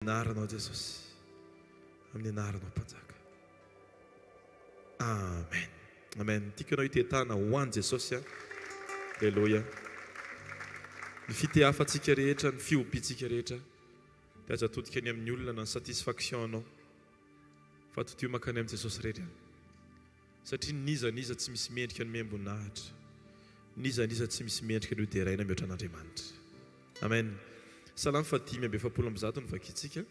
Anaranao Jesosy, amin'ny anaranao Mpanjaka. Amen. Amen. Tiako ianao hitetana ho an'i Jesosy. Alleluia. Ny fitehafantsika rehetra, ny fiompiantsika rehetra dia aza atodika any amin'ny olona na ny satisfaction anao. Fa totio mankany amin'ny Jesosy rehetra. Satria niza tsy misy mendrika ny miambonahitra. Niza tsy misy mendrika ny hoderaina mihoatra an'Andriamanitra. Amen. Salamy 5:7 no vakitsika.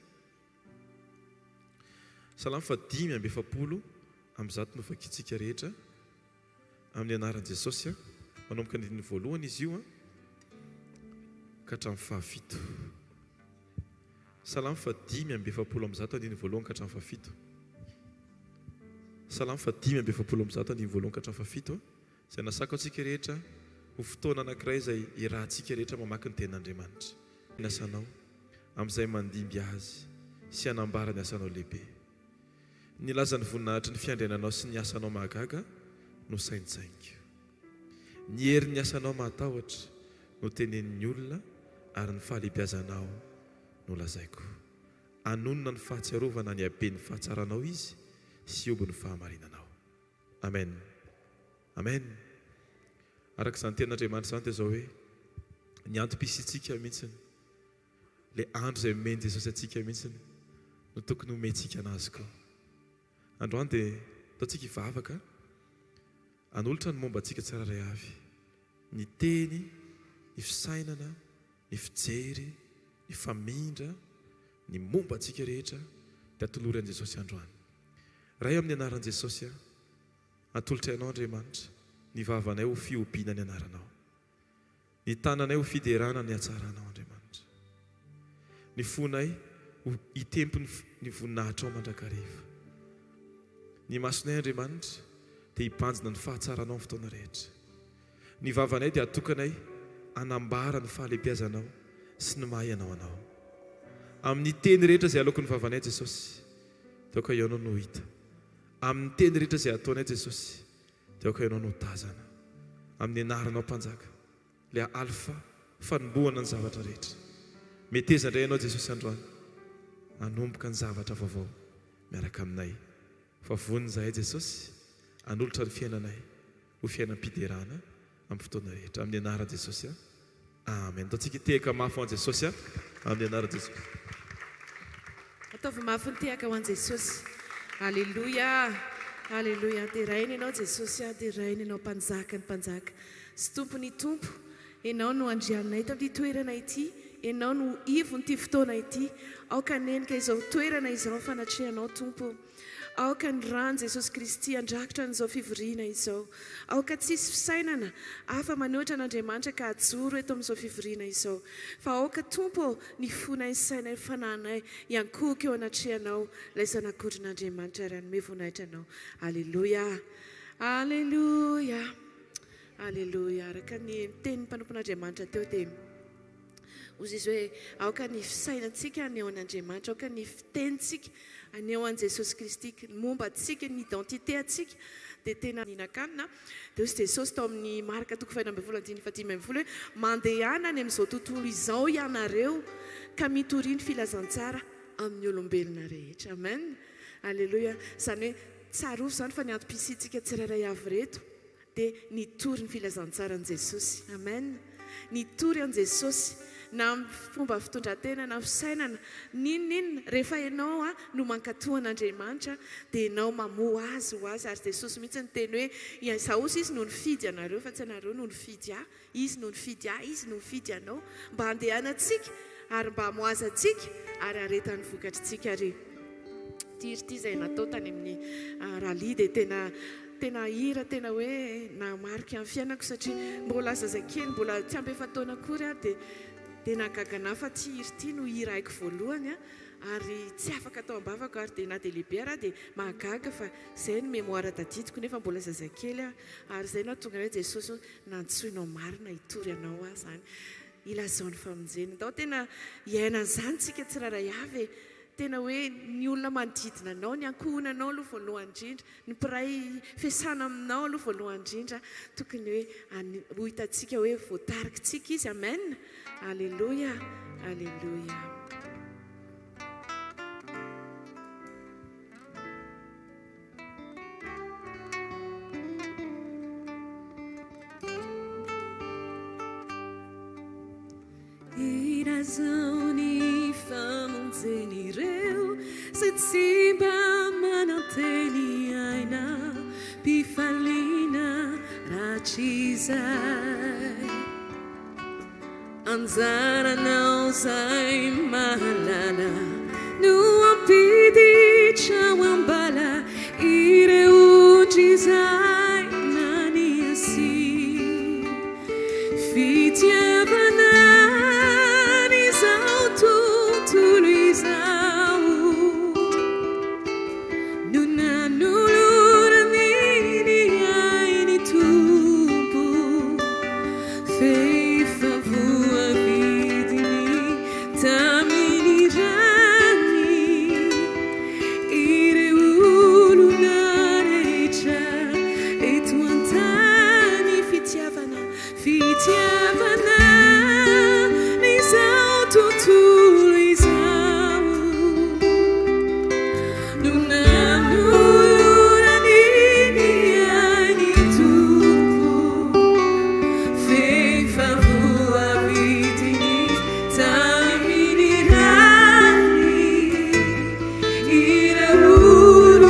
Salamy 5:7 no vakitsika rehetra amin'ny anaran'i Jesosy. Manomboka ny voalohany izy io ka hatramin'ny 7. Salamy 5:7 andiny voalohany ka hatramin'ny 7. Salamy 5:7 andiny voalohany ka hatramin'ny 7. Izay nasako antsika rehetra ho fotoana anankiray izay irahantsika rehetra mamaky ny tenan'Andriamanitra. Ny asanao amin'izay mandimby azy sy hanambara ny asanao lehibe. Ny lazany voninahitra ny fiandriananao sy ny asanao mahagaga no saintsaingo. Ny herin'ny asanao matahotra no tenenin'ny olona ary ny fahalehibiazanao no lazaiko. Anonona ny fahatsiarovana ny haben'ny fahatsaranao izy sy obo ny fahamarinanao. Amen. Amen. Araka izany tenan'Andriamanitra izany dia izao hoe ny antom-pisitsika mihitsiny, ilay andro izay omeny Jesosy atsika mihitsiny no tokony omentsika anazy koa. Androany dia ataontsika hivavaka anolotra ny momba antsika tsiraray avy. Ny teny, ny fisainana, ny fijery, ny famindra, ny momba antsika rehetra dia atolory an'i Jesosy androany. Ray amin'ny anaran'i Jesosy atolotra ianao Andriamanitra, ny vavanay ho fiompiana ny anaranao, ny tananay ho fiderana ny hatsaranao Andriamanitra, ny fonay ho hitempo ny voninahitra ao mandrakariva, ny masonay Andriamanitra dia hibanjina ny fahatsaranao amin'ny fotoana rehetra, ny vavanay dia atokanay anambara ny fahalehibiazanao sy ny mahainao anao. Amin'ny teny rehetra izay alokon'ny vavanay Jesosy dia aoka ianao no hita. Amin'ny teny rehetra izay ataonay Jesosy dia aoka ianao no tazana. Amin'ny anaranao Mpanjaka, ilay alfa fanombohana ny zavatra rehetra. Meteza indray ianao Jesosy androany, hanomboka ny zavatra vaovao miaraka aminay. Fa voniny izahay Jesosy, hanolotra ny fiainanay ho fiainam-piderana amin'ny fotoana rehetra. Amin'ny anaran'i Jesosy. Amen. Ataontsika tehaka mafy ho an'i Jesosy amin'ny anaran'i Jesosy. Ataovy mafy ny tehaka ho an'i Jesosy. Alleluia. Alleluia. Derainy ianao Jesosy, derainy ianao Mpanjaka ny Mpanjaka. Sy tompony tompo, ianao no andrianay tamin'ity toerana ity, ianao no ivon'ity fotoana ity. Aoka nenika izao toerana izao fanatrehanao tompo. Aoka ny rano Jesosy Kristy andrakitra n'izao fivoriana izao. Aoka tsisy fisainana afa manohitra an'Andriamanitra ka hajoro eto amin'izao fivoriana izao. Fa aoka tompo ny fonay sainay fananay iankohaka eo anatrehanao ilay zanak'orin'Andriamanitra ary hanome voninahitra anao. Alleluia. Alleluia. Alleluia. Araka ny tenin'ny mpanompon'Andriamanitra teo dia ozy izy hoe aoka ny fisainantsika aneo an'Andriamanitra, aoka ny fitenitsika aneo an' Jesosy Kristy, momba antsika ny identité antsika dia tena ninakanina. Dia hozy Jesosy tao amin'ny marika 2:15 hoe mandehana any amin'izao tontolo izao ianareo ka mitoriany filazantsara amin'ny olombelona rehetra. Amen. Alleluia. Izany hoe tsarovy izany fa ny antom-pisitsika tsiraray avy reto dia nitory ny filazantsara an' Jesosy. Amen. Nitory an' Jesosy na fomba fitondratena na fisainana ninninna rehefa ianao no mankatoa an'Andriamanitra dia ianao mamoa azy ho azy. Ary Jesosy mihitsy ny teny hoe Sabotsy izy no nifidy anareo fa tsy anareo no nifidy ahy, izy no nifidy ahy, izy no nifidy anao mba handehanantsika ary mba hamoaza antsika ary haretany vokatritsika. Ary tirity izay natao tany amin'ny rally dia tena hira, tena hoe namarika amin'ny fiainako satria mbola zazakely, mbola tsy ampy efataona akory dia nagagana fa ty hira ty no hira haiko voalohany ary tsy afaka atao ambavako ary dia na dia lehibe raha dia mahagaga fa izay no mémoire tadidiko nefa mbola zazakely ary izay no tonga hoe Jesosy nantsoinao marina hitory anao zany ilazao ny famonjena. Tao tena hiaina an'izany tsika tsiraray avy tena hoe ny olona manodidina anao, ny ankohona anao aloha voalohany indrindra, ny mpiray fiasana aminao aloha voalohany indrindra tokony hoe ho hitantsika hoe voatarikitsika izy. Amen. Alleluia. Alleluia. razão ni famonzeni reu setsimba mananteni aina pifalina rachizai anzara não sai mahalala no ampidi chawambala ireu jizai nani assim fitiavana nisau tuturizau nuna nulura nini aini tupu fei favua vidini tamini rani ireulunarecha etuantani fitiavana nisau tuturizau nuna nulura nini aini tupu fei favua vidini tamini rani ireulunarecha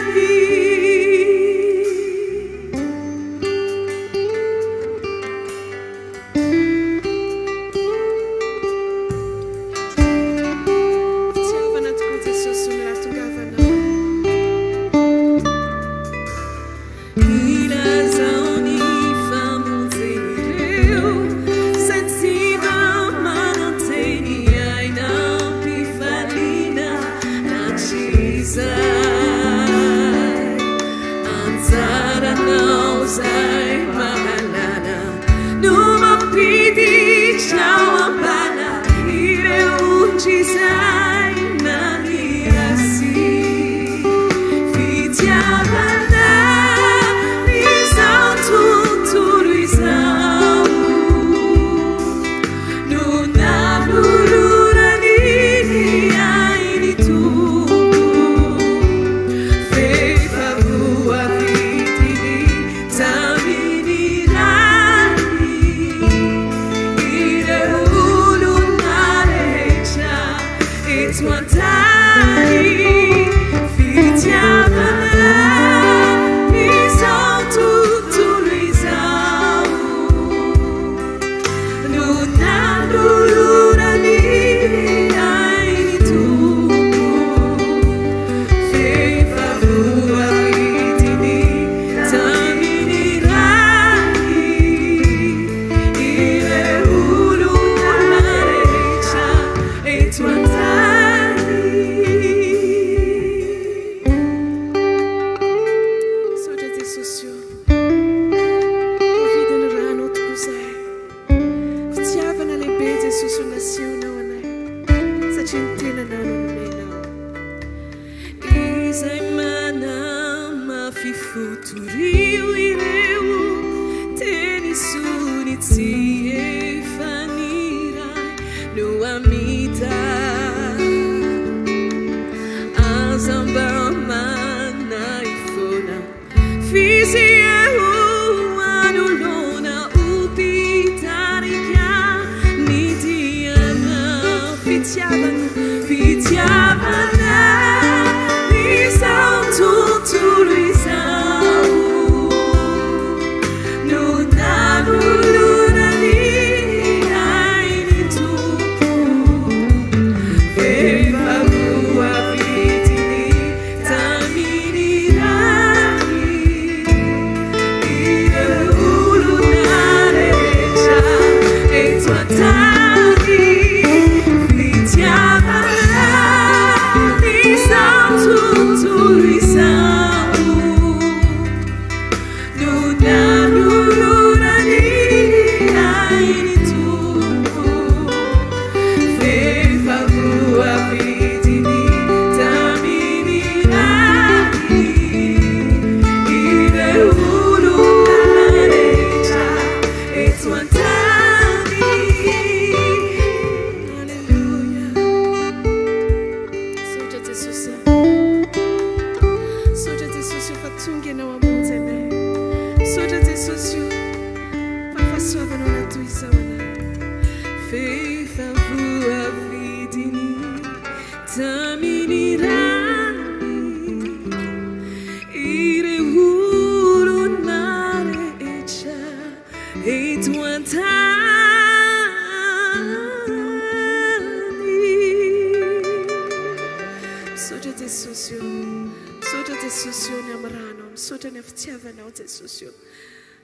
etuantani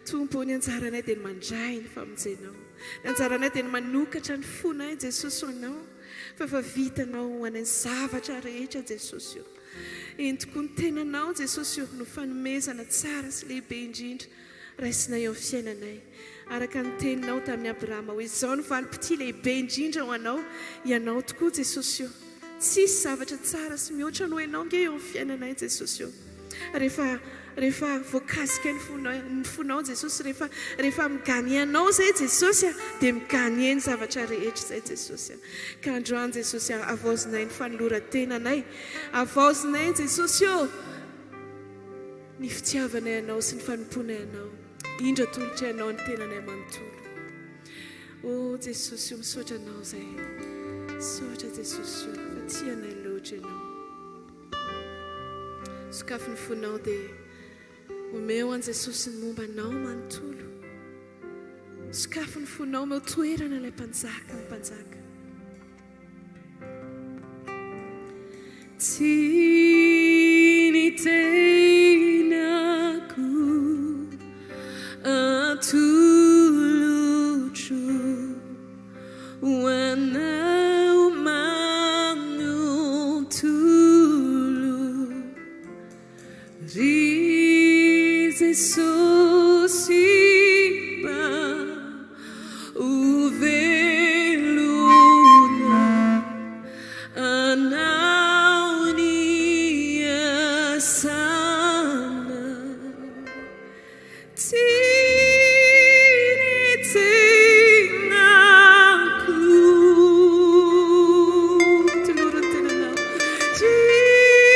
Tompony anjaranay dia ny mandray ny famonjenao. Ny anjaranay dia ny manokatra ny fonay Jesosy ho anao. Fa vitanao ho anay zavatra rehetra Jesosy. Eny tokoa ny tenanao Jesosy no fanomezana tsara sy lehibe indrindra raisinay eo amin'ny fiainanay. Araka ny teninao tamin'ny Abrahama hoe izao ny valom-pity lehibe indrindra ho anao, ianao tokoa Jesosy. Tsisy zavatra tsara sy mihoatra no ianao nge eo amin'ny fiainanay Jesosy. Rehefa voakasika ny fonao Jesosy, rehefa migany anao zay Jesosy dia migany eny zavatra rehetra zay Jesosy. Ka androany Jesosy avaozinay ny fanoloran-tenanay, avaozinay Jesosy ny fitiavanay anao sy ny fanomponay anao. Indra tolotra anao ny tenanay manontolo. O Jesosy misaotra anao zay. Misaotra Jesosy fa tianay loatra ianao. Sokafy ny fonao dia omeo an Jesosy ny momba anao manontolo. Sokafy ny fonao omeo toerana ilay mpanjaka ny mpanjaka. Tiany tenako atolotro ho anao manontolo. Jesosy ba o velona anao ni asana tiany tenako tuloro tenanao jipamonzi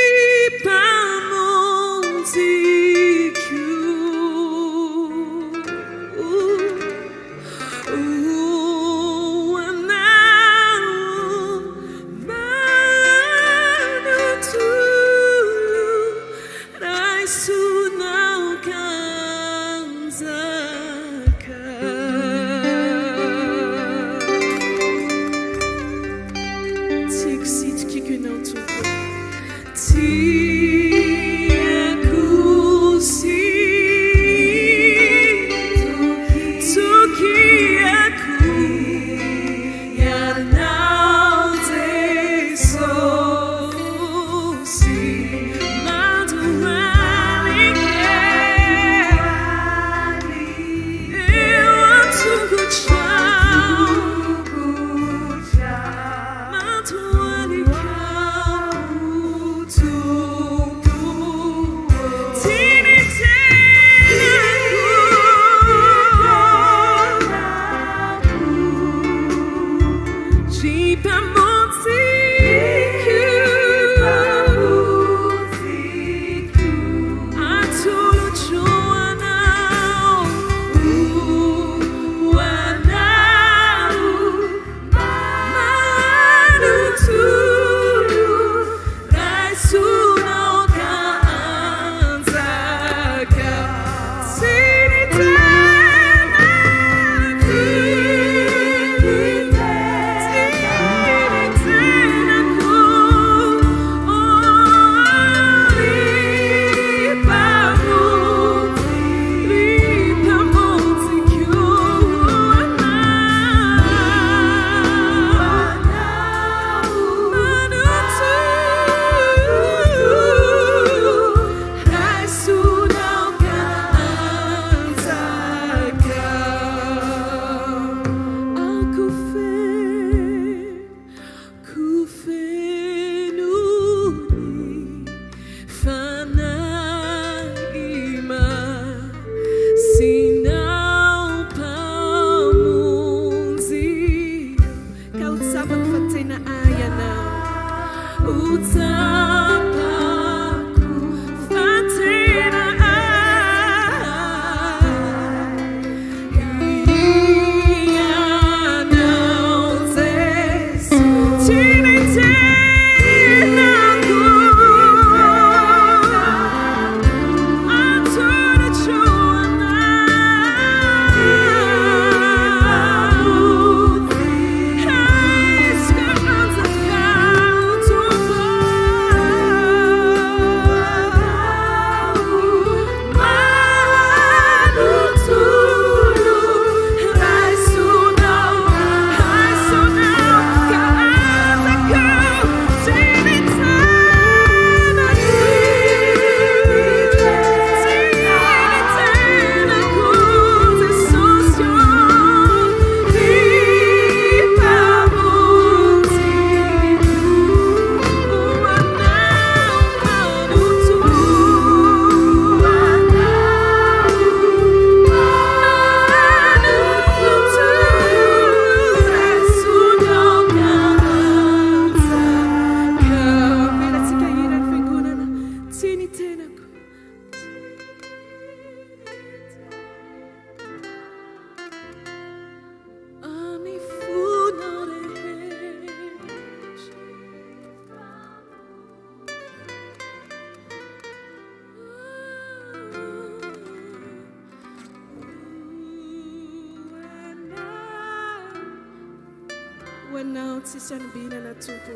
ho anao tsisy anobinana tompo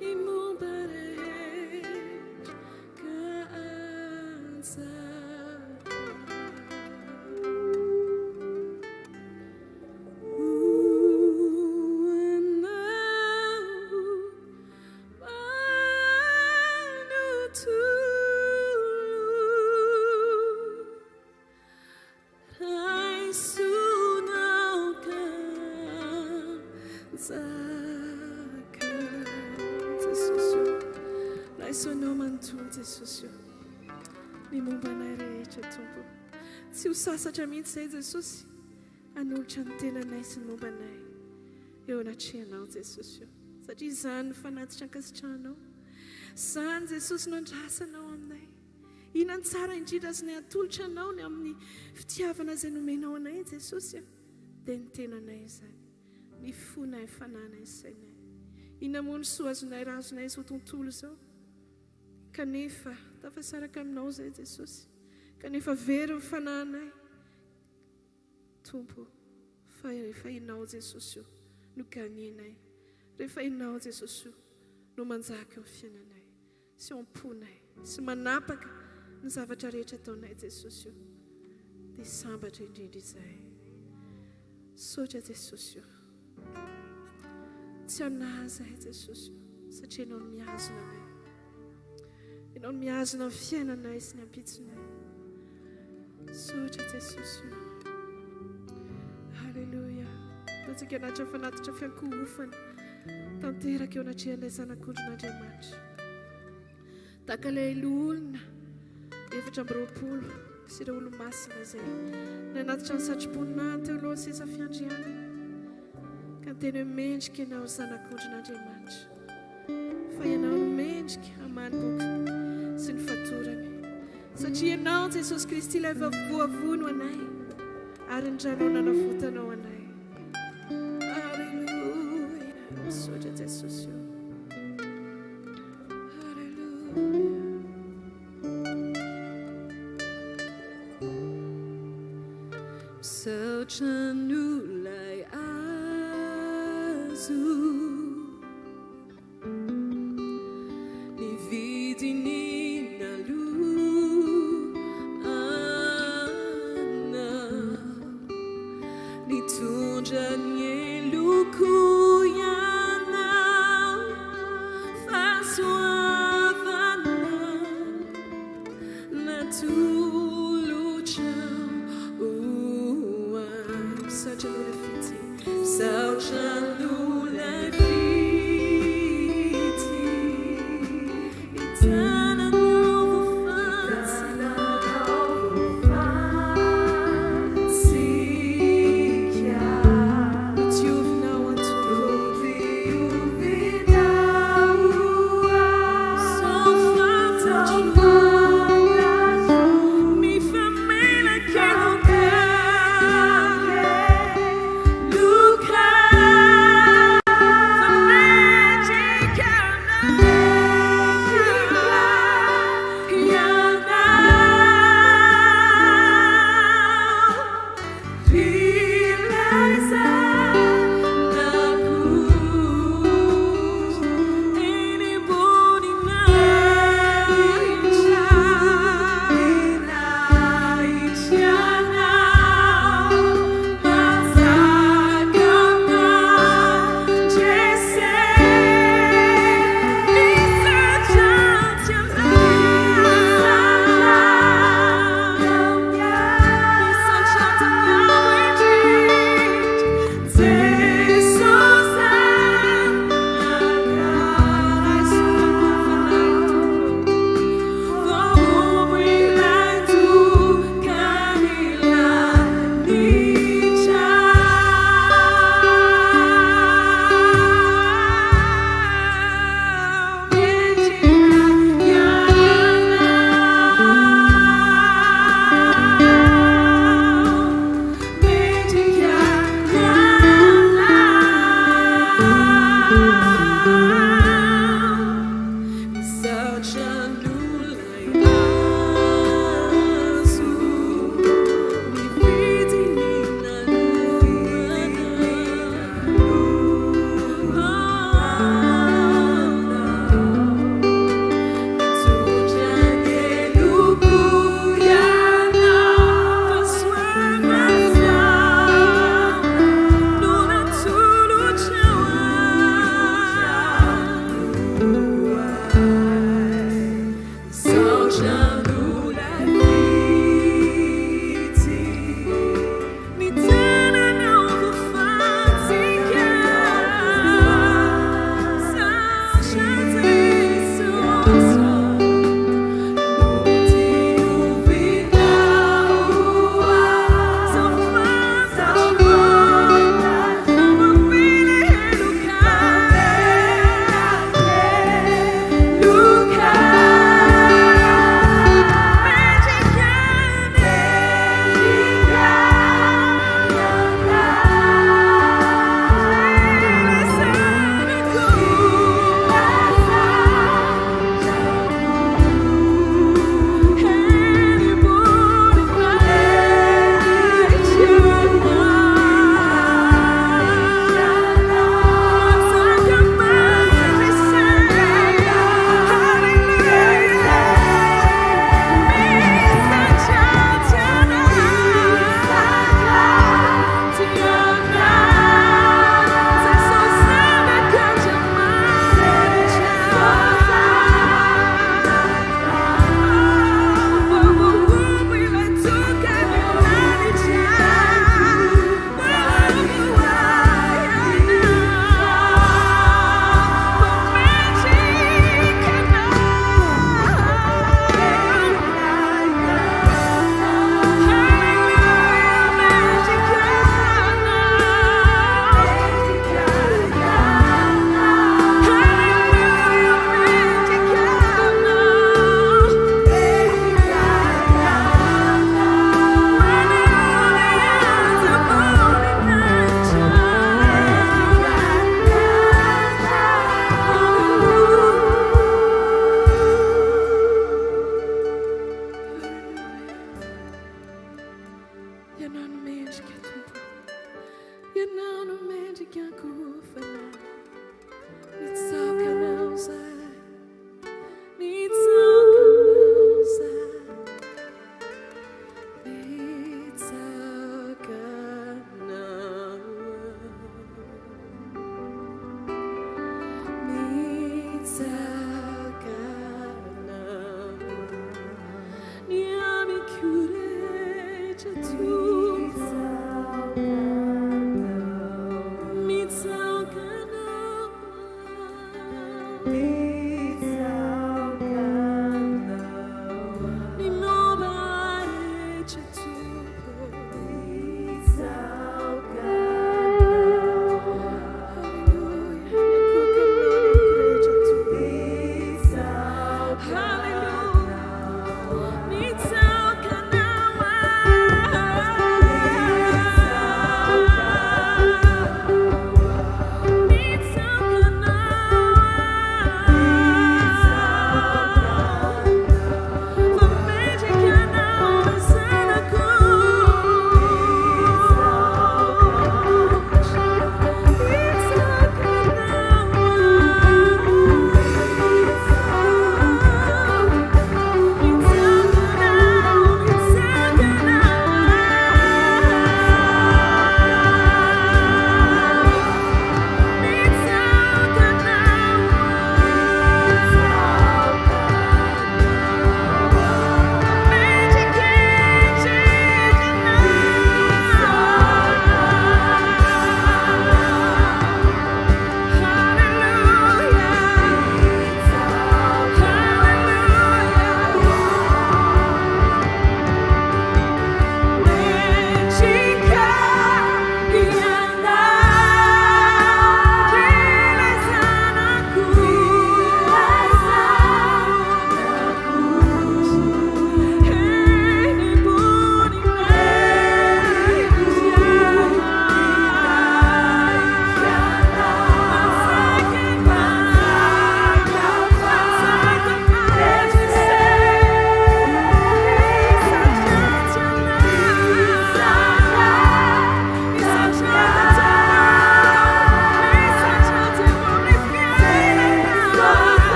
ny momba rehetra ka anjaka Jesosy ny momba anay rehetra tompo tsy ho sasatra mihitsy izay Jesosy hanolotra ny tenanay sy ny momba anay eo anatrehanao Jesosy satria izany no fanatitra ankasitrahanao izany Jesosy no andrasanao aminay inany tsara indrindra sy ny atolotra anao ny amin'ny fitiavana izay nomenao anay Jesosy dia ny tenanay izany ny fonay fananay sainay inona moa ny soa azonay raha azonay izao tontolo izao kanefa tafasaraka aminao izay Jesosy kanefa very ny fananay tompo fa rehefa inao Jesosy no ganianay rehefa inao Jesosy no manjaka ny fiainanay sy amponay sy manapaka ny zavatra rehetra ataonay Jesosy dia sambatra indrindra izay sotra Jesosy tsy anazy Jesosy satria ianao no mihazona anay ianao no mihazona ny fiainanay sy ny ampitsonay sotra Jesosy halleluja tatsika anatra fanatitra fiankohofana tanteraka eo anatrehan'ilay zanak'ondrin'Andriamanitra tahaka ilay olona 720 sy ireo olo-masina izay nanatitra ny satroboninany teo alohan'ny seza fiandrianana ka teny hoe mendrika ianao zanak'ondrin'Andriamanitra fa ianao no mendrika amanoboka sy ny fatorany satria ianao Jesosy Kristy ilay voavono anay ary ny ranao nanavotanao anay halleluja sotra Jesosy halleluja misaotra nolay azo ny vidiny nitondra ny eloko ianao fahasoavana natolotra oam misaotra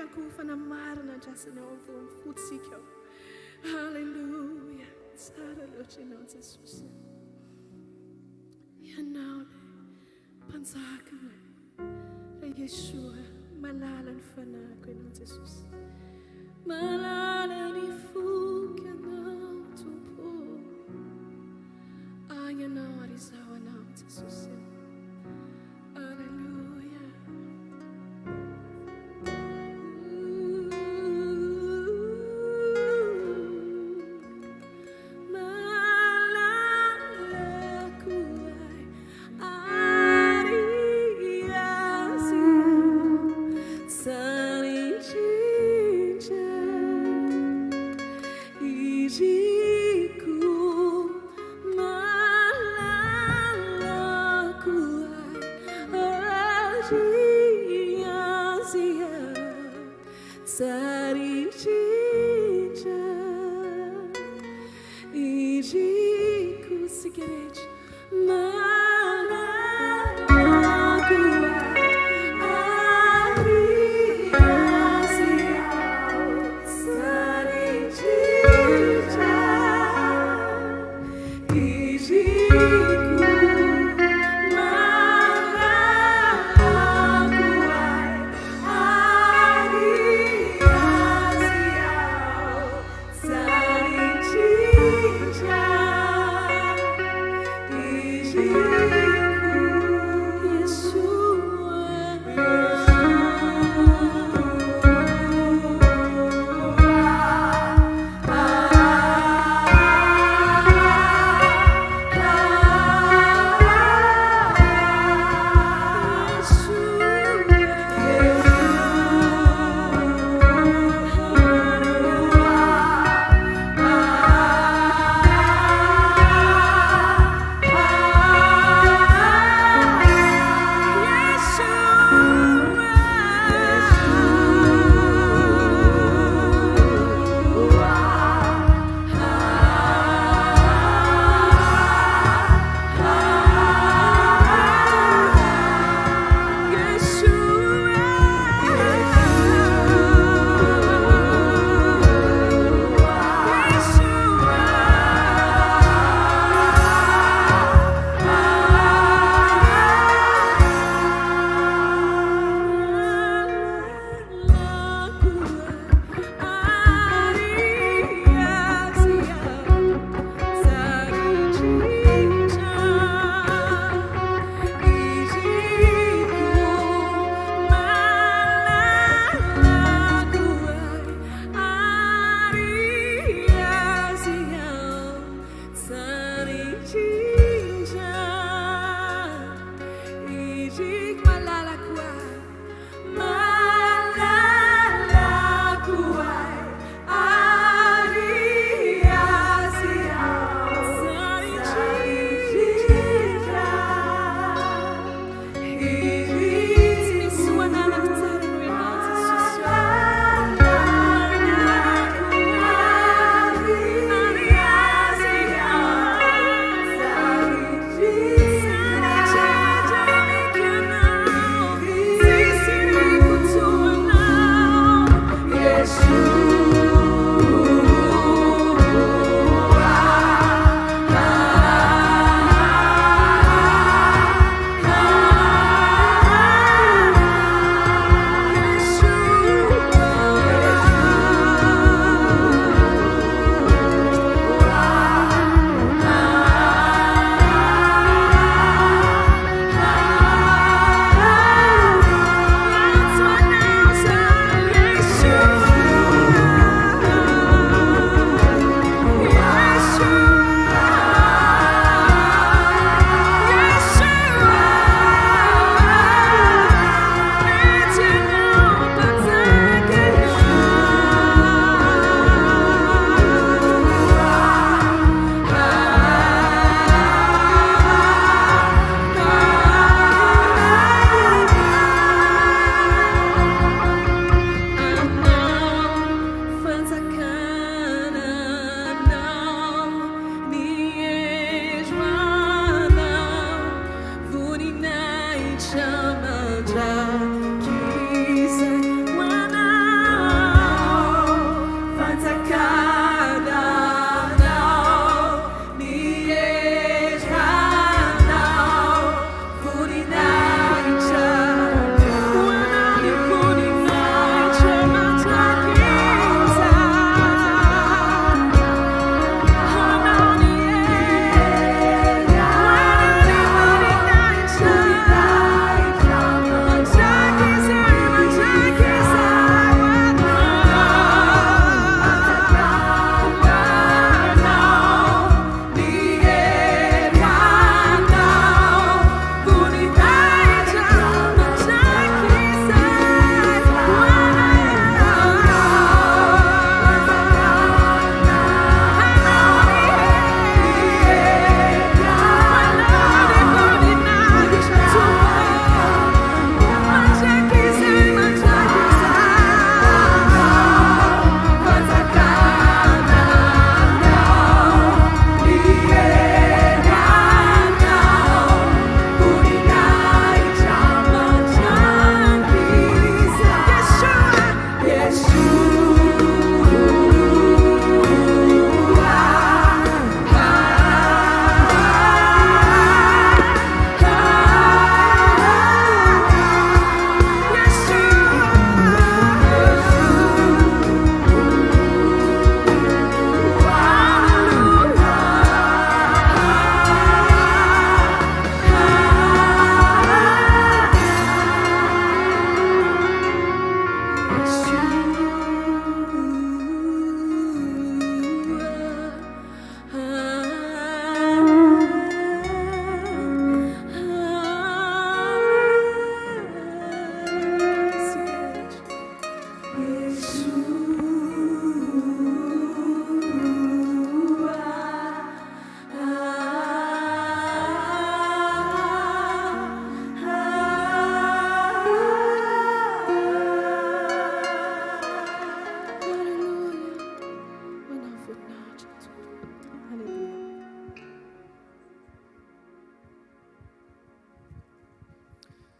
fako fanamarana andrasanao amin'ny fotsika ao. Halleluja. Tsara loatra ianao Jesosy. Ianao ilay mpanjakana. Ray Yeshua, malala ny fanahiko ianao Jesosy. Malala ny foky anao Tompo. Ianao ary izaho anao Jesosy. Halleluja. Easy.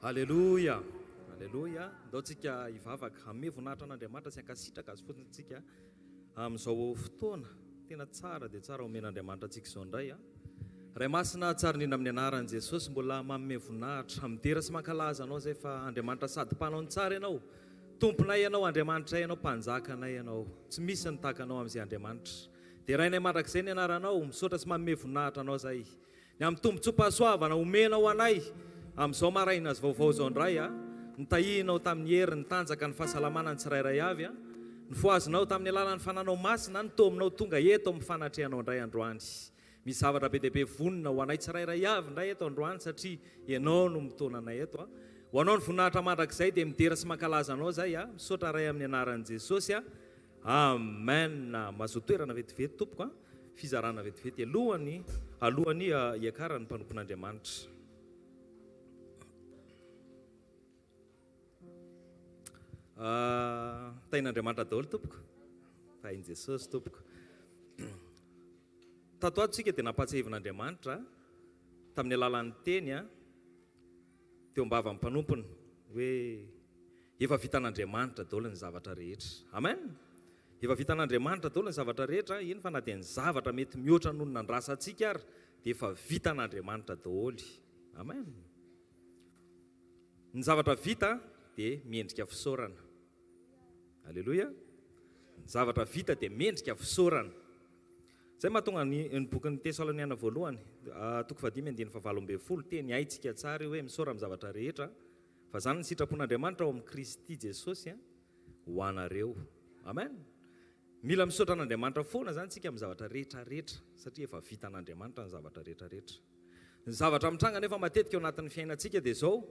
Alleluia, alleluia. Ndao tsika hivavaka hamme voninahitra an'Andriamanitra sy hankasitraka azy fotsiny tsika amin'izao fotoana tena tsara dia tsara omen'Andriamanitra antsika izao indray a. Ray masina tsara indrindra amin'ny anaran'i Jesosy mbola manome voninahitra mitera sy mankalaza anao izay fa Andriamanitra sady mpanao ny tsara ianao, tomponay ianao, Andriamanitra ianao, mpanjakanay ianao, tsy misy ny tahaka anao amin'izay Andriamanitra. Dia rainay mandrakizay ny anaranao, misaotra sy manome voninahitra anao izay. Ny amin'ny tombontsoa-pahasoavana omenao anay amin'izao maraina azy vaovao izao indray a, nitahinao tamin'ny hery ny tanjaka ny fahasalamana ny tsirairay avy a, ny foazonao tamin'ny alalan'ny fananao masina, ny tominao tonga eto amin'ny fanatrehanao indray androany. Misy zavatra be dia be vonina ho anay tsirairay avy indray eto androany satria ianao no mitaonanay eto a. Ho anao ny voninahitra mandrakizay dia midera sy mankalaza anao izay a, misaotra ray amin'ny anaran'i Jesosy a. Amen. Mahazo toerana vetivety tompoko a, fizarana vetivety alohany hiakaran'ny mpanompon'Andriamanitra. Tain'Andriamanitra daholo tompoko, tain'i Jesosy tompoko. Tato ato tsika dia nampatsiavin'Andriamanitra tamin'ny alalan'ny teny a, teo am-bava amin'ny mpanompony hoe efa vitan'Andriamanitra daholo ny zavatra rehetra. Amen. Efa vitan'Andriamanitra daholo ny zavatra rehetra, iny fa na dia ny zavatra mety mihoatra noho ny nandrasa antsika ary dia efa vitan'Andriamanitra daholo. Amen. Ny zavatra vita dia miendrika fisaorana. Alleluia. Ny zavatra vita dia miendrika fisaorana. Zay mahatonga ny bokin'ny Tesaloniana voalohany, 2:7-20 teny haitsika tsara hoe misaora amin'ny zavatra rehetra, fa zany ny sitrapon'Andriamanitra ao amin'ny Kristy Jesosy ho anareo. Amen. Mila misaotra an'Andriamanitra foana zany tsika amin'ny zavatra rehetrarehetra satria efa vitan'Andriamanitra ny zavatra rehetrarehetra. Ny zavatra mitranga nefa matetika ao anatin'ny fiainantsika dia izao,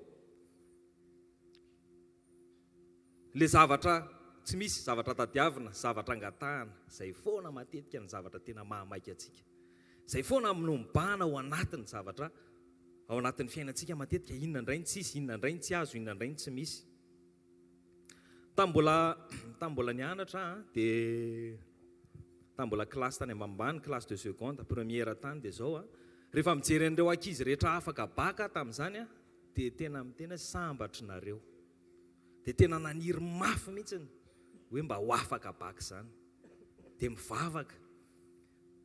le zavatra tsy misy, zavatra tadiavina, zavatra angatahana, izay foana matetika ny zavatra tena mahamaika antsika. Izay foana minombana ao anatin'ny zavatra ao anatin'ny fiainantsika matetika, inona indray ny tsisy, inona indray ny tsy azo, inona indray ny tsy misy. Tambola nianatra dia tambola kilasy tany ambambany, classe de seconde, première tany dia izao rehefa mijery an'ireo ankizy rehetra afaka baka tamin'izany dia tena mitena sambatrynareo. Dia tena naniry mafy mihitsiny hoe mba ho afaka baka izany. Dia mivavaka.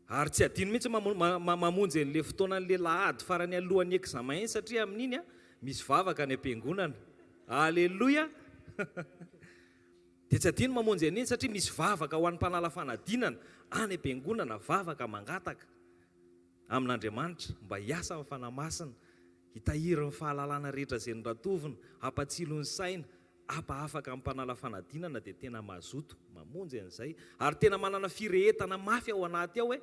Ary tsy adino mihitsy mamonjy an'ilay fotoanan'ilay lahady farany alohan'ny examen satria amin'iny misy vavaka ny am-piangonana. Alleluia. Dia tsy adino mamonjy an'iny satria misy vavaka ho an'ny mpanala fanadinana any am-piangonana, vavaka mangataka amin'Andriamanitra mba hiasa amin'ny fanamasina, hitahiry ny fahalalana rehetra izay noratovina, hampatsilo ny saina, afaka amin'ny mpanala fanadinana dia tena mazoto mamonjy an'izay. Ary tena manana firehetana mafy ao anaty ao hoe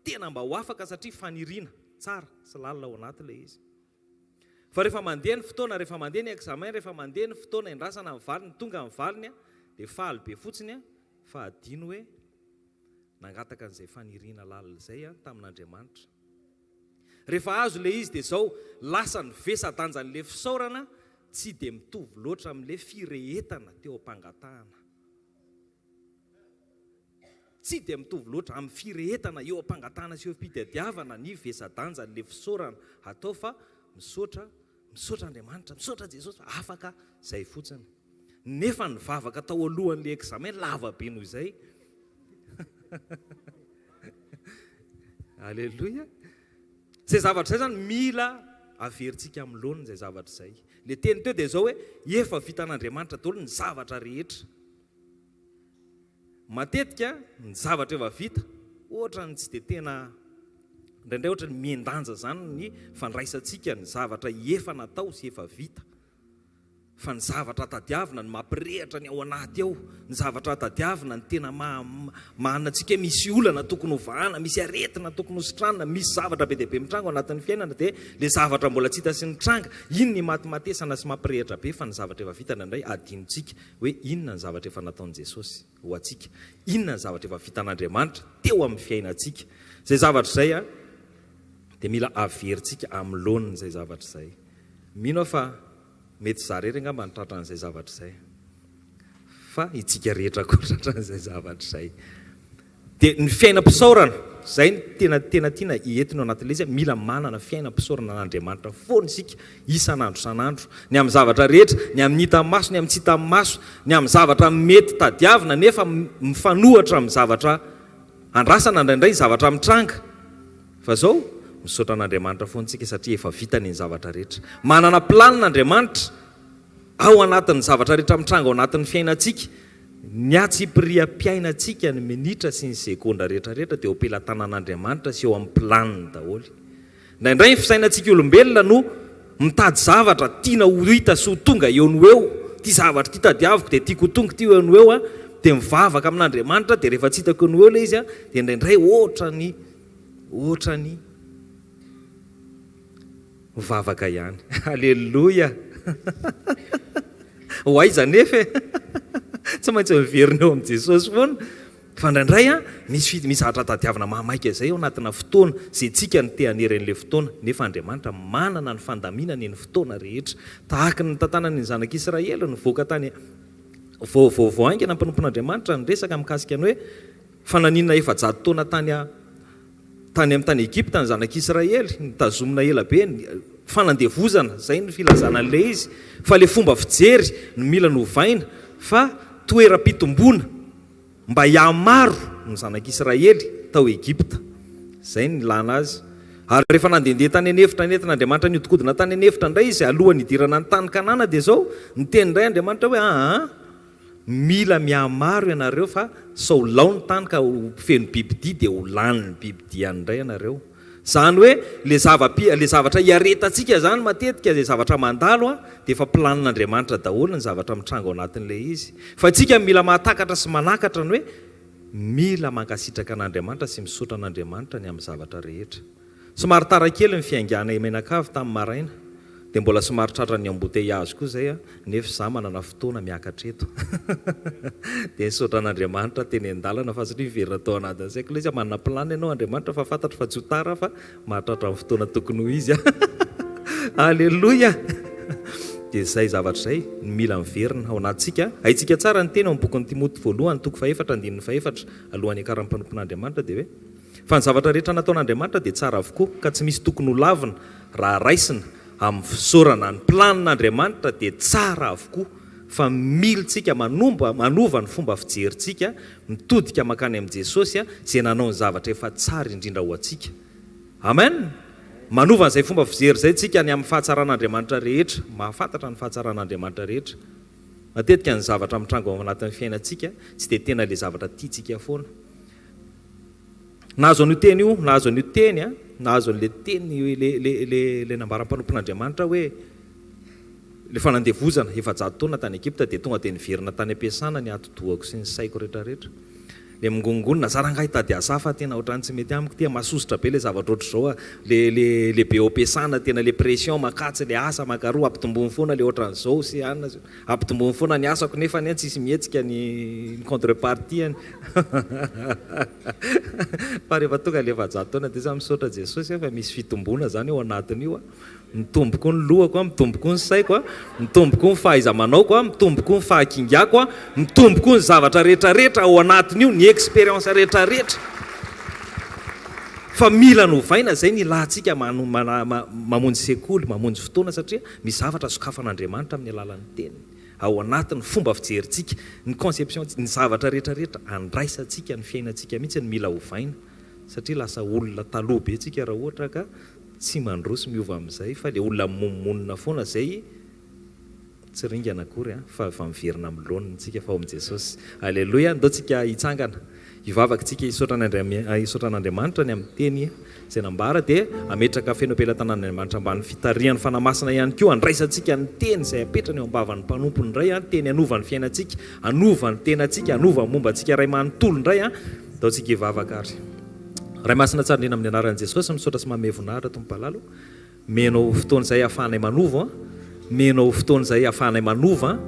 tena mba ho afaka satria faniriana tsara sy lalina ao anaty ilay izy. Fa rehefa mandeha ny fotoana, rehefa mandeha ny examen, rehefa mandeha ny fotoana indrasana amin'ny valiny, tonga amin'ny valiny dia faly be fotsiny fa adino hoe nangataka an'izay faniriana lalina izay tamin'Andriamanitra. Rehefa azo ilay izy dia izao lasa ny vesa-danjan'ilay fisaorana tsy dia mitovy loatra amin'ilay firehetana teo am-pangatahana. Tsy dia mitovy loatra amin'ny firehetana eo am-pangatahana sy eo am-pitadiavana ny vesa-danjan'ilay fisaorana atao fa misaotra Andriamanitra, misaotra Jesosy, afaka izay fotsiny. Nefa ny vavaka tao alohan'ilay examen lava be noho izay. Alleluia. Izay zavatra izay zany mila averintsika amin'ny laoniny izay zavatra izay. Le teny teo dia izao hoe efa vitan'Andriamanitra daholo ny zavatra rehetra. Matetika ny zavatra efa vita ohatra ny tsy dia tena indraindray ohatra ny miendanja zany ny fandraisantsika ny zavatra efa natao sy efa vita. fa ny zavatra tadiavina ny mampirehitra ny ao anaty ao, ny zavatra tadiavina ny tena manantsika misy olana tokony ho vahana, misy aretina tokony ho sitranina, misy zavatra be dia be mitranga ao anatin'ny fiainana, dia le zavatra mbola tsy hita sy nitranga, iny ny matimatesana sy mampirehitra be. Fa ny zavatra efa vitana indray adinontsika hoe inona ny zavatra efa nataon'i Jesosy ho antsika, inona ny zavatra efa vitan'Andriamanitra teo amin'ny fiainantsika. Zay zavatra izay dia mila averintsika amin'ny lohan'izay zavatra izay. Mino fa mety zarery angamba ny tratran'izay zavatra izay, fa itsika rehetra koa tratran'izay zavatra izay. Dia ny fiainam-pisaorana izay tena tiana hientina anatin'ilay izy, mila manana fiainam-pisaorana n'Andriamanitra foana isika isan'andro san'andro, ny amin'ny zavatra rehetra, ny amin'ny hita amin'ny maso, ny amin'ny tsy hita amin'ny maso, ny amin'ny zavatra mety tadiavina nefa mifanohatra amin'ny zavatra andrasana indraindray, zavatra mitranga. Fa zao misaotra an'Andriamanitra foana isika satria efa vitany ny zavatra rehetra. Manana planin'Andriamanitra ao anatin'ny zavatra rehetra mitranga ao anatin'ny fiainantsika. Ny atsipiriam-piainantsika ny minitra sy ny sekonda rehetrarehetra dia ho pelantanan'Andriamanitra sy eo amin'ny planiny daholo. Indraindray ny fisainantsika olombelona no mitady zavatra tiana ho hita sy ho tonga eo no eo. Ty zavatra ty tadiaviko dia tiako ho tonga ty eo no eo dia mivavaka amin'Andriamanitra, dia rehefa tsy hitako no eo ilay izy dia indraindray ohatrany mivavaka ihany. Alleloia. Ho aiza nefa tsy maintsy miverina eo amin'ny Jesosy foana. Fa indraindray misy zavatra tadiavina mahamaika izay ao anatina fotoana izay tsika ny te-haneran'ilay fotoana, nefa Andriamanitra manana ny fandaminany ny fotoana rehetra. Tahaka ny tantanany ny zanak'Israely nivoaka tany voaingana mpanompon'Andriamanitra ny resaka mikasika ny hoe fananinana efa-jato taona tany amin'ny tany Egypta ny zanak'Israely, nitazomina ela be fanandevozana, izay ny filazana an'ilay izy, fa le fomba fijery no mila novaina, fa toeram-pitomboana mba hiamaro ny zanak'Israely tao Egypta, izay ny ilana azy. Ary rehefa nandehandeha tany anefitra nentin'Andriamanitra niodikodina tany anefitra indray izy alohan'ny hidirana ny tany Kanana, dia zao niteny indray Andriamanitra hoe mila miamaro ianareo fa sao lao ny tany ka feno bibidia dia ho lany bibidia indray ianareo. Zany hoe le zavatra hiaretantsika zany matetika, le zavatra mandalo dia efa planin'Andriamanitra daholo ny zavatra mitranga ao anatin'ilay izy. Fa tsika mila mahatakatra sy manakatra ny hoe mila mankasitraka an'Andriamanitra sy misaotra an'Andriamanitra ny amin'ny zavatra rehetra. Somary tara kely ny fiaingana menakavy tamin'ny maraina, dia mbola somary tratra ny embouteillage koa izay nefa za manana fotoana miakatra eto. Dia nisaotra an'Andriamanitra teny an-dalana fa satria miverina tao anatin'izay koa ilay izy manana plan ianao Andriamanitra fa fantatra fa tsy ho tara fa mahatratra amin'ny fotoana tokony ho izy. Alleloia. Dia izay zavatra izay mila miverina ao anatsika. Haitsika tsara ny teny ao amin'ny bokin'ny Timoty voalohany 4:4 alohan'ny hakaran'ny mpanompon'Andriamanitra dia hoe fa ny zavatra rehetra nataon'Andriamanitra dia tsara avokoa ka tsy misy tokony ho lavina raha raisina amin'ny fisaorana ny planin'Andriamanitra dia tsara avokoa. Fa militsika manova ny fomba fijerintsika mitodika makany amin'ny Jesosy izay nanao ny zavatra efa tsara indrindra ho antsika. Amen. Manova n'izay fomba fijery izay tsika ny amin'ny fahatsaran'Andriamanitra rehetra, mahafantatra ny fahatsaran'Andriamanitra rehetra. Matetika ny zavatra mitranga ao anatin'ny fiainantsika tsy dia tena ilay zavatra tiantsika foana. Nahazo an'io teny io, nahazo an'io teny nahazo an'ilay teny le nambaram-panompon'Andriamanitra hoe le fanandevozana efa-jato taona tany Egypta dia tonga dia niverina tany ampiasana ny atodohako sy ny saiko rehetrarehetra. Le mingongonona zarangahy tady asa fa tena ohatrany tsy mety amiko, tia masosotra be le zavatra ohatr'izao le be ampiasana tena le pression makatsy le asa makaroa ampitombony foana le ohatran'izao sy anina ampitombony foana ny asako nefa ny tsisy mihetsika ny contrepartie fa rehefa tonga le efa-jato taona dia za misaotra Jesosy fa misy fitombona zany ao anatin'io mitomboko ny lohako mitomboko ny saiko mitomboko ny fahaiza-manaoko mitomboko ny fahakingako mitomboko ny zavatra rehetrarehetra ao anatin'io ny expérience rehetrarehetra. Fa mila novaina izay ny lahantsika mamonjy sekoly, mamonjy fotoana satria misy zavatra sokafan'Andriamanitra amin'ny alalan'ny teny ao anatin'ny fomba fijerintsika, ny conception, ny zavatra rehetrarehetra andraisantsika ny fiainantsika mihitsy ny mila hovaina satria lasa olona taloha be tsika raha ohatra ka tsy mandroso miova amin'izay fa le olona monina foana izay tsy ringana akory fa miverina amin'ny laoniny tsika fa ao amin'i Jesosy. Alleloia. Ndao tsika hitsangana ivavakantsika isotran'Andriamanitra ny amin'ny teny izay nambara dia ametraka feno ampelantanan'Andriamanitra ambany fitarihan'ny fanamasina ihany koa andraisantsika ny teny izay apetrany eo ambavan'ny mpanompony indray teny anovan'ny fiainantsika, anovan'ny tenantsika, anovan'ny mombantsika ray manontolo indray ataontsika ivavaka ary. Ray masina tsara indrindra amin'ny anaran'i Jesosy misaotra sy manome voninahitra tompom-palalo. Menao fotoana izay ahafahanay manova, menao fotoana izay ahafahanay manova,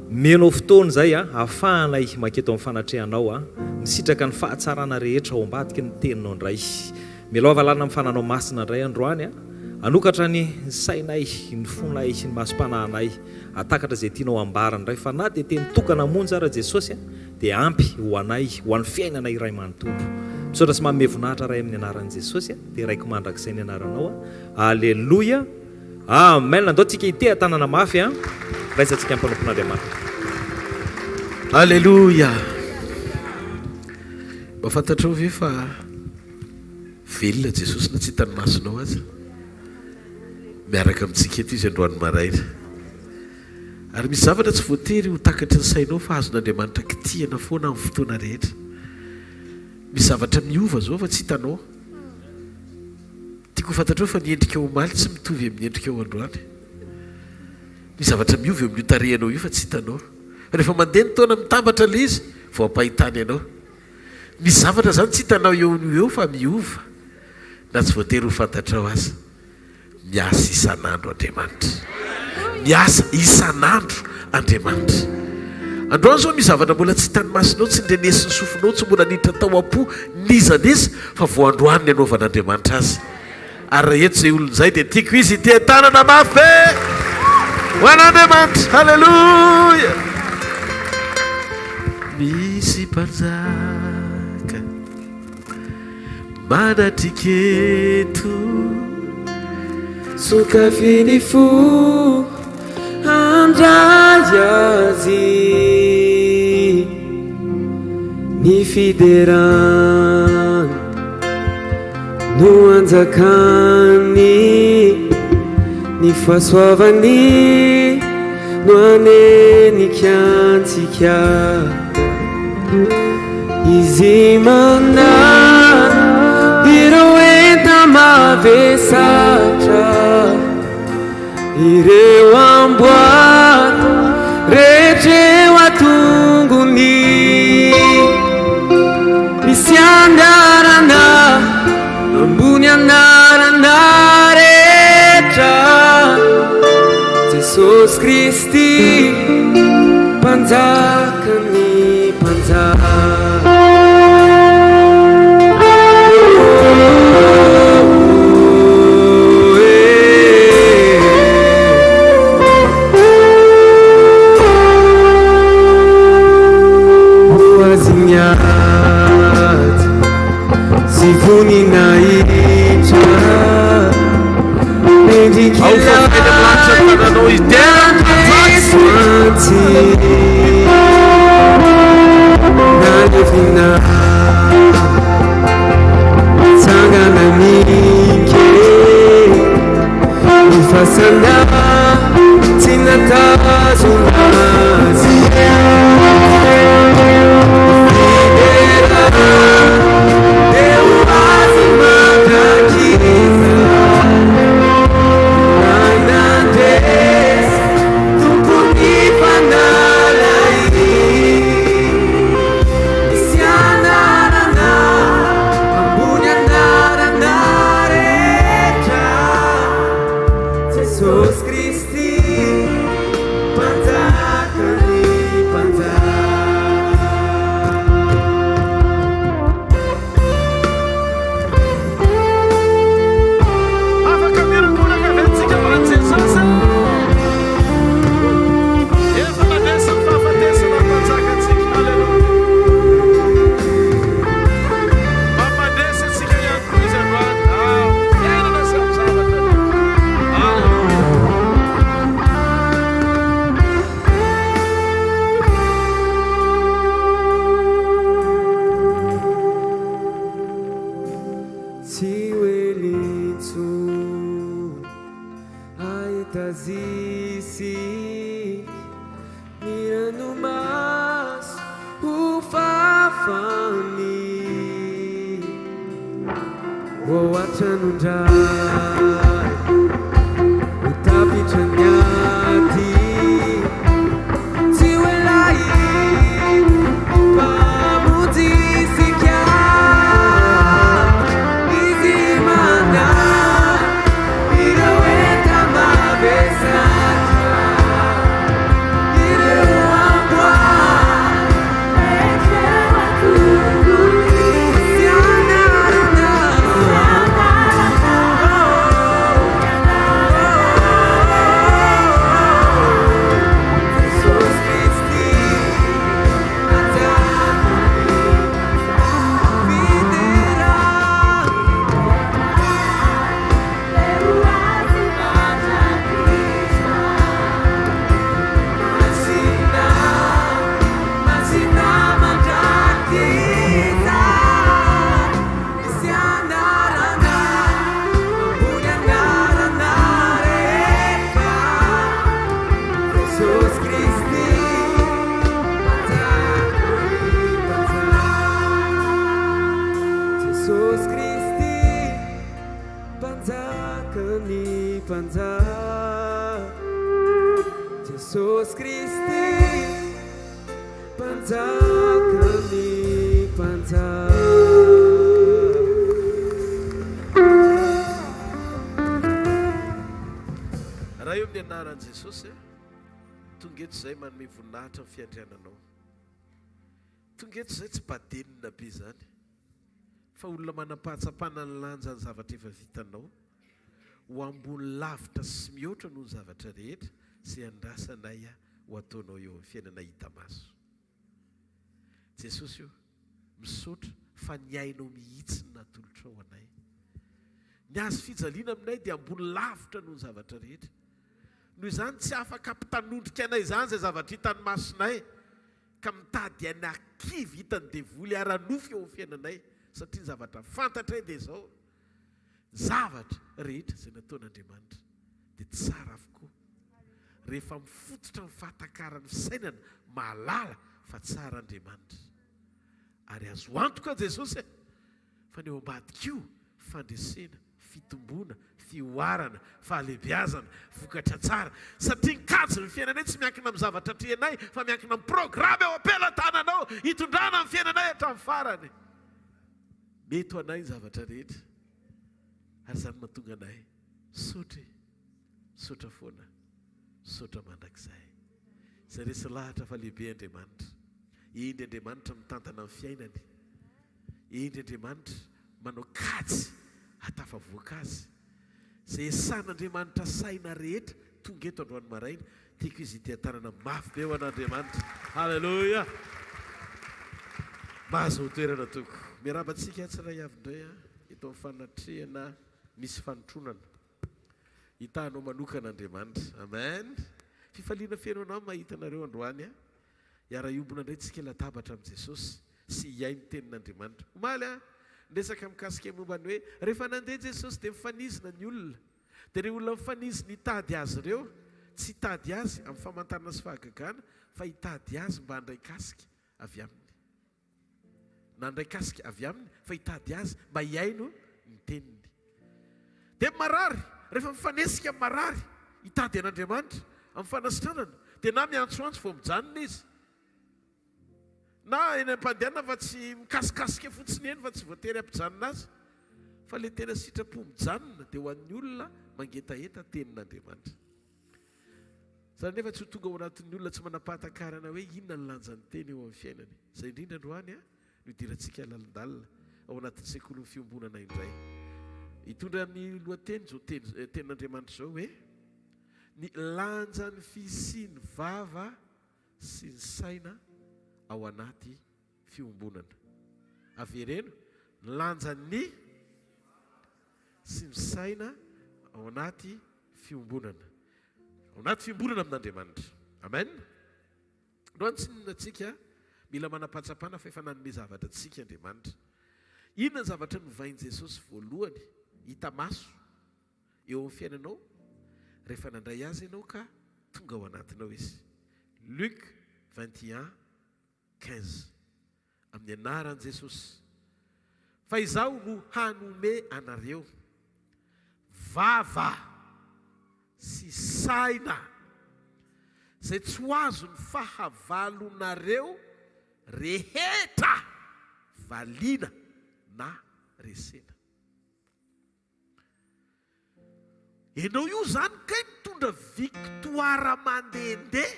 menao fotoana izay ahafahanay maketo amin'ny fanatrehanao misitraka ny fahatsarana rehetra ao ambadiky ny teninao indray. Milaova lalina amin'ny fananao masina indray androany anokatra ny sainay, ny fonay, ny masom-panahinay atakatra izay tianao ambarana indray fa na dia teny tokana monjy ara Jesosy dia ampy ho anay, ho an'ny fiainanay iray manontolo. Misaotra sy manome voninahitra ray amin'ny anaran'i Jesosy dia raiko mandrakizay ny anaranao. Aleloia, amen. Andaontsika ite tanana mafy raisantsika amin'ny mpanompon'Andriamanitra. Aleloia. Mafantatrao ve fa velona Jesosy na tsy hitany masonao aza miaraka amintsika eto izy androany maraina. Ary misy zavatra tsy voatery ho takatry ny sainao fa azon'Andriamanitra kitihana foana amin'ny fotoana rehetra. Misy zavatra miova zao fa tsy hitanao. Tiako fantatrao fa ny endrika ao omaly tsy mitovy amin'ny endrika ao androany. Misy zavatra miova eo amin'ny tarehanao io fa tsy hitanao. Rehefa mandeha ny taona mitambatra le izy vao ampahitany ianao. Misy zavatra zany tsy hitanao eo fa miova. Na tsy voatery ho fantatrao aza. Miasa isan'andro Andriamanitra. Miasa isan'andro Andriamanitra. Androany zao misy zavatra mbola tsy hitany masonao, tsy ndrenesy ny sofinao, tsy mbola niditra tao am-po nizaneza fa vao androany ny anaovan'Andriamanitra azy. Ary eto izay olona izay dia tiako izy tia tanana mafy ho an'Andriamanitra. Halleluja. Misy mpanjaka manatriketo sokafiny fo andray azy ny fiderany no anjakany ny fahasoavany no anenikantsika izy manana ireo enta mavesatra ireo amboary rehetreo atongony misy andarana ambony anarana rehetra Jesosy Kristy mpanjakany mpanjaka. Mirando mas o fafani oatranondray utapitraniaty tsy oelay mpamonjisika izy mana ireo enta mavesatra ireo amboa Jesus Christi panjakani panjak raha eo amin'ny anaran'i Jesosy tonga eto izay manome voninahitra amin'ny fiandriananao. Tonga eto izay tsy badenina be zany fa olona manam-pahatsapana ny lanja ny zavatra efa vitanao ho ambony lavitra sy mihoatra noho ny zavatra rehetra izay andrasanay ho ataonao eo amin'ny fiainana hita maso. Jesosy io misaotra fa niainao mihitsy ny natolotra ao anay. Ny azo fijaliana aminay dia ambony lavitra noho ny zavatra rehetra. Noho izany tsy afaka ampitanondrika anay izany izay zavatra hitany masonay ka mitady any akivy hitany devoly ara-nofy eo amin'ny fiainanay satria ny zavatra fantatray dia izao zavatra rehetra izay nataon'Andriamanitra dia tsara avokoa. Rehefa mifototra ny fahatakarany fisainana mahalala fa tsara Andriamanitra ary azo antoka Jesosy fa ny eo ambadik'io fandresena, fitombona, fioarana, fahalebiazana, vokatra tsara satria nikajy ny fiainanay tsy miankina amin'ny zavatra trehnay fa miankina amin'ny programa eo ampelantananao hitondrana amin'ny fiainanay hatramin'ny farany. Mety ho anay ny zavatra rehetra ary izany mahatonga anay saotra foana, saotra mandrakizay. Izay resy lahatra fa lehibe Andriamanitra. Endry Andriamanitra mitantana amin'ny fiainany. Endry Andriamanitra manao kajy hatafavoaka azy. Izay esan'Andriamanitra saina rehetra tonga eto androany maraina tiako izy itiatanana mafy be ho an'Andriamanitra. Halleluja. Mahazo ho toerana toko. Miarabantsika tsiray avy indray eto amin'ny fanatrehana misy fanotronana. Hitanao manokana Andriamanitra. Amen. Fifaliana fiainao mahita anareo androany hiara-iombona indray tsika latabatra amin'i Jesosy sy hiay ny tenin'Andriamanitra. Omaly ndresaka mikasika momba ny hoe rehefa nandeha Jesosy dia mifanizina ny olona. Dia ireo olona mifanizina hitady azy ireo tsy hitady azy amin'ny famantarana sy fahagagana fa hitady azy mba handray kasika avy aminy. Nandray kasika avy aminy fa hitady azy mba hiaino ny teniny. Dia marary rehefa mifanesika marary hitady an'Andriamanitra amin'ny fanasitranana dia na miantsoantso vao mijanona izy na eny am-pandehanana fa tsy mikasikasika fotsiny eny fa tsy voatery ampijanona azy fa le tena sitrapo mijanona dia ho an'ny olona mangetaheta tenin'Andriamanitra. Izany nefa tsy ho tonga ao anatin'ny olona tsy manam-pahatakarana hoe inona ny lanjan'ny teny eo amin'ny fiainany. Izay indrindra androany no hidirantsika lalindalina ao anatin'ny sekolin'ny fiombonana indray. Hitondra ny lohateny zao tenin'Andriamanitra zao hoe ny lanjan'ny fisian vava sy ny saina ao anaty fiombonana. Avereno, lanjan'ny sy ny saina ao anaty fiombonana. Ao anaty fiombonana amin'Andriamanitra. Amen. Androany tsy ninantsika mila manam-pahatsapana fa efa nanome zavatra antsika Andriamanitra. Inona ny zavatra novain'i Jesosy voalohany hita maso eo amin'ny fiainanao rehefa nandray azy ianao ka tonga ao anatinao izy. Luc 21:15 amin'ny anaran'i Jesosy. fa izaho no hanome anareo vava sy saina zay tsy ho azo ny fahavalonareo rehetra valiana na resena. Ianao io zany kay mitondra victoire mandehandeha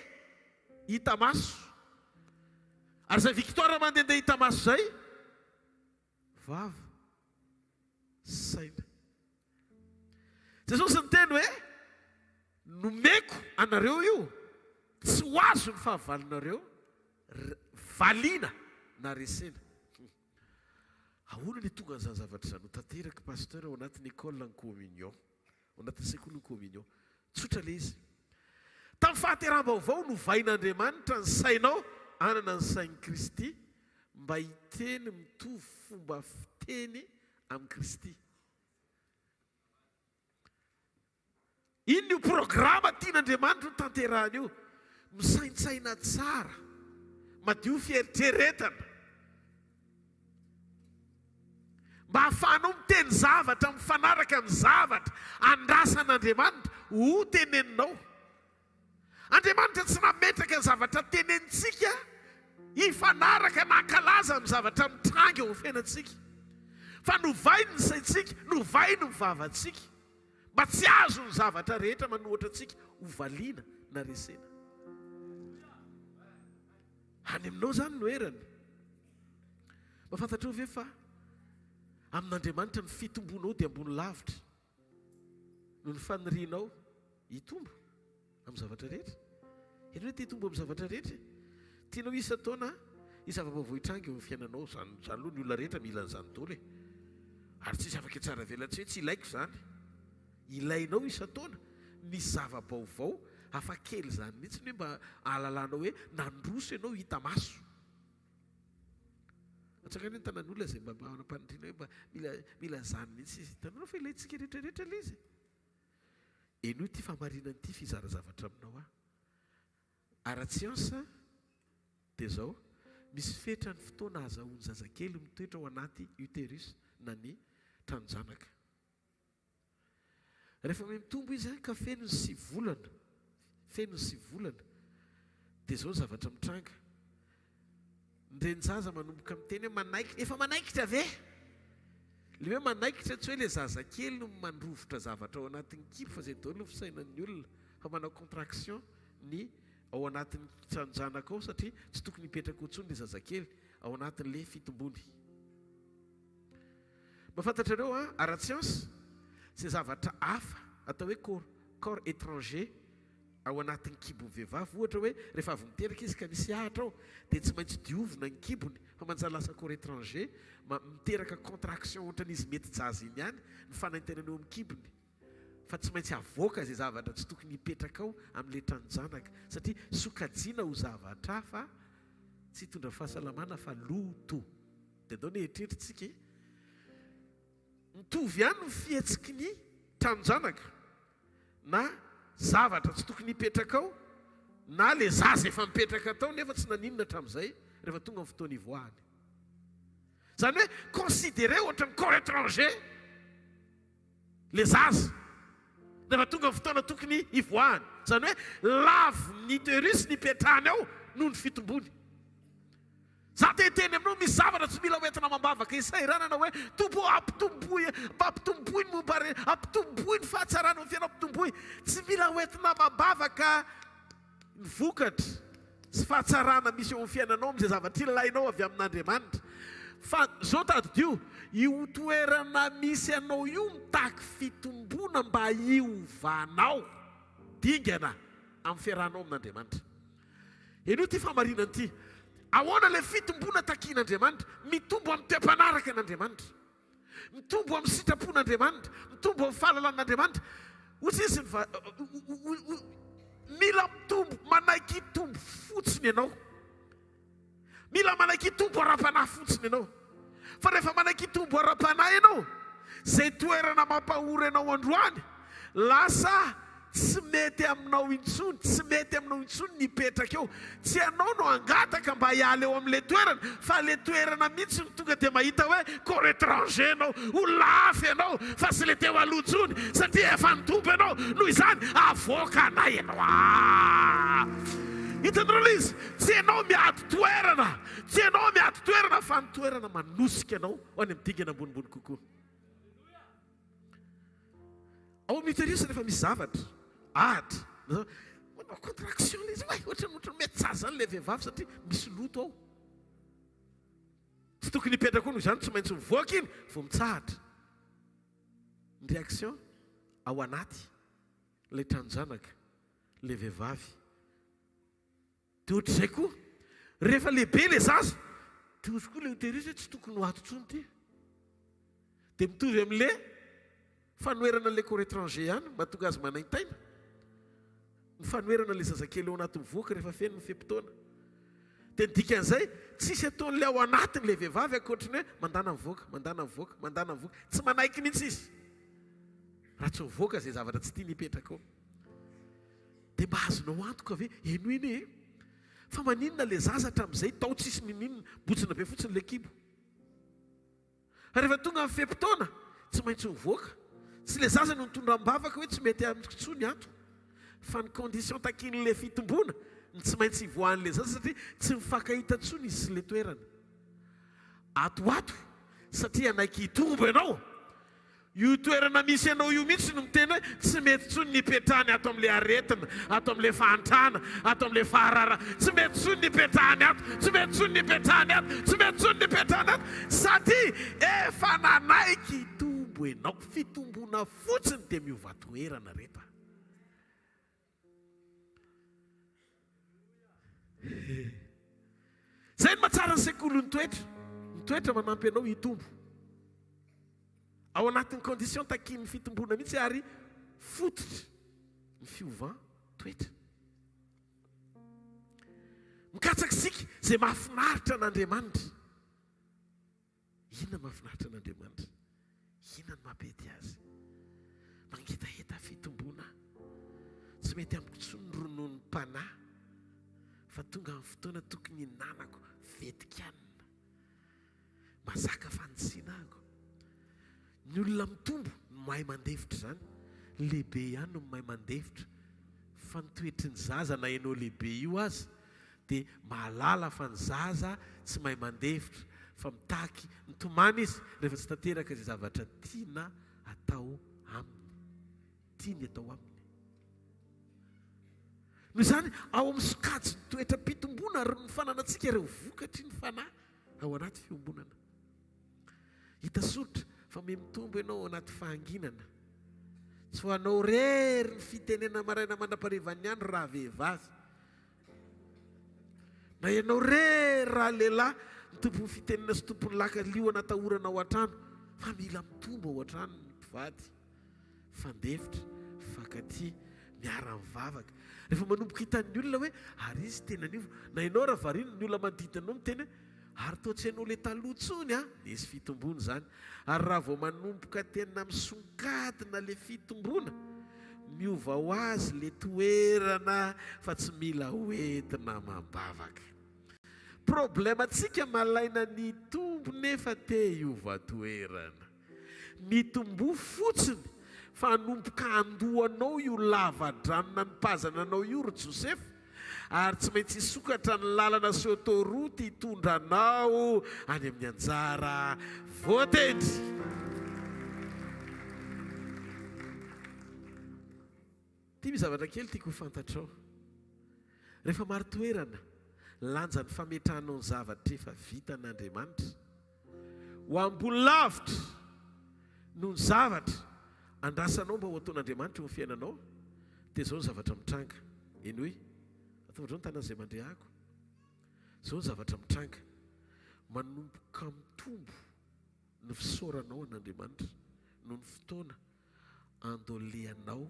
hita maso. Ary zay victoire mandehandeha hita maso zay, vava, saina. Jesosy niteny hoe nomeko anareo io, tsy ho azo ny fahavalonareo valiana na resena. Ahoana ny tonga an'izany zavatra izany? Ho tanteraka pasteur ao anatin'ny école ny communion, ao anatin'ny sekoly ny communion. Tsotra le izy. Tamin'ny fahateram-baovao novain'Andriamanitra ny sainao anana ny sain'i Kristy mba hiteny mitovy fomba fiteny amin'ny Kristy. Iny io programa tian'Andriamanitra no tanterahany io. Misaintsaina tsara, madio fieritreretana, mba hahafahanao miteny zavatra, mifanaraka amin'ny zavatra andrasan'Andriamanitra ho teneninao. Andriamanitra tsy nametraka ny zavatra tenenitsika hifanaraka nankalaza amin'ny zavatra mitrangy eo amin'ny fiainantsika, fa novainy ny saintsika, novainy ny vavantsika, mba tsy azo ny zavatra rehetra manohatra antsika ho valiana na resena. Any aminao zany no herany. Mafantatrao ve fa amin'Andriamanitra ny fitombonao dia ambony lavitra no ny fanirianao hitombo amin'ny zavatra rehetra. Ianao hoe te hitombo amin'ny zavatra rehetra, tianao isa taona izava-baovao hitrangy eo amin'ny fiainanao. Zany aloha ny olona rehetra mila an'izany daholo e. Ary tsisy afaka tsara velantsy hoe tsy ilaiko zany. Ilainao isa taona misy zava-baovao hafa kely zany mihitsy hoe mba ahalalànao hoe nandroso ianao hita maso. Atsakany ny tanan'olona zay mba manam-paniriana hoe mba mila zany mihitsy izy. Hitanao fa ilaintsika rehetrarehetra le izy. Eno ity famarinana ity fizara zavatra aminao ara-tsiansa dia zao misy fetra ny fotoana azahoany zazakely mitoetra ao anaty uterus na ny tranonjanaka. Rehefa mitombo izy ka feno ny 9 volana, feno ny 9 volana dia zao zavatra mitranga. Ndreny zaza manomboka miteny hoe manaikitra, efa manaikitra ve? Le hoe manaikitra tsy hoe le zazakely no mandrovotra zavatra ao anatin'ny kibo fa zay daholo ny fisainan'ny olona, fa manao contraction ny ao anatin'ny tranonjanaka ao satria tsy tokony hipetraka ho tsony le zazakely ao anatin'le fitombony. Mafantatrareo ara-tsiansa zay zavatra hafa atao hoe corps étranger ao anatin'ny kibon'ny vehivavy. Ohatra hoe rehefa avy miteraka izy ka misy ahatra ao dia tsy maintsy diovina ny kibony, fa manjary lasa corps étranger miteraka contraction ohatran'izy mety jazy iny ihany ny fanaintenany eo amin'ny kibony, fa tsy maintsy avoaka zay zavatra tsy tokony hipetraka ao amin'ilay tranonjanaka satria sokajiana ho zavatra fa tsy hitondra fahasalamana fa loto. Dia ndao ny eritreretritsika mitovy ihany ny fihetsiky ny tranonjanaka na zavatra tsy tokony hipetraka ao na le zaza efa mipetraka tao nefa tsy naninona hatramin'izay rehefa tonga amin'ny fotoana ivoahany. Zany hoe considéré ohatra ny corps étranger le zaza rehefa tonga amin'ny fotoana tokony ivoahany. Zany hoe lavo ny utérus ny petrahany ao noho ny fitombony. Za teteny aminao misy zavatra tsy mila hoentina mambavaka isairanana hoe tombo ampitomboy, mba ampitomboy ny mombare, ampitomboy ny fahatsarana ny fiainao ampitomboy. Tsy mila hoentina mambavaka ny vokatra sy fahatsarana misy eo amin'ny fiainanao amin'izay zavatra ilainao avy amin'Andriamanitra. Fa zao tadidio, io toerana misy anao io mitaky fitombona mba hiovanao dingana amin'ny fiarahanao amin'Andriamanitra. Eno ity famarinana ity. Ahoana le fitombona takian'Andriamanitra? Mitombo amin'ny toe-panaraka an'Andriamanitra, mitombo amin'ny sitrapon'Andriamanitra, mitombo amin'ny fahalalàn'Andriamanitra. Ohatsy izy mila mitombo manaiky tombo fotsiny ianao, mila manaiky tombo ara-panahy fotsiny ianao. Fa rehefa manaiky tombo ara-panahy ianao, zay toerana mampahory ianao androany lasa tsy mety aminao intsony, tsy mety aminao intsony nipetraka eo. Tsy anao no angataka mba hiala eo amin'ilay toerana, fa le toerana mihitsy no tonga dia mahita hoe corps étranger ianao, olafy ianao, fa sy le teo aloha intsony satria efa nitombo ianao. Noho izany avoaka anay ianao. Hitanao ilay izy, tsy ianao miady toerana, tsy ianao miady toerana, fa ny toerana manosika ianao ho any amin'ny dingana ambonimbony kokoa. Ao miterisy rehefa misy zavatra ady manao contraction izy, ohatran'ny mety tsara zany le vehivavy satria misy loto ao. Tsy tokony hipetraka koa noho izany, tsy maintsy mivoaka iny vao mitsahatra. Ny réaction ao anaty ilay tranjanaka, ilay vehivavy. Dia ohatr'izay koa rehefa lehibe ilay zaza, dia ozy koa ilay miterisy tsy tokony ho ato intsony ity. Dia mitovy amin'ilay fanoerana le corps étranger ihany, mahatonga azy manaintaina. Ny fanoerana le zazakely ao anaty mivoaka rehefa feno ny fe-potoana. Dia ny dikan'izay tsisy ataon'ilay ao anatin'ilay vehivavy ankoatriny hoe mandana mivoaka, mandana mivoaka, mandana mivoaka. Tsy manaiky mihitsy izy raha tsy mivoaka izay zavatra tsy tiany hipetraka ao. Dia mba azonao antoka ve eno iny e? Fa maninona le zaza hatramin'izay tao tsisy ninina, botsina be fotsiny le kibo. Rehefa tonga amin'ny fe-potoana tsy maintsy mivoaka. Tsy le zaza no nitondra mbavaka hoe tsy mety amin'intsony ato, fa ny condition takin'le fitombona ny tsy maintsy ivoahan'le zaza satria tsy mifankahita intsony izy sy le toerana. Atoato satria anaiky hitombo ianao. Io toerana misy ianao io mihitsy no miteny hoe tsy mety intsony nipetrahany ato amin'le aretina, ato amin'le fahantrana, ato amin'le faharara. Tsy mety intsony nipetrahany ato, tsy mety intsony nipetrahany ato, tsy mety intsony nipetrahany ato, satria efa nanaiky hitombo ianao. Fitombona fotsiny dia miova toerana rehetra. Zay no mahatsara ny sekoly ny toetra. Ny toetra manampy ianao hitombo ao anatin'ny condition takin'ny fitombona mihitsy, ary fototra ny fiovan toetra. Mikatsaky sika zay mahafinaritra an'Andriamanitra. Inona mahafinaritra an'Andriamanitra? Inona no mampety azy? Mangitaheta fitombona tsy mety amiko intsony ny ronono ny mpanahy, fa tonga amin'ny fotoana tokony hinanako vetikanina, mazaka fanitsinako. Ny olona mitombo no mahay mandevitra zany. Lehibe ihany no mahay mandevitra. Fa ny toetry ny zaza na hainao lehibe io azy dia mahalala fa ny zaza tsy mahay mandevitra, fa mitaky nitomany izy rehefa tsy tanteraka izay zavatra tiana atao aminy, tiany atao aminy. Noho izany ao amin'ny sokajy ny toetra-pitombona ary ny fananantsika ireo vokatry ny fanahy ao anaty fiombonana. Hita soritra fa mitombo ianao anaty fahanginana. Tsy ho anao rery ny fitenena maraina mandra-paharivana ihany raha vehivavy, na ianao rery raha lehilahy ny tompony fitenena sy tompony laka liona atahorana ao an-trano, fa mila mitombo ao an-trano ny mpivady, fandevitra, mifankatia, miara-mivavaka. Rehefa manomboka hitan'ny olona hoe ary izy tena nivo, na ianao raha variana ny olona manodidinanao miteny hoe ary toa tsy hainao le taloha intsony a, nisy fitombona zany. Ary raha vao manomboka tena misongadina le fitombona, miova ho azy le toerana fa tsy mila hoentina mambavaka. Problemantsika malaina ny tombo nefa te hiova toerana. Mitombo fotsiny fa hanomboka andohanao io lava-dranona ny mpazananao io ry Josefa, ary tsy maintsy hisokatra ny lalana sy autoroute hitondranao any amin'ny anjara voatendry. Ity mizavatra kely tiako ho fantatrao. Rehefa maro toerana lanja ny fametrahanao ny zavatra efa vita n'Andriamanitra, ho ambony lavitra noho ny zavatra andrasanao mba ho ataon'Andriamanitra eo amin'ny fiainanao, dia izao ny zavatra mitranga. Eny hoe ataovatra ny tanana izay mandrehako. Izao ny zavatra mitranga. Manomboka mitombo ny fisaoranao an'Andriamanitra noho ny fotoana andoleanao,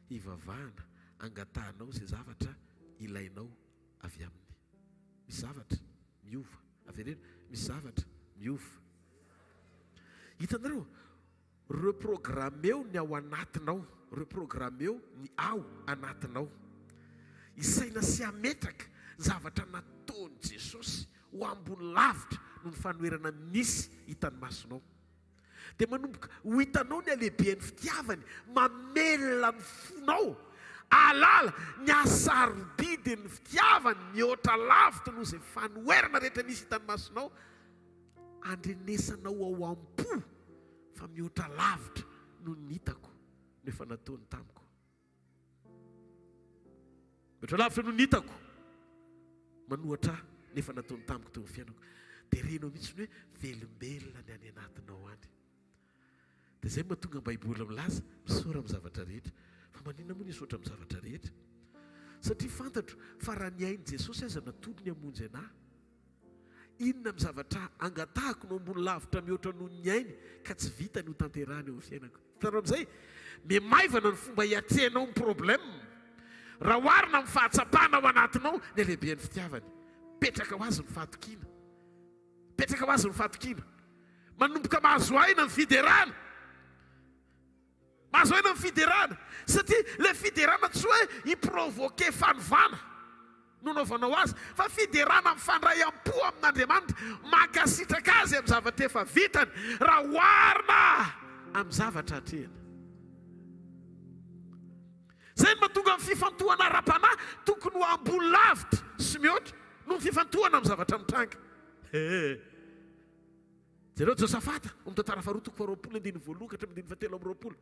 hivavahana, angatahanao izay zavatra ilainao avy aminy. Misy zavatra miova. Averena, misy zavatra miova. Hitanareo, reprogrammeo ny ao anatinao reo programa eo ny ao anatinao isaina sy ametraka zavatra nataony Jesosy ho ambony lavitra no ny fanoerana nisy hitany masonao dia manomboka ho hitanao ny alehiben'ny fitiavany mamelona ny fonao alala ny asarobidiny fitiavany mihoatra lavitra noho izay fanoerana rehetra nisy hitany masonao andrenesanao ao am-po fa mihoatra lavitra no ny hitako no efa nataony tamiko mihoatra lavitra no ny hitako manohatra nefa nataony tamiko teo ny fiainako dia renao mihitsy ny hoe velombelona ny any anatinao any dia zay mahatonga baiboly milaza misaora amin'ny zavatra rehetra fa maninona moa ny isotra amin'ny zavatra rehetra satria fantatro fa raha ny ainy Jesosy aza natody ny hamonjy anahy inona amin'ny zavatra angatahako no ambony lavitra mihoatra noho ny ainy ka tsy vita ny ho tanterahany eo amin'ny fiainako hitanao amin'izay memaivana ny fomba hiatrehanao ny problème raha oharina amin'ny fahatsapana ao anatinao ny alehiben'ny fitiavany petraka ho azy ny fahatokiana petraka ho azy ny fahatokiana manomboka mahazo aina ny fiderana mahazo aina ny fiderana satria le fiderana tsy hoe hiprovoke fanovana no naovanao azy fa fiderana mifandray am-po amin'Andriamanitra makasitraka azy amin'ny zavatra efa vitany raha oharina amin'ny zavatra hatrehana zay no mahatonga amin'ny fifantohana ara-panahy tokony ho ambony lavitra sy mihoatra no ny fifantohana amin'ny zavatra mitranga jereo Josafata mitantara faharoa toko 20:1-20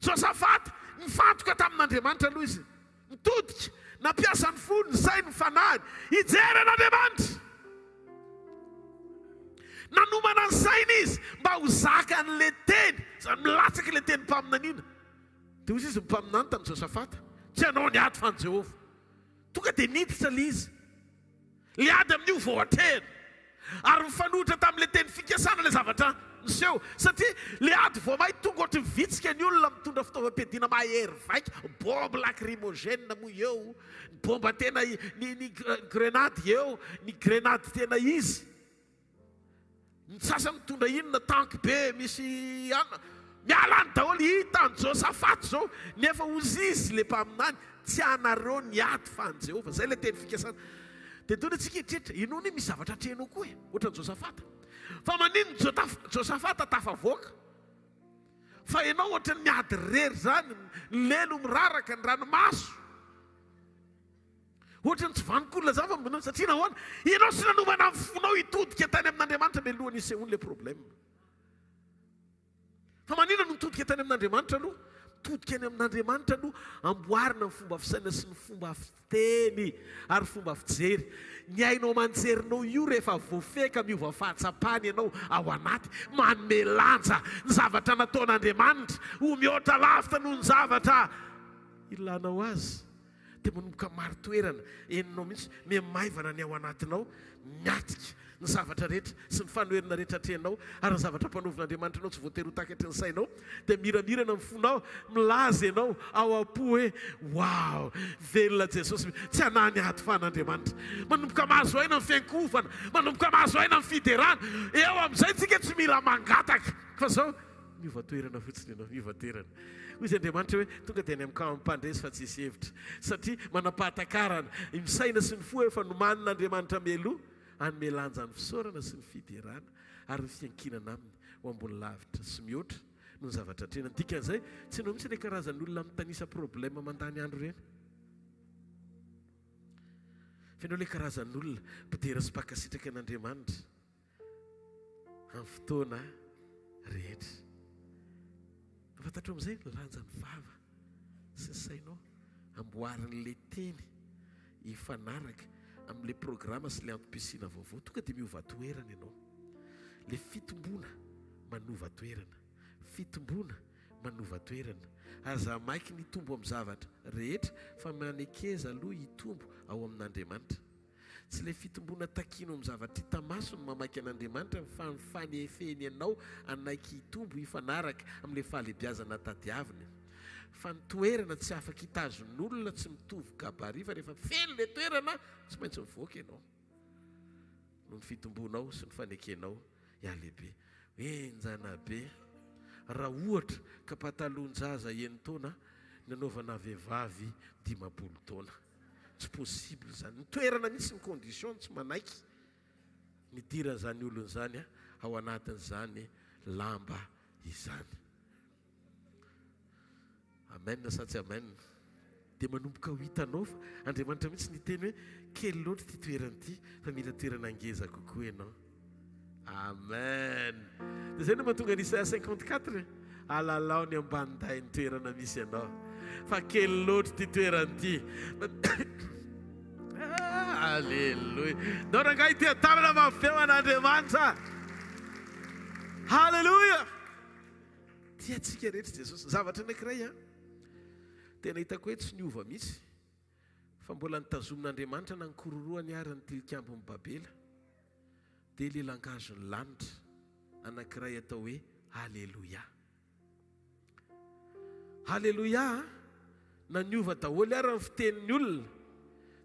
Josafata nifantoka tamin'Andriamanitra aloha izy mitodika nampiasa ny fony zay ny fanahiny hijery an'Andriamanitra nanomana ny saina izy mba ho zaka n'le teny zany milatsaka le teny mpaminaniana dia ozy izy mipaminany tamin'ny Josafata tsy anao ny ady fan Jehova tonga dia niditra le izy le ady amin'io vao atrehany ary mifanohitra tamin'le teny fikasana le zavatra niseho satria le ady vao may tonga ohatry vitsika ny olona mitondra fitaovam-piadiana mahery vaika bombe lacrymogène moa eo ny bomba tena ny grenady eo ny grenady tena izy ny sasany mitondra inona tanky be misy ana miala any daholo hitany Josafata zao nefa ozy izy le mpaminany tsy anareo ny ady fa an Jehova zay le teny fikasana dia tona tsika hitrehitra inony misy zavatra atrehanao koa e ohatran'ny Josafata fa manino Josafata tafavoaka fa ianao ohatrany miady rery zany lelo miraraka ny ranomaso ohatrany tsy vanik'olona zany fa mbonao satria nahoana ianao sy nanomana amin'ny fonao hitodika tany amin'Andriamanitra mialohan'ny isehoany le problème fa manina no mitodika tany amin'Andriamanitra aloha mitodika any amin'Andriamanitra aloha amboarina ny fomba fisaina sy ny fomba fiteny ary fomba fijery ny ainao manjerinao io rehefa voafeka miova fahatsapany ianao ao anaty manome lanja ny zavatra nataon'Andriamanitra ho mihoatra lavitra noho ny zavatra ilanao azy dia manomboka maro toerana eninao mihitsy memaivana ny ao anatinao miatika ny zavatra rehetra sy ny fanoherana rehetra atrehanao ary ny zavatra mpanovin'Andriamanitra anao tsy voatery ho takatry ny sainao dia miramirana amin'ny fonao milaza ianao ao am-po hoe wow velona Jesosy tsy anany ady fa an'Andriamanitra manomboka mahazo aina ny fiankovana manomboka mahazo aina ny fiderana eo amin'izay tsika tsy mila mangataka fa zao miova toerana fotsiny ianao miova toerana hoy izy Andriamanitra hoe tonga dia any amin'ny kampandresy fa tsisy hevitra satria manam-pahatakarana misaina sy ny fo efa nomanin'Andriamanitra mialoha anome lanja ny fisaorana sy ny fiderana ary ny fiankinana aminy ho ambony lavitra sy mihoatra no ny zavatra atrehana dikan'izay tsy nao mihitsy le karazan'olona mitanisa problème mandany andro ireny fenao le karazan'olona mpidera sy mpakasitraka an'Andriamanitra amin'ny fotoana rehetra fantatrao amin'izay lanja ny vava sy sainao amboarin'le teny hifanaraka amin'le programa sy le antom-pisina vaovao tonga dia miova toerana ianao le fitombona manova toerana fitombona manova toerana aza maiky ny tombo amin'ny zavatra rehetra fa manekeza aloha hitombo ao amin'Andriamanitra tsy le fitombona takino amin'ny zavatra hita maso no mamaiky an'Andriamanitra fa mifanefeny ianao anaiky hitombo hifanaraka amin'le fahalebiazana tadiaviny fa ny toerana tsy afaka hitazon'olona tsy mitovy gabari fa rehefa feno le toerana tsy maintsy mivoaka ianao no ny fitombonao sy ny fanekenao ihalehibe enjana be raha ohatra ka patalon-jaza eny taona nanaovana vehivavy 50 taona. Tsy possible zany. Nitoerana mihitsy ny condition tsy manaiky nidira zany olony zany ao anatin'izany lamba izany. Amen na satsy amen. Dia manomboka ho hitanao fa Andriamanitra mihitsy niteny hoe kely loatra ty toerana ity fa mila toerana ngeza kokoa ianao. Amen. Dia zay no mahatonga ny Isaia 54 alalao ny ambaniday ny toerana misy ianao fa kely loatra ty toerana ity. Halleluja. Nao rangahy ity tanana mafeo an'Andriamanitra. Halleluja. Tiantsika rehetra Jesosy. Zavatra anankiray tena hitako hoe tsy niova mihitsy fa mbola nitazomin'Andriamanitra na nikororoany ary ny tilikambon'ny Babela dia le langage ny lanitra anankiray atao hoe halleluja. Halleluja na niova daholo ary ny fitenin'ny olona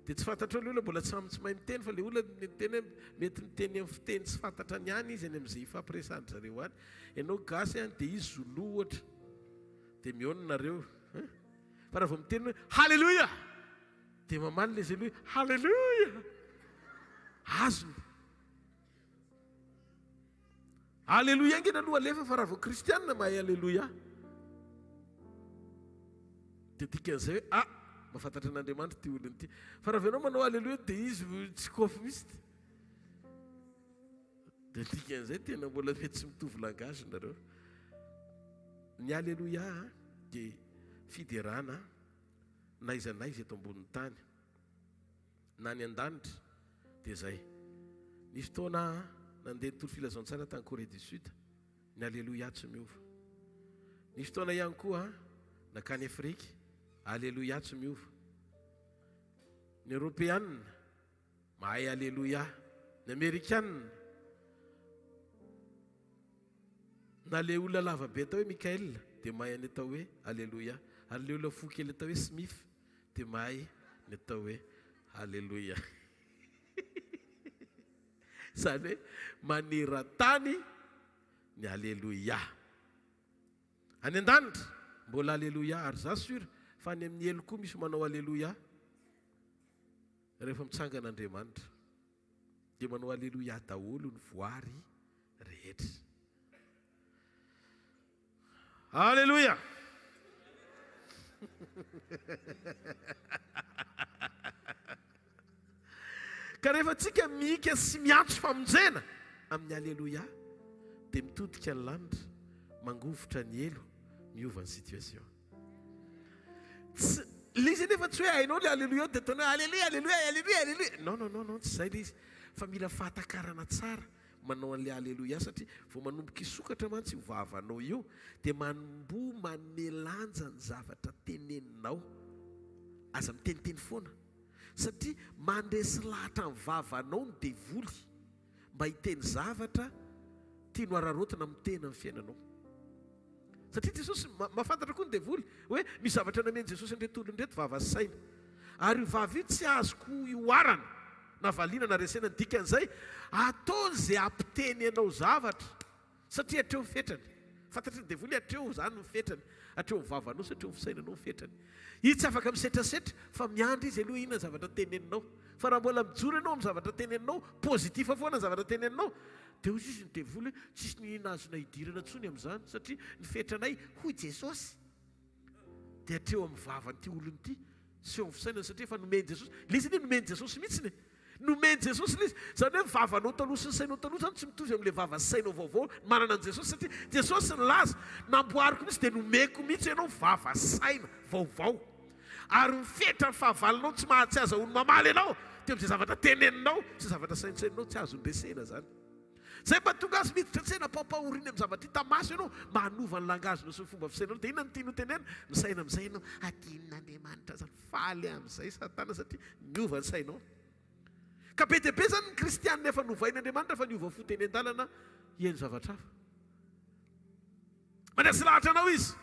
dia tsy fantatra ny olona mbola tsy mahay miteny fa le olona miteny mety miteny amin'ny fiteny tsy fantatra ny any izy any amin'izay ifampiresahany zareo any. Ianao gasy any dia izy zolo ohatra dia mihaona nareo fa raha vao miteny hoe halleluja dia mamaly le zay hoe halleluja azony. Halleluja ngena aloha alefa fa raha vao kristianina mahay halleluja dia dikan'izay hoe mahafantatra an'Andriamanitra ty olony ity. Fa raha ianao manao halleluja dia izy tsy kofy mihitsy dia dikan'izay tena mbola mety tsy mitovy langage nareo. Ny halleluja dia fiderana na iza na iza eto ambonin'ny tany na ny an-danitra dia zay. Nisy fotoana nandeha nitoro filazantsara tany Corée du Sud, ny halleluja tsy miova. Nisy fotoana ihany koa nakany Afrika, halleluja tsy miova. Ny Européenne mahay halleluja, ny Amerikana na le olona lava be atao hoe Mikael dia mahay ny atao hoe halleluja, ary le olona fo kely atao hoe Smith dia mahay ny atao hoe halleluja. Zany hoe maneran-tany ny halleluja. Any an-danitra mbola halleluja ary za sura fa ny amin'ny elo koa misy manao halleluja rehefa mitsangan'Andriamanitra dia manao halleluja daholo ny voary rehetra. Halleluja. Ka rehefa tsika mika sy miantso famonjena amin'ny halleluja dia mitodika ny lanitra mangovotra ny elo miova ny situation. Le izy nefa tsy hoe hainao le halleluja dia ataonao halleluja halleluja halleluja halleluja. Non, tsy izay le izy fa mila fahatakarana tsara manao an'ilay halleluja satria vao manomboka isokatra mantsy vavanao io dia manombo manelanja ny zavatra teneninao aza miteniteny foana satria mandresy lahatra ny vavanao ny devoly mba hiteny zavatra tiano ararotina mitena amin'ny fiainanao. Satria Jesosy mahafantatra koa ny devoly hoe misy zavatra nameny Jesosy ndreto olony ndreto vava sy saina ary io vava io tsy azoko ioarana na valiana na resena ny dikan'izay ataony izay ampiteny ianao zavatra satria hatreo mifetrany. Fantatry ny devoly hatreo zany mifetrany, hatreo mivavanao satria fisainanao mifetrany. Izy tsy afaka misetrasetra fa miandry izy aloha inona zavatra teneninao. Fa raha mbola mijoro ianao amin'ny zavatra teneninao pozitifa foana ny zavatra teneninao dia hozy izy ny devoly hoe tsisy ny nazona hidirana ntsony amin'izany satria nifetranay hoy Jesosy dia hatreo amin'ny vavan'ity olony ity sy eo amin'ny fisainany satria efa nomeny Jesosy. Le izy ny nomeny Jesosy mihitsiny nomeny Jesosy le izy zany hoe vavanao taloha sy ny sainao taloha zany tsy mitovy amin'ilay vava sy sainao vaovao manana an Jesosy satria Jesosy ny laza namboariko mihitsy dia nomeko mihitsy ianao vava saina vaovao ary mifetra ny fahavalonao tsy mahatsy aza ony mamaly ianao teo amin'izay zavatra teneninao sy zavatra saintsaininao tsy azo ndresena zany. Zay mba tonga azy miditra an-tsena pampahoriana amin'ny zavatra hita maso ianao manova ny langazina sy ny fomba fisainanao dia inona ny tianao tenena misaina amin'izay ianao adinon'Andriamanitra zany faly amin'izay satana satria miova ny sainao. Ka be dia be zany ny kristianina efa novain'Andriamanitra fa niova foteny an-dalana hihaino zavatra hafa manesy lahatra anao izy.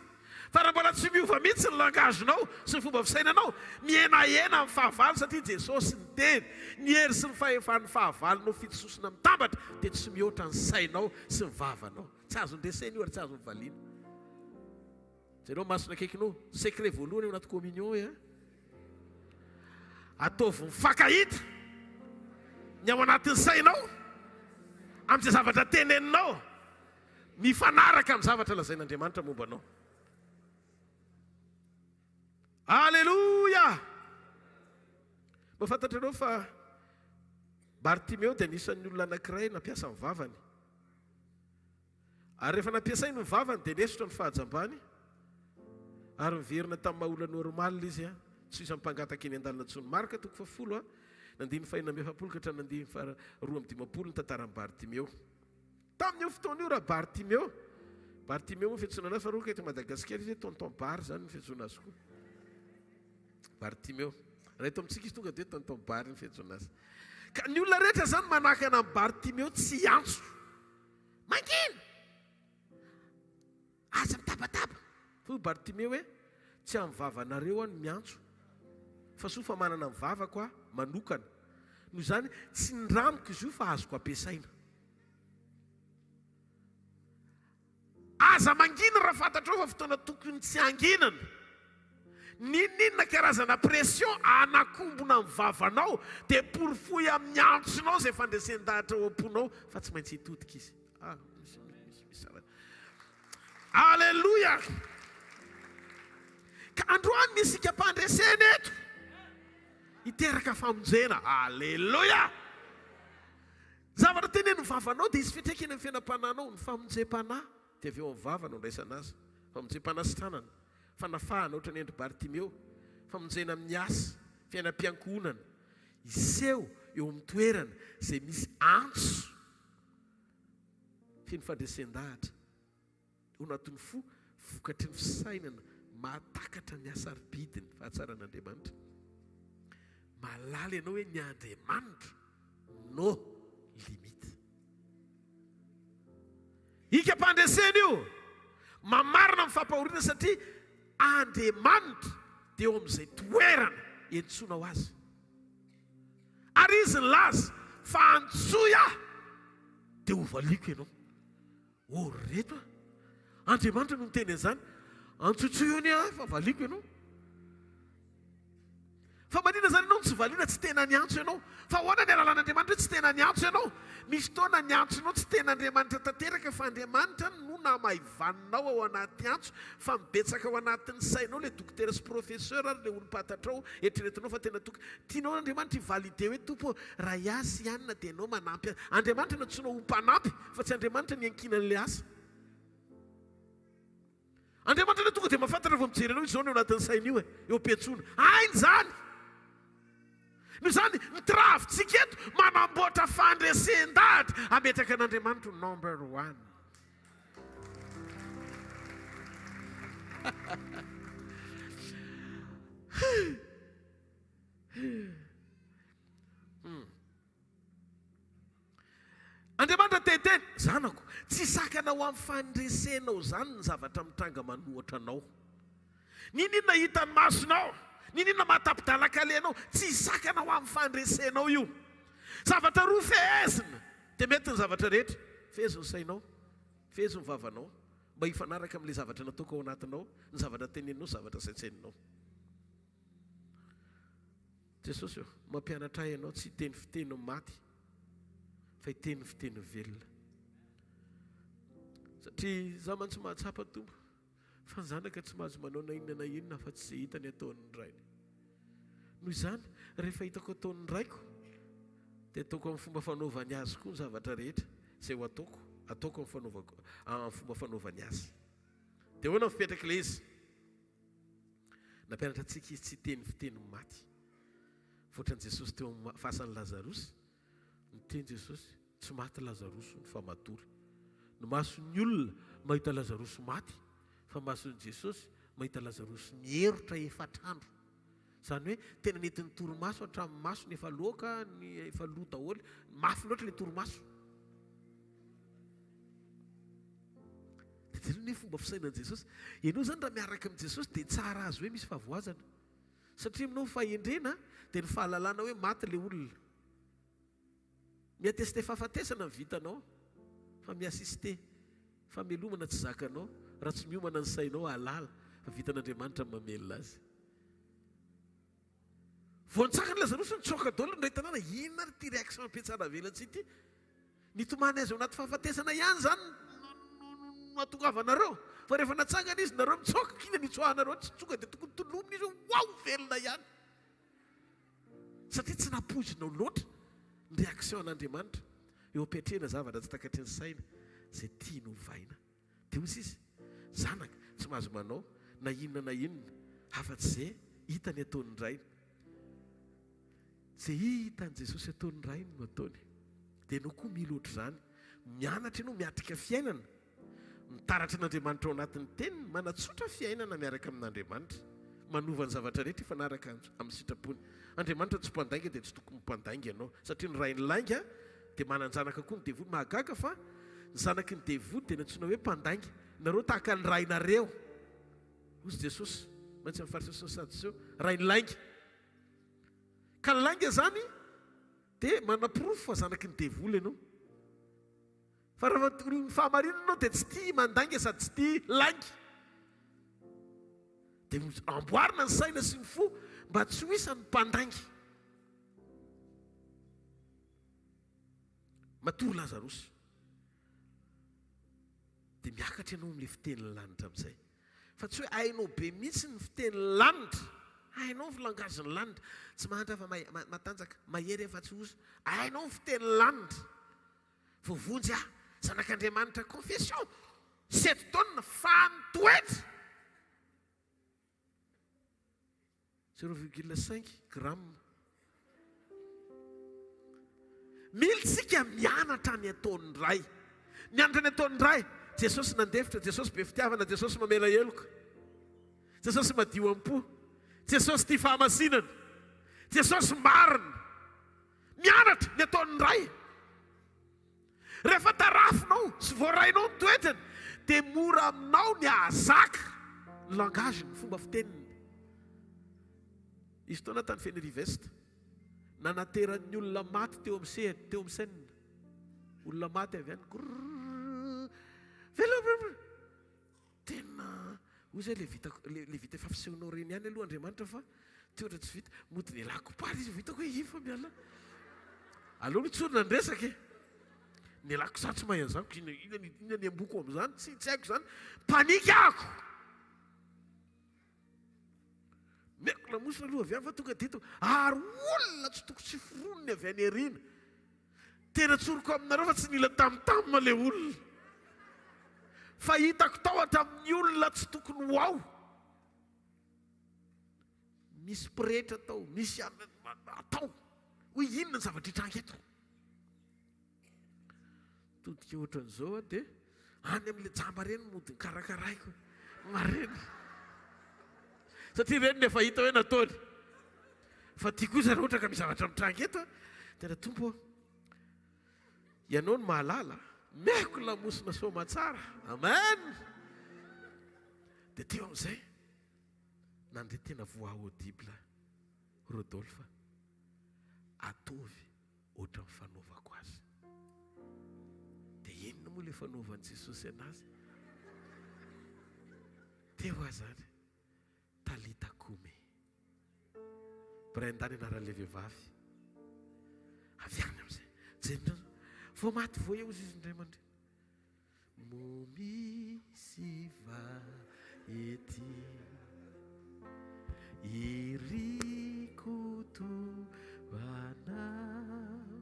Fa raha mbola tsy miova mihitsy ny langazinao sy ny fomba fisainanao mienahena amin'ny fahavalo satria Jesosy ny teny ny hery sy ny fahefan'ny fahavalonao fitsosona mitambatra dia tsy mihoatra ny sainao sy ny vavanao. Tsy azo ndresena io ary tsy azo mivaliana. Zainao masina akaikinao secret voalohany eo anaty communion e ataovy mifankahita ny ao anatin'ny sainao amin'izay zavatra teneninao mifanaraka amin'ny zavatra lazain'Andriamanitra mombanao. Alleluia! Mahafantatrareo fa Bartimeo dia anisan'ny olona anankiray nampiasa ny vavany. Ary rehefa nampiasainy ny vavany dia nesotra ny fahajambany ary miverina tamin'ny maha-olona normal izy a tsy isy mpangataka eny an-dalana tsony marika toko fa 10 nandiny fahinana amby 70 ka hatrany nandiny 250 ny tantaran'ny Bartimeo. Tamin'io fotoana io raha Bartimeo moa fiantsoana anazy fa roa ka eto Madagasikara izy tonton bar zany ny fiantsoana azy koa. Bartimeo. Raha eto amintsika izy tonga dia tonton bar ny fiantsoana azy. Ka ny olona rehetra zany manakana amin'ny Bartimeo tsy antso. Mangina! Aza mitabataba. Fa Bartimeo hoe tsy amin'ny vavanareo any miantso. Fa soa fa manana ny vava koa manokana. Noho izany tsy nramiko izy io fa azoko ampiasaina. Aza mangina raha fantatrao fa fotoana tokony tsy anginana. Ninona karazana pression anakombona amin'ny vavanao dia porofoy amin'ny antsonao izay fandresen-dahatra ao am-ponao fa tsy maintsy hitodika izy. Alleluia! Ka androany misy ikam-pandresena eto hiteraka famonjena. Alleluia! Zavatra tenen'ny vavanao dia izy fitraikany amin'ny fiainam-panahinao ny famonjem-panahy dia avy eo amin'ny vava no andraisana azy. Famonjem-panahy sy tanana. Fanafahana ohatran'ny endry Bartimeo, famonjena amin'ny asa, fiainam-piankonana, iseho eo amin'ny toerana izay misy antso feno fandresen-dahatra. Eo anatin'ny vokatry ny fisainana mahatakatra ny asa arbidiny fahatsaran'Andriamanitra. Malala ianao hoe ny Andriamanitra no limite. Ikam-pandresena io mamarina amin'ny fampahoriana satria Andriamanitra dia eo amin'izay toerana entsoina ho azy. Ary izy ny laza fa antsoy aho dia hovaliko ianao. Oh reto Andriamanitra no miteny an'izany. Antsotsoy eo ny aho fa valiko ianao. Fa manina zany ianao tsy valiana tsy tena ny antso ianao. Fa ahoana ny alalan'Andriamanitra tsy tena ny antso ianao. Misy fotoana ny antsonao tsy tena Andriamanitra tanteraka fa Andriamanitra no namaivaninao ao anaty antso fa mibetsaka ao anatin'ny sainao ilay dokotera sy professeur ary ilay olo-patatrao eritreretinao fa tena tianao Andriamanitra hivalide hoe tompo raha iasy ianina dia ianao manampy. Andriamanitra no antsoinao ho mpanampy fa tsy Andriamanitra ny ankinan'ilay asa. Andriamanitra ilay tonga dia mahafantatra vao mijery anao izy zao ny ao anatin'ny saina io eo am-piantsoana. Ainy zany! Noho izany mitravitsika eto manamboatra fandresen-dahatra ametraka an'Andriamanitra number 1. Andriamanitra teteny zanako tsy sakana ho amin'ny fandresenao zany ny zavatra mitranga manohatra anao. Ninona hitan'ny masonao? Ninona matapidalakalenao? Tsy sakana ho amin'ny fandresenao io. Zavatra roa fehezina dia mety ny zavatra rehetra. Fehezo ny sainao, fehezo ny vavanao mba hifanaraka amin'ilay zavatra nataoko ao anatinao, ny zavatra teneninao, zavatra saintsainanao. Jesosy io mampianatra ianao tsy hiteny fiteny maty fa hiteny fiteny velona. Satria za mantsy mahatsapa tombo fa ny zanaka tsy mahazo manao na inona na inona fa tsy izay hitany ataon'ny rainy. Noho izany rehefa hitako ataon'ny raiko dia ataoko amin'ny fomba fanaovany azy koa ny zavatra rehetra izay ho ataoko amin'ny fomba fanaovany azy. Dia hoana mipetraka ilay izy nampianatra antsika izy tsy hiteny fiteny maty. Fotrany Jesosy teo amin'ny fasan'ny Lazarosy niteny Jesosy tsy maty Lazarosy ny fa matory. No mason'ny olona mahita Lazarosy maty fa mason'ny Jesosy mahita Lazarosy mierotra efatr'andro. Izany hoe tena nentin'ny torimaso hatramin'ny maso ny efa loaka ny efa lo daholo mafy loatra ilay torimaso. Dia ny fomba fisainan'i Jesosy ianao zany raha miaraka amin'i Jesosy dia tsara azy hoe misy fahavoazana. Satria aminao fahendrena dia ny fahalalana hoe maty ilay olona. Miateste fahafatesana ny vitanao fa miasiste fa melomana tsy zakanao raha tsy miomana ny sainao halala fa vitan'Andriamanitra mamelona azy. Voantsakany Lazarosy nitsoka daholo ndray tanàna, inona ry ty réaction ampiatsara velantsy ity? Nitomany azy ao anaty fahafatesana ihany zany mahatongavanareo. Fa rehefa natsangana izy nareo mitsoka, kina nitsoahanareo tsy tonga dia tokony tolomina izy wow velona ihany. Satria tsy napozinao loatra ny réaction an'Andriamanitra eo ampiatrena zavatra tsy takatry ny saina zay tia no vaina. Dia ozy izy zanaka tsy mahazo manao na inona hafa-tsy zay hitany ataony rainy. Zay hitan'i Jesosy ataony rainy no ataony. Dia ianao koa mila ohatr' izany, mianatra ianao miatrika fiainana, mitaratra an'Andriamanitra ao anatin'ny teniny, manatsotra fiainana miaraka amin'Andriamanitra, manova ny zavatra rehetra ifanaraka amin'ny sitrapony. Andriamanitra tsy mpandainga dia tsy tokony mpandainga ianao, satria ny rainy lainga dia manan-janaka koa ny devoly. Mahagaga fa ny zanaky ny devoly dia nantsona hoe mpandainga. Nareo tahaka ny rainareo. Hozy Jesosy maintsy amin'ny fariseus sy ny sadoseo, rainy lainga. Ka ny lainga zany dia manapirofo fa zanaky ny devoly ianao. Fa raha fahamarinanao dia tsy tia mandainga sady tsy tia lainga. Dia amboarina ny saina sy ny fo mba tsy ho isan'ny mpandainga. Matory Lazarosy. Dia miakatra ianao amin'ilay fitenin'ny lanitra amin'izay. Fa tsy hoe hainao be mihitsy ny fitenin'ny lanitra. Hainao ny filangazin'ny lanitra. Tsy mahantra fa matanjaka, mahery efa tsy ozy. Hainao ny fitenin'ny lanitra. Voavonjy zanak'Andriamanitra confession. 7 taona fanotoetra. 0,5 grammes. Militsika mianatra ny ataon'ny ray. Mianatra ny ataon'ny ray. Jesosy nandefitra, Jesosy be fitiavana, Jesosy mamela heloka, Jesosy madio am-po, Jesosy tia fahamasinana, Jesosy marina. Mianatra ny ataon'ny ray. Rehefa tarafinao sy voarainao ny toetrany dia mora aminao ny ahazaka ny langage, ny fomba fiteniny. Izy taona tany Fenirivesta, nanateran'ny olona maty teo amin'ny saina. Olona maty avy any. Tena ozy le vita efa fisehoanao reny ihany aloha Andriamanitra fa ty ohatra tsy vita. Mody ny lako pary izy vitako hoe ifa miala. Aloha mitsorona ndresaka e. Ny lako za tsy mahay an'izany, ina ny amboko amin'izany, tsy haiko izany. Panika ako. Meko lamosina aloha avy any fa tonga dito ary olona tsy toko tsy foronony avy any arina. Tena tsoroko aminareo fa tsy nila tamtamina le olona. Fa hitako tahotra amin'ny olona tsy tokony ho ao. Misy pretra tao, misy atao. Hoe inona ny zavatra hitranga eto. Todika ohatran'izao dia any amin'ilay jamba reny mody karakaraiko. Mareny. Satria reny efa hita hoe nataony. Fa tia kosa raha ohatra ka misy zavatra mitranga eto. Tena tompo, ianao ny mahalala. Meko lamosina soma tsara. Amen. Dia teo amin'izay nandeha tena voix audible Rodolphe, atovy ohatra ny fanaovako azy. Dia inona moa ilay fanaovan'i Jesosy anazy? Teo azany talita kumi. Braindany anaran'ilay vehivavy. Avy any amin'izay. Jenona vao maty vao eo izy indray mandray. Mo misy ety irikoto anao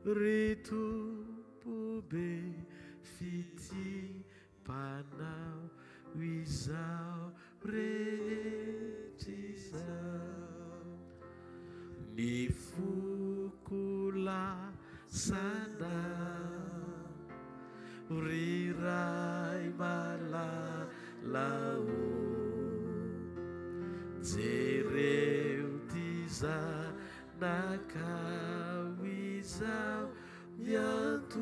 retompo be fitipanao izao rehetra izao ny fokolasana riray malalao jereo ty zanakao izao miantoraka.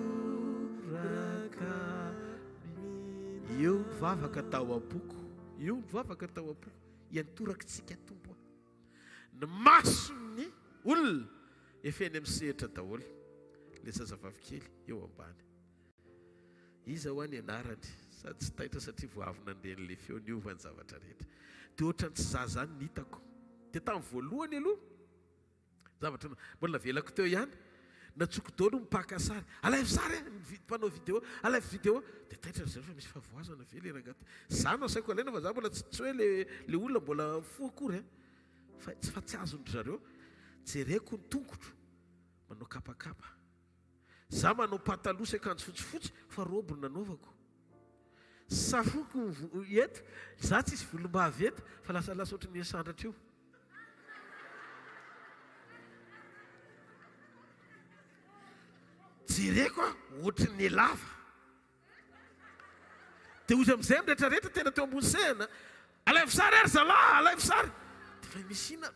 Io mivavaka tao am-poko, io mivavaka tao am-poko iantorakitsika tompo. Ny masony olona efa eny amin'ny sehatra daholo. Le zazavavy kely eo ambany. Iza ho any anarany sady tsy taitra satria voavina andehan'le feo niovany zavatra rehetra dia ohatrany tsy za zany nitako dia tamin'ny voalohany aloha zavatra mbola velako teo ihany natsoko dolo mipaka sary alaivo sary mpanao vidéo alaivo vidéo dia taitra ry zareo fa misy favoazana ve le ragaty za no asaiko alaina fa za mbola tsy hoe le olona mbola fo akory fa tsy azondry zareo jereko ny tongotro manao kapakapa za manao pataloha sy akanjo fotsifotsy fa robo nanaovako safoko eto za tsisy volombavy eto fa lasa ohatry ny sandratra io jereko ohatry ny lava dia ozy amin'izay miretrarehetra tena teo ambony sehana alaivo sary ary zalahy alaivo sary dia fa misina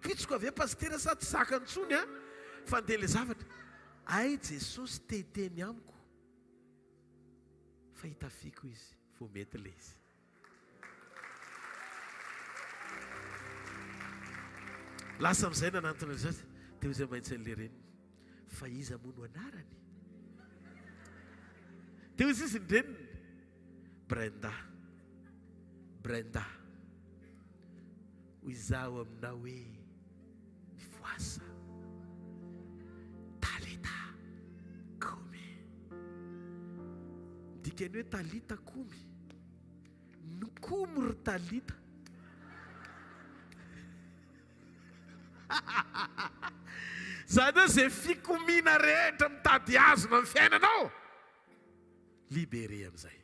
pitsoko avy pastera sa tsy zaka ntsony a fa andeha le zavatra ay Jesosy teteny amiko fa hitafiko izy vo mety le izy lasa amin'izay nanantona zay dia ozy maintsy an'le reniny fa iza mono anarany dia ozy izy ny reniny Brenda hoy zaho amina hoe mivoasa talita kumi dikany hoe talita kumi nukumu ry talita zany hoe zay fikomina rehetra mitady azona amin'ny fiainanao libéré amin'izay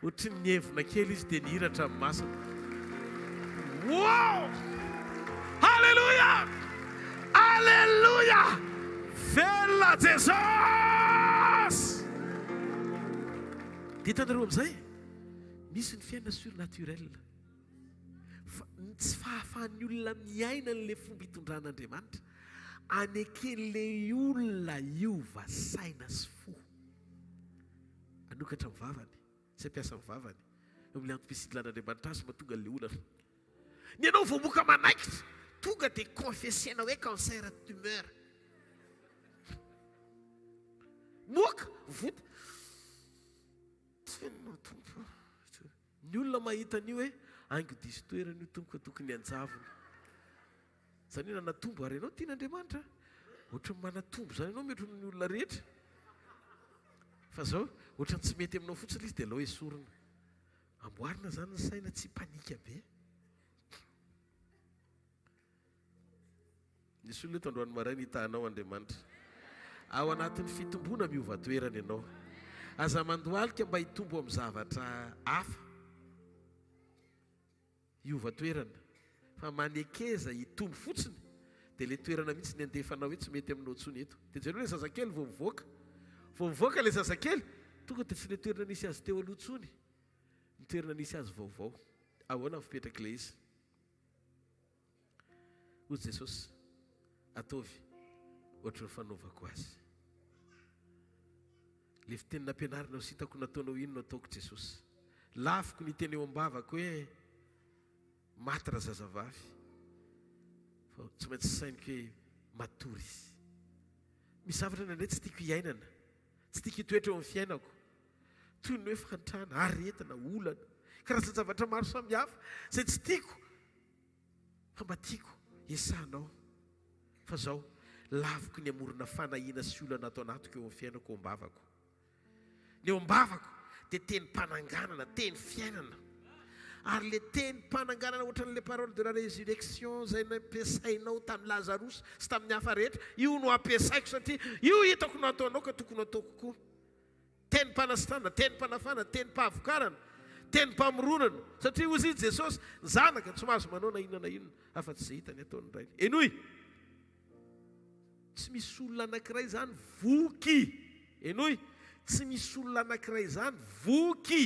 ohatry ny hevina kely izy dia nihiratra amin'ny masina wow halleluja alleluja velona Jesosy dia hitanareo amin'izay misy ny fiainana surnaturel tsy fahafahan'ny olona miaina n'le fomba hitondran'Andriamanitra aneken'le olona iova saina sy fo anokatra mivavany sy ampiasa mivavany amin'le antom-pisidlan'Andriamanitra azy mahatonga n'le olana ny ianao voamoka manaikitra tonga dia confessiana hoe cancer tumeur moka vota tena tompo ny olona mahita an'io hoe aingo diso toerana io tompoka tokony anjavona zany hoe nanatombo ary ianao tian'Andriamanitra ohatry ny manatombo zany ianao metry ny olona rehetra fa zao ohatry ny tsy mety aminao fotsiny izy dia lao esorina amboarina zany ny saina tsy panika be nisy olona eto androany maray nitahanao Andriamanitra ao anatin'ny fitombona miova toerana ianao aza mandoalika mba hitombo amin'ny zavatra hafa hiova toerana fa manekeza hitombo fotsiny dia le toerana mihitsy ny andefanao hoe tsy mety aminao ntsony eto dia jereo le zazakely vao mivoaka le zazakely tonga dia tsy le toerana nisy azy teo aloha ntsony ny toerana nisy azy vaovao ahoana mipetraka le izy hoy Jesosy ataovy ohatry ny fanaovako azy le fitenina ampianarina sy hitako nataonao ino no ataoko Jesosy lafiko ny teny eo am-bavako hoe maty raha zazavavy fa tsy maintsy sainiko hoe matory izy misy zavatra nandray tsy tiako hiainana tsy tiako hitoetra eo amin'ny fiainako toy ny hoe fantrana aretina olana karazana zavatra maro samihafa zay tsy tiako fa mba tiako esanao fa zao laviko ny amorona fanahiana sy olana atao anatiko eo amin'ny fiainako eo am-bavako ny eo am-bavako dia teny mpananganana teny fiainana ary le teny mpananganana ohatran'le parole de la résurrection zay nampiasainao tamin'ny Lazarosy sy tamin'ny hafa rehetra io no ampiasaiko satria io hitako no ataonao ka tokony ataoko koa teny mpanasitana teny mpanafana teny mpahavokarana teny mpamoronana satria ozy izy Jesosy ny zanaka tsy mahazo manao na inona na inona afa-tsy zay hitany ataony ray enoy tsy misy olona anankiray zany voky enoy tsy misy olona anankiray zany voky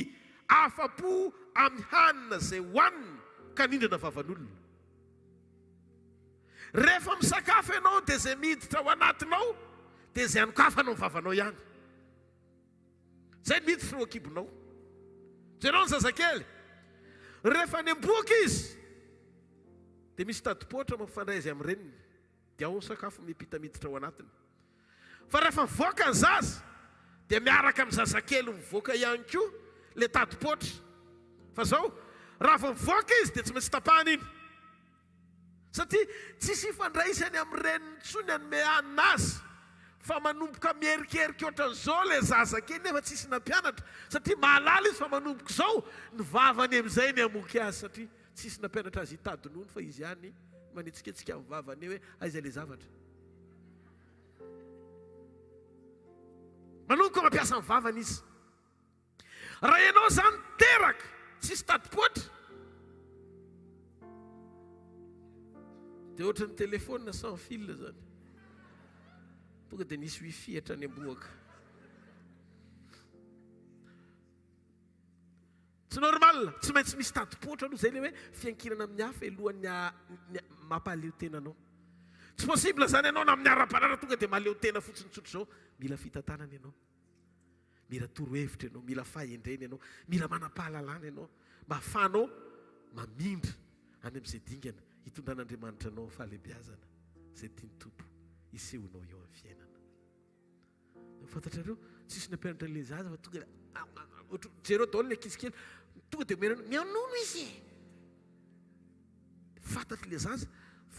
afa-po amin'ny hanina zay hohanina ka nindrana vavan'olona rehefa misakafo ianao dia zay miditra ao anatinao dia zay anokafanao ny vavanao ihany zay miditra ao akibonao janao ny zazakely rehefa ny amboaka izy dia misy tadipotra mampifandray izy amin'ny reniny dia ao ny sakafo mipita miditra ao anatiny fa rehefa mivoaka ny zaza dia miaraka amin'ny zazakely mivoaka ihany koa le tadipotra fa zao raha vao mivoaka izy dia tsy maintsy tapahana iny satria tsisy ifandraisany amin'ny reniny tsony anome anina azy fa manomboka mierikeriky ohatran'izao le zazakely nefa tsisy nampianatra satria mahalala izy fa manomboka izao ny vavany amin'izay ny amoky azy satria tsisy nampianatra azy hitadinony fa izy ihany manetsiketsika amin'ny vavany hoe aiza le zavatra manomboka mampiasa amin'ny vavany izy raha ianao zany teraka tsisy tadipotra dia ohatran'ny telefona sans fil zany tonga dia nisy wifi hatrany amboaka tsy normal tsy maintsy misy tadipotra aloha zay le hoe fiankirana amin'ny hafa alohan'ny mampaleo tenanao tsy possible zany ianao na amin'ny ara-panara tonga dia maleo tena fotsiny tsotro zao mila fitantanana ianao mila torohevitra ianao mila fahendrena ianao mila manam-pahalalana ianao mba hafanao mamindra any amin'izay dingana hitondran'Andriamanitra anao fahalebiazana zay tiany tompo isehonao eo amin'ny fiainana fantatrareo tsisy nampianatra le zaza fa tonga jereo daholo le ankizy tonga dia mianono izy fantatra le zaza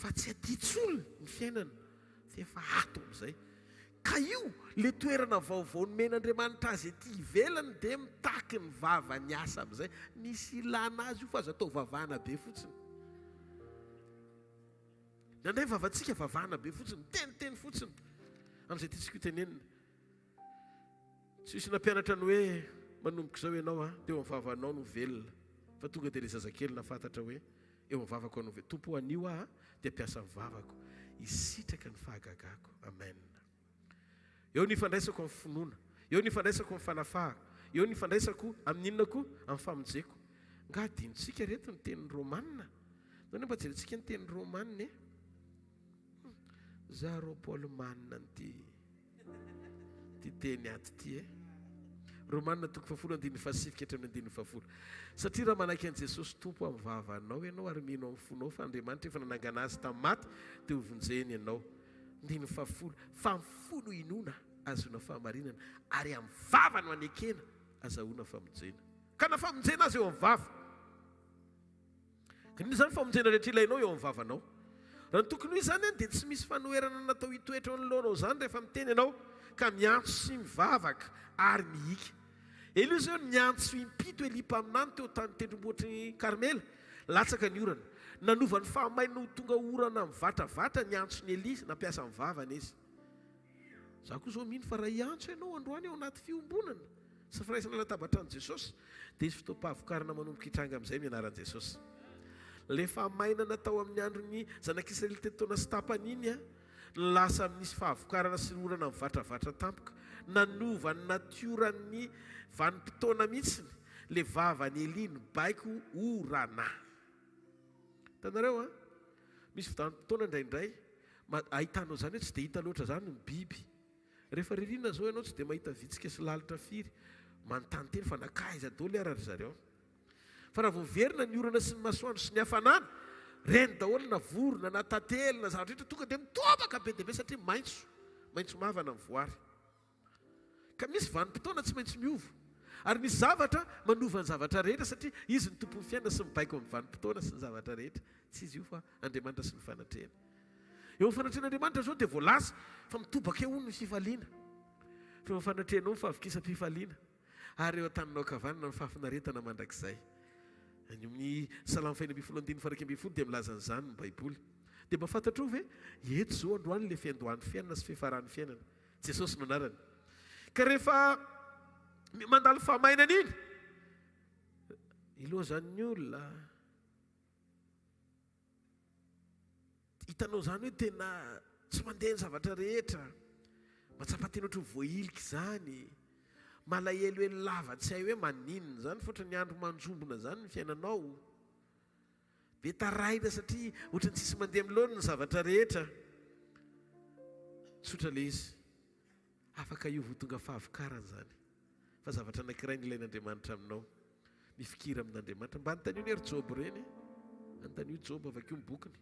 fa tsy aditsolo ny fiainana fa efa ato amin'izay ka io le toerana vaovao nomen'Andriamanitra azy ety ivelany dia mitaky ny vava ny asa amin'izay nisy ilana azy io fa azo atao vavahana be fotsiny nandray vavantsika vavahana be fotsiny teniteny fotsiny amin'izay tiantsika hotenenina tsisy nampianatra ny hoe manomboka izao ianao dia eo amin'ny vavanao no velona fa tonga dia le zazakely nafantatra hoe eo amin'ny vavako anao tompo anio dia ampiasa amin'ny vavako isitraka ny fahagagako amen eo ny ifandraisako amin'ny finoana eo ny ifandraisako amin'ny fanafaha eo ny ifandraisako amin'ny inona koa amin'ny famonjeko nga adinontsika reto ny tenin'ny romanina zany mba jerentsika ny tenin'ny romanina zaro Paul manina ty teny aty ty romanina toko 10:1-7 satria raha manaiky an Jesosy tompo amin'ny vavanao ianao ary mino amin'ny fonao fa Andriamanitra efa nanangana azy tamin'ny maty dia hovonjeny ianao 10 fa amin'ny folo inona azona fahamarinana ary amin'ny vava no anekena azahoana famonjena ka na famonjena azy eo amin'ny vava ka nino zany famonjena rehetra ilainao eo amin'ny vavanao raha ny tokony hoe zany dia tsy misy fanoherana natao hitoetra nolonao zany rehefa miteny ianao ka miantso sy mivavaka ary mihika elo zao miantso impito elipa aminany teo tany tendrombohatry Karmela latsaka ny orana nanova ny fahamaino tonga orana mivatravatra ny antso ny Eli nampiasa amin'ny vavana izy za koa zao mino fa raha iantso ianao androany ao anaty fiombonana sy firaisana latabatra an' Jesosy dia izy fotoam-pahavokarana manomboka hitranga amin'izay mianaran' Jesosy le fahamainana tao amin'ny androny zanak'Israely tetona sy tapany iny ny lasa amin'nisy fahavokarana sy orana mivatravatra tampoka nanova ny natioran'ny vanim-potoana mihitsiny le vavany Eli ny baiko orana tanareo misy vanim-potoana indraindray ahitanao zany hoe tsy dia hita loatra zany ny biby rehefa ririnina zao ianao tsy dia mahita vitsika sy lalitra firy manontany teny fa nakaiza daholo arary zareo fa raha voaverina ny orana sy ny masoandro sy ny hafanana reny daholo na vorona na tantely na zavatra rehetra tonga dia mitobaka be dia be satria maitso mavana amin'ny voary ka misy vanim-potoana tsy maintsy miova ary misy zavatra manova ny zavatra rehetra satria izy ny tompon'ny fiainana sy mibaiko amin'ny vanim-potoana sy ny zavatra rehetra tsy izy io fa Andriamanitra sy ny fanatrehana eo amin'ny fanatrehan'Andriamanitra zao dia voalaza fa mitobaka eo ny fifaliana fa eo fanatrehanao ny fahavokisam-pifaliana ary eo an-taninao kavanana ny fahafinaretana mandrakizay any amin'ny Salamo 1:1 dia milaza an'izany ny Baiboly dia mba fantatrao ve eto zao androany le fiandohan'ny fiainana sy fihafaran'ny fiainana Jesosy no anarany ka rehefa mandalo fahamainana iny iloha zany ny olona hitanao zany hoe tena tsy mandeha ny zavatra rehetra matsapatena ohatry voailiky zany malahelo hoe lava tsy hay hoe maninona zany fotra ny andro manjombona zany ny fiainanao be taraina satria ohatrany tsisy mandeha miloana ny zavatra rehetra tsotra le izy afaka io votonga fahavokarana zany fa zavatra anankiray ny ilain'Andriamanitra aminao mifikira amin'Andriamanitra mba antanio ny ery Job reny antanio Job avakeo mibokiny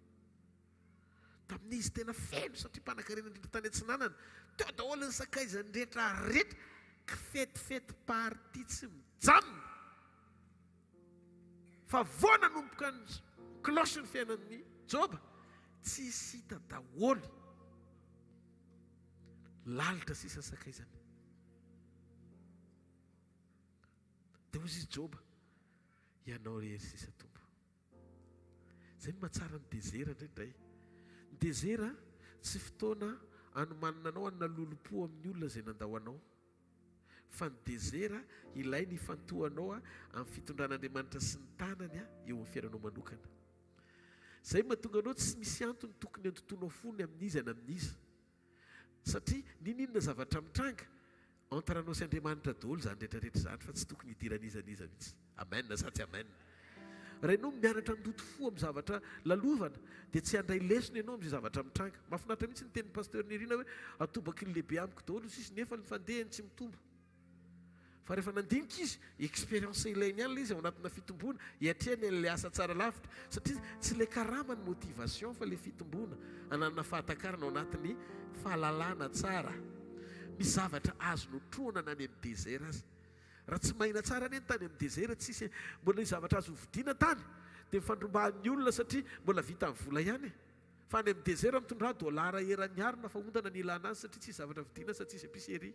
tamin'izy izy tena feno satria mpanankarena indrindra tany antsinanana teo daholo ny sakaizany rehetra kifetifety party tsy mijanona fa voana nomboka ny klosy ny fiainan'ny Joba tsy hita daholo lalitra sisa sakaizany. dia hozy izy Joba, ianao rery sisa tompo. Zay ny mahatsara ny dezera indray. Ny dezera tsy fotoana anomanina anao anona lolopo amin'ny olona zay nandao anao, fa ny dezera ilay ny fantohanao amin'ny fitondran'Andriamanitra sy ny tanany eo amin'ny fiainanao manokana. Zay mahatonga anao tsy misy antony tokony antotonao fony amin'izy amin'izy, satria ninona zavatra mitranga antaranao sy Andriamanitra daholo zany rehetrarehetra zany, fa tsy tokony hidiran'izaniza mihitsy. Amen sa tsy amen? Raha ianao mianatra mindoto fo amin'ny zavatra lalovana dia tsy handray lesona ianao amin'izay zavatra mitranga. Mahafinaritra mihitsy ny tenin'ny pasteur Nirina hoe atobaky ny lehibe amiko daholo sisy nefa ny fandehany tsy mitombo. Fa rehefa nandinika izy, expérience ilainy ihany izy ao anatina fitomboana, hiatrehany an'ilay asa tsara lavitra, satria tsy ilay karama ny motivation fa ilay fitomboana ananana fahatakarana ao anatin'ny fahalalana tsara. Misy zavatra azo notroana na any amin'ny dezera azy. Raha tsy mahina tsara ny tany amin'ny dezera, tsisy mbola ny zavatra azo vidiana tany dia mifandrombahan'ny olona satria mbola vita amin'ny vola ihany. Fa any amin'ny dezera mitondra dolara eran'ny arina fa ondana ny ilana azy satria tsisy zavatra vidiana satria tsisy épicerie.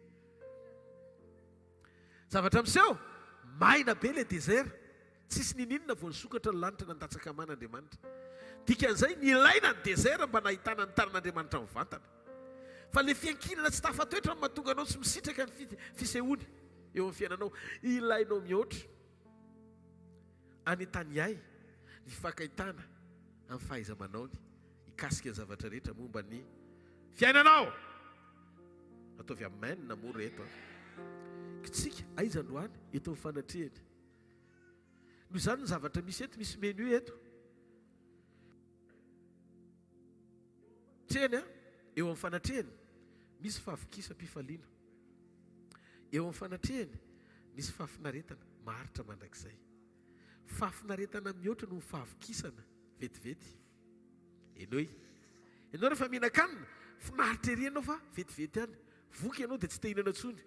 Zavatra miseho maina be ilay dezera, tsisy nininona vao nisokatra ny lanitra nandatsaka man'Andriamanitra. Dikan'izay ny ilaina ny dezera mba nahitana ny tanan'Andriamanitra mivantana. Fa ilay fiankinana tsy tafatoetra mahatonga anao tsy misitraka ny fisehoany eo amin'ny fiainanao. Ilainao mihoatra anytanyay ny fifakaitana amin'ny fahaiza-manaony hikasika ny zavatra rehetra momba ny fiainanao. Ataovy amen na mora eto kitsika aiza androany eto amin'ny fanatrehany. Noho izany ny zavatra misy eto, misy menu eto trehany eo amin'ny fanatrehany misy fahavokisa-pifaliana. Eo amin'ny fanatrehany misy fahafinaretana maharitra mandrakizay. Fahafinaretana mihoatra no fahavokisana vetivety. Ianao rehefa mihinan-kanina finaritra ery ianao fa vetivety ihany. Voky ianao dia tsy te-hihinana intsony.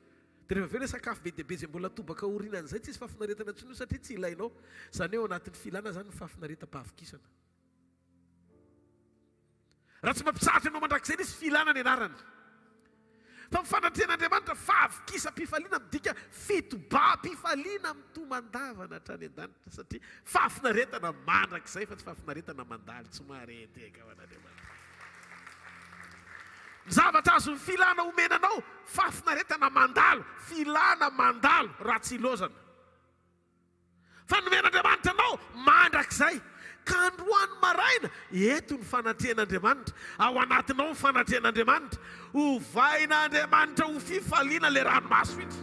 Dia rehefa avy sakafo be dia be izay mbola tobaka orinan'izay tsy misy fahafinaretana intsony satria tsy ilainao. Izany hoe ao anatin'ny filana zany ny fahafinareta-pahavokisana. Raha tsy mampitsahatra ianao mandrakizay nisy filana ny anarany. Fa mifanatrehan'Andriamanitra fahavokisa-pifaliana midika fitoba-pifaliana mitomandavana hatrany an-danitra satria fahafinaretana mandrakizay fa tsy fahafinaretana mandaly tsy mahareteka ao an'Andriamanitra. Ny zavatra azo ny filana omenanao fahafinaretana mandalo, filana mandalo raha tsy ilozana. Fa nomen'Andriamanitra anao mandrakizay. Ka androany maraina eto ny fanatrehan'Andriamanitra, ao anatinao ny fanatrehan'Andriamanitra, hovain'Andriamanitra ho fifaliana le ranomaso ity.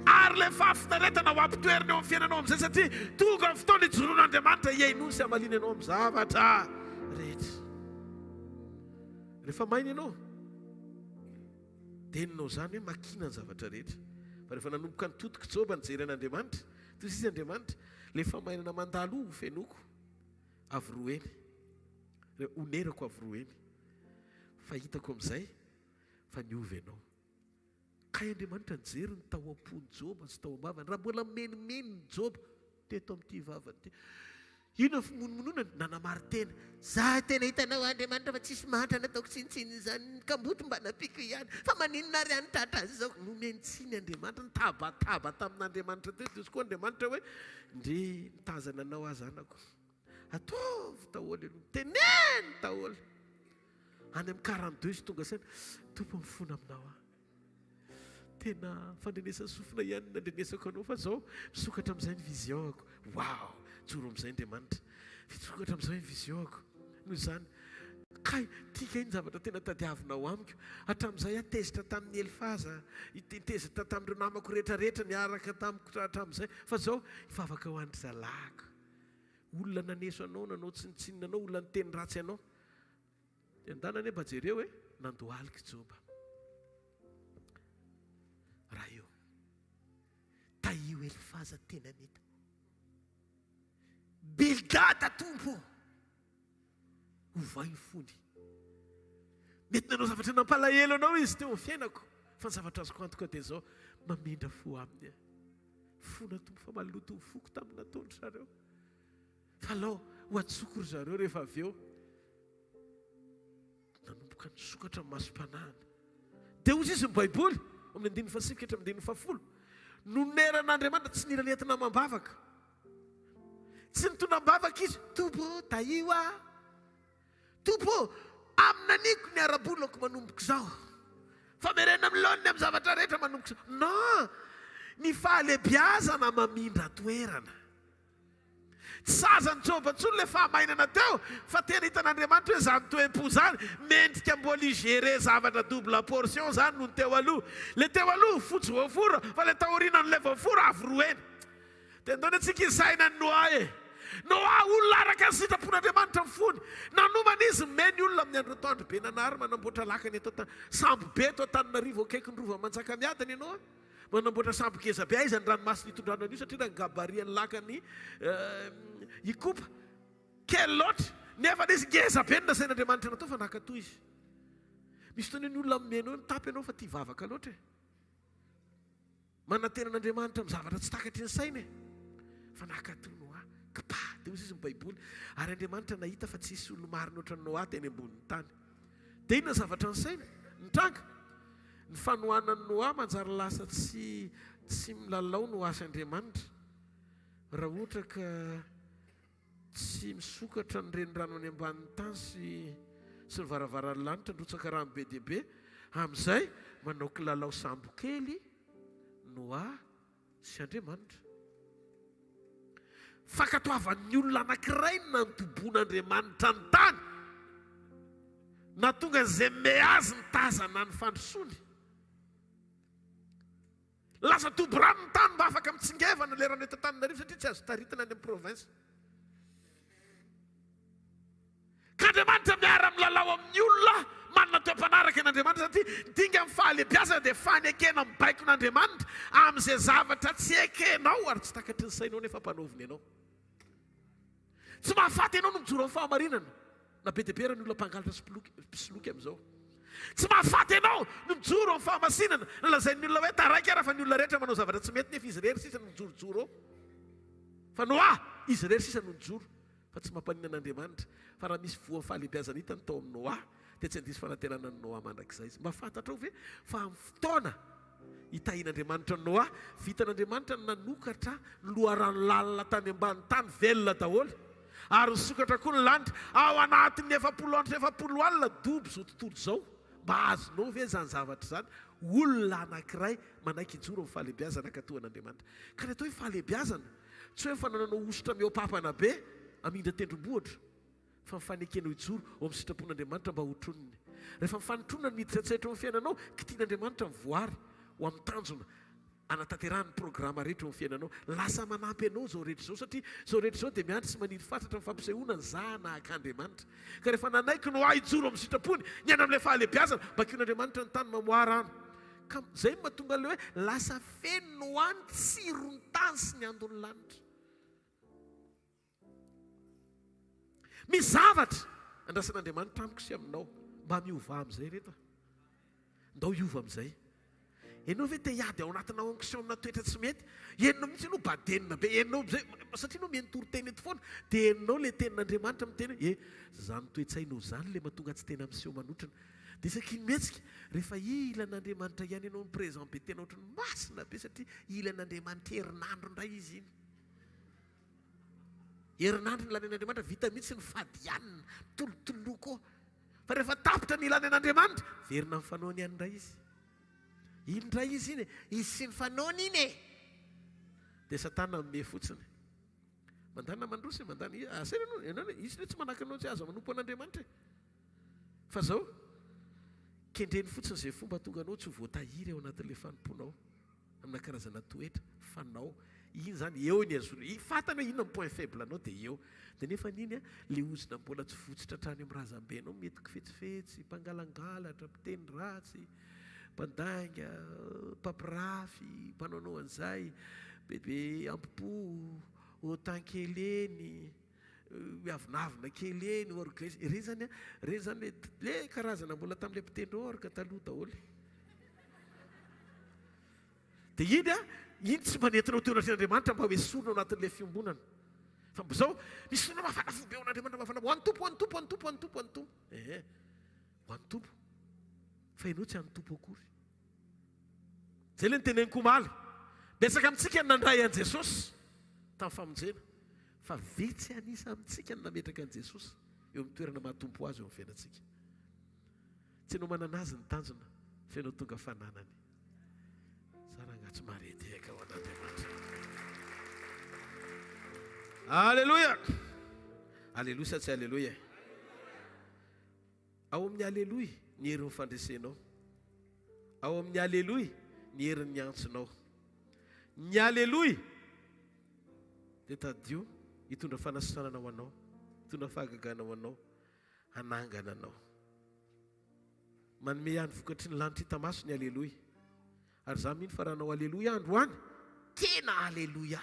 Ary le fahafinaretana ho ampitoerina eo amin'ny fiainanao amin'izay satria tonga ny fotoana ijoroan'Andriamanitra hiaino sy hamalina ianao amin'ny zavatra rehetra. Rehefa maina ianao dia henonao zany hoe makina ny zavatra rehetra. Fa rehefa nanomboka ny totoka Joba nijery an'Andriamanitra, toy izy Andriamanitra, le famainana mandalo ho fenoko avy roeny, onerako avy roeny, fa hitako amin'izay fa niova ianao. Ka Andriamanitra nijery ny tao am-pony Joba sy tao am-bavany. Raha mbola menimeny ny Joba teto amin'ity vavany ty, ino fimonomononany nanamary tena. Za tena hitanao Andriamanitra fa tsisy mahatra nataoko tsinitsiny zany, kamboto mba napiko ihany, fa maninona ary any tratra azy zao. Nomeny tsiny Andriamanitra, nitabataba tamin'Andriamanitra teto. Izy koa Andriamanitra hoe ndre nitazana anao azy anako, ataovy taholy aloha, teneny taholy. Any amin'ny 42 izy tonga saina, tompo mifona aminao tena fandrenesana sofina ihany nandrenesako anao, fa zao misokatra amin'izay ny vision-ako. Wow, joro amin'izay Andriamanitra, fitsokatra amin'izao ny vision-ako. Noho izany kay tika iny zavatra tena tadiavinao amiko. Hatramin'izay atezitra tamin'ny Elifaza, itezitra tamin'ireo namako rehetrarehetra niaraka tamiko hatramin'izay, fa zao hifavaka ho andry zalako. Olona naneso anao, nanao tsinitsinina anao, olona niteny ratsy anao. Dia andanany mba jereo hoe nandohalika Joba. Raha io taio Elifaza tena mety Bildada tompo hovay ny fony. Mety nanao zavatra nampalahelo anao izy teo amin'ny fiainako, fa ny zavatra azoko antoka dia zao, mamindra fo aminy fona tompo fa maloto foko tamin'ny nataondry zareo fa alao ho atsoko ry zareo rehefa avy eo nanomboka nisokatra amin'ny masom-panahana dia ozy izy ny baiboly amin'ny andininy fasivika hatra amin'ny andininy fafolo noneran'Andriamanitra tsy niralentina mambavaka tsy nitonam-bavaka izy tompo taio a tompo aminaniko ny arabolako manomboka izao fa merena miloniny amin'ny zavatra rehetra manomboka izao non ny fahalebiazana mamindra toerana tsy saza ny tsobantsolo le fahamainana teo fa tena hitan'Andriamanitra hoe zany toe-po zany mendrika mbola igere zavatra double portion zany no ny teo aloha le teo aloha fotsy voafora fa le taorinan'le voafora avoroeny tendony antsika isaina ny Noa Noa olona araka ny sitrapon'Andriamanitra ny fony nanomana izy meny olona amin'ny andro atoandro be nanary manamboatra lakany eto sambo be eto Antananarivo akaiky ny rova Manjakamiadana ianao manamboatra sambo geza be aiza ny ranomasina hitondrano an'io satria raha gabarian'ny lakany ikopa kely loatra nefa izy geza be ny nasain'Andriamanitra natao fa nakatoy izy misy tony ny olona meno eo mitapy ianao fa tia vavaka loatra manatenan'Andriamanitra amin'ny zavatra tsy takatry ny saina fa nakatoy Noa kapa dia ozy izy ny baiboly ary Andriamanitra nahita fa tsisy olo marina ohatran'ny Noa teny ambonin'ny tany dia inona zavatra ny saina nitranga ny fanohanan'ny Noa manjary lasa tsy milalao no asy Andriamanitra raha ohatra ka tsy misokatra ny renirano any ambanin'ny tany sy ny varavaran'ny lanitra ndrotsaka rano be dia be amin'izay manao kilalao sambo kely Noa sy Andriamanitra fakatoavan'ny olona anankiray nantoboan'Andriamanitra ny tany na tonga izay meazy ny tazana ny fandrosoany lasa tobo rano ny tany mba afaka mitsingevana le rano eto Antananarivo satria tsy azo taritana any amin'ny province ka Andriamanitra miara milalao amin'ny olona manana toe-panaraka an'Andriamanitra satria dinga amin'ny fahalebiazana dia fanekena mibaiko n'Andriamanitra amin'izay zavatra tsy ekenao ary tsy takatry ny sainao nefa mpanoviny ianao tsy mahafaty ianao no mijoro amin'ny fahamarinana na be dia be raha ny olona mpangalatra pisoloky amin'izao tsy mahafaty ianao no mijoro amin'ny fahamasinana nalazain'ny olona hoe taraiky araha fa ny olona rehetra manao zavatra tsy mety nefa izy rery sisa no mijorojoro ao fa Noa izy rery sisa no mijoro fa tsy mampanina an'Andriamanitra fa raha misy voan'ny fahalebiazana hitany tao amin'ny Noa dia tsy andisy fanatenana ny Noa mandrakizay izy mahafantatra ao ve fa amin'ny fotoana hitahian'Andriamanitra ny Noa vitan'Andriamanitra nanokatra ny loharano lalina tany ambany tany velona daholo ary nisokatra koa ny lanitra ao anatin'ny 700 alina dobo zao tontolo zao mba azonao ve zany zavatra zany olona anankiray manaiky hijoro amin'ny fahalebiazana katohan'Andriamanitra ka ny atao hoe fahalebiazana tsy hoe fanananao osotra miaopapana be amindra tendrombohitra fa mifanekenao hijoro ao amin'ny sitrapon'Andriamanitra mba hotroniny rehefa mifanitrona ny miditra tsaitra amin'ny fiainanao kitian'Andriamanitra mivoary ho amin'ny tanjona anatanterahany programa rehetra amin'ny fiainanao lasa manampy anao zao rehetra zao satria zao rehetra zao dia miandry sy maniry fatratra ny fampisehoana ny zanak'Andriamanitra ka rehefa nanaiky Noa hijoro amin'ny sitrapony ny any amin'ilay fahalebiazana bakeon'Andriamanitra ny tany mamoa rano ka zay mahatonga le hoe lasa feno Noa ny tsirony tany sy ny andony lanitra misy zavatra andrasan'Andriamanitra tamiko sy aminao mba miova amin'izay reto ndao hiova amin'izay ianao ve te hiady ao anatina onction amina toetra tsy mety ianao mihitsy ianao badenina be ianao am'izay satria anao miantory teny eto foana dia ianao le tenin'Andriamanitra miteny zany toe-tsainao zany le mahatonga tsy tena miseho manotrana dia isaky ny mihetsika rehefa ilan'Andriamanitra ihany ianao miprésent be tena ohatrany masina be satria ilan'Andriamanitra herinandro indray izy iny herinandro ny ilan'Andriamanitra vita mihitsy ny fadianina tolotoloko fa rehefa tapitra ny ilan'Andriamanitra verina ny fanaony ihany indray izy indray izy iny izy sy ny fanaony iny dia satana me fotsiny mandana mandrosa mandana asana izy le tsy manaka anao tsy azo manompo an'Andriamanitra fa zao kendreny fotsiny izay fomba tonga anao tsy ho voatahiry ao anatin'ilay fanomponao amina karazana toetra fanao iny zany eo ny azony fatana hoe inona ny point faible anao dia eo dia nefa niny le ozina mbola tsy votsitra hatrany amin'ny razambe anao mety kifetsifetsy mpangalangalatra mpiteny ratsy mpandanga mpampirafy mpanaonao an'izay bebe ampipo otan-keleny avinavina keleny orgese reny zany le karazana mbola tamin'ilay mpitendry orga taloha daholo dia iny tsy manentinao teo anatin'Andriamanitra mba hoe sorona ao anatin'ilay fiombonana. Fa zao misy sorona mafana fobe ao an'Andriamanitra mafana ho an'ny tompo ho an'ny tompo ho an'ny tompo ho an'ny tompo ho an'ny tompo. Ho an'ny tompo. Fa ianao tsy an'ny tompo akory. Zay ilay ny teneniko omaly. Betsaka amintsika ny nandray an'i Jesosy tamin'ny famonjena. Fa vetsy anisa amintsika ny nametraka an'i Jesosy eo amin'ny toerana mahatompo azy eo amin'ny fiainantsika. Tsy ianao manana azy ny tanjona fa ianao tonga fananany. Saranga tsy maredeka ho an'Andriamanitra. Alleluia. Alleluia sa tsy alleluia. Ao amin'ny alleluia ny herin'ny fandresenao. Ao amin'ny alleluia ny herin'ny antsonao. Ny alleluia dia tadio hitondra fanasanana ho anao, hitondra fahagagana ho anao, hanangana anao. Manome ihany vokatry ny lanitra hita maso ny alleluia. Ary za mino fa raha anao alleluia androany, tena alleluia.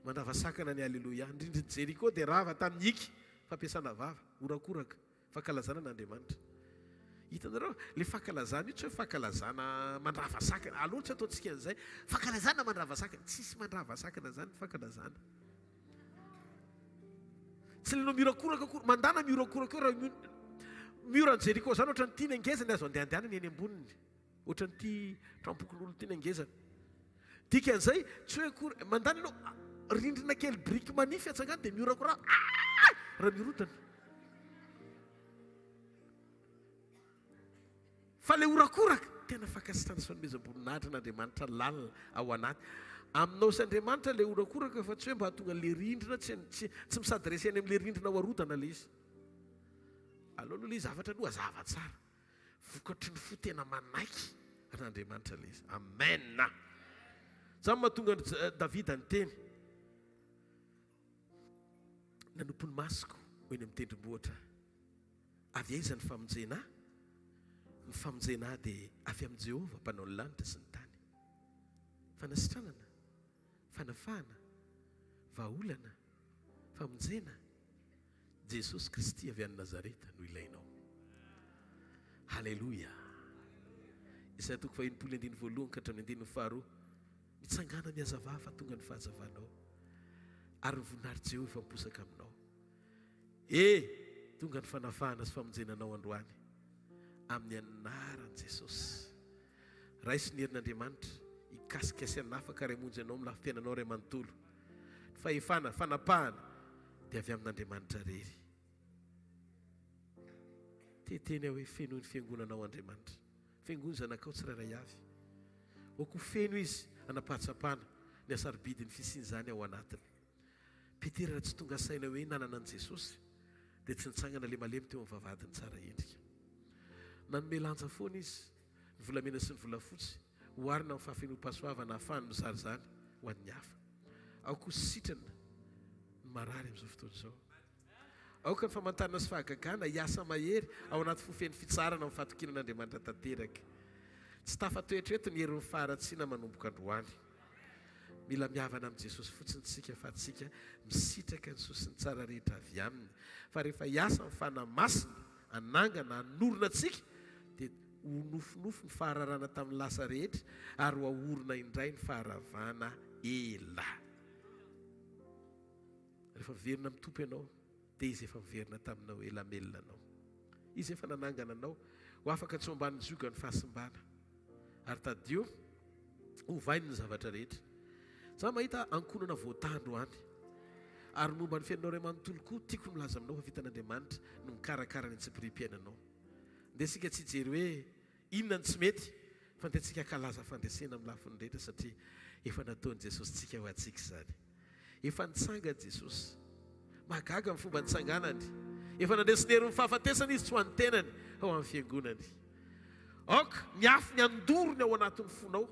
Mandrava sakana ny alleluia. Indrindra Jeriko dia rava tamin'ny iky fampiasana vava, orakoraka, fankalazana n'Andriamanitra. Hitanareo, le fankalazana io tsy hoe fankalazana mandrava sakana. Aloha tsy ataontsika an'izay. Fankalazana mandrava sakana. Tsisy mandrava sakana zany fankalazana. Tsy lenao miorakoraka akory. Mandana miorakoraka eo raha mioran'ny Jeriko zany ohatran'ny tia ny angezany azo andehandehanany eny amboniny. Ohatran'ny tia trampokon'olo tia ny angezany. Dika an'izay tsy hoe akory. Mandana ianao rindrina kely briky manify atsangany dia miorakoraka. Raha mirodana. Fa le orakoraka tena fankasitrana sy fanomezam-boninahitra n'Andriamanitra lalina ao anaty. Aminao sy Andriamanitra le orakoraka fa tsy hoe mba hahatonga le rindrina tsy misady reseny amin'le rindrina ho arodana le izy. Aleo aloha le zavatra aloha hazava tsara. Vokatry ny fo tena manaiky n'Andriamanitra le izy. Amen. Zany mahatonga Davida ny teny. Nanompo ny masoko ho eny amin'ny tendrombohitra. Avy aiza ny famonjena? Ny famonjena dia avy amin'ny Jehovah mpanao ny lanitra sy ny tany. Fanasitranana, fanafahana, vahaolana, famonjena. Jesosy Kristy avy any Nazareta no ilainao. Halleluia. Isaia 1:22 ka hatramin'ny 2:2. Mitsangana miazavava fa tonga ny fahazavanao. Ary ny voninahitry Jehovah miposaka aminao. Tonga ny fanafahana sy famonjenanao androany. Amin'ny anaran'i Jesosy. Raisy ny herin'Andriamanitra hikasikasy anafaka ray hamonjy anao amin'ny lafitenanao ray manontolo. Fahefana, fanapahana dia avy amin'Andriamanitra rery. Teteny hoe feno ny fiangonanao Andriamanitra. Fiangony zanakao tsirairay avy. Oko feno izy anapahatsapana ny asarobidiny fisian zany ao anatiny. Peterina tsy tonga saina hoe nanana an' Jesosy dia tsy nitsangana le malemy teo amin'ny vavadiny tsara endrika. Nanome lanja foana izy, ny volamena sy ny volafotsy, hoarina amin'ny fahafenoam-pahasoavana ahafahany mizary zany ho an'ny hafa. Aoka sitrana ny marary amin'izao fotoana izao. Aoka ny famantarana sy fahagagana hiasa mahery ao anaty fofeny fitsarana amin'ny fahatokinan'Andriamanitra tanteraka. Tsy tafatoetra eto ny herin'ny faharatsiana manomboka androany. Mila mihavana amin'i Jesosy fotsiny tsika fa tsika misitraka ny soa sy ny tsara rehetra avy aminy. Fa rehefa hiasa amin'ny fanamasina, anangana, anorona tsika, dia ho nofinofo ny fahararana tamin'ny lasa rehetra ary ho ahorona indray ny faharavana ela. Rehefa miverina mitompo ianao dia izy efa miverina taminao ela melona anao. Izy efa nanangana anao ho afaka tsy ho ambany zoga ny fahasimbana. Ary tadio hovainy ny zavatra rehetra. Za mahita ankonana voatandro any. Ary momba ny fiainanao ray manontolo koa tiako milaza aminao fa vitan'Andriamanitra no mikarakara ny antsipiriam-piainanao. Ndesika tsy hijery hoe inona ny tsy mety fa ndehantsika kalaza fandresena amin'ny lafiny rehetra satria efa nataon'i Jesosy tsika ho antsika izany. Efa nitsanga Jesosy. Mahagaga amin'ny fomba nitsanganany. Efa nandresiny herin'ny fahafatesana izy tsy ho an'ny tenany ao amin'ny fiangonany. Aoka ny afo ny andorony ao anatin'ny fonao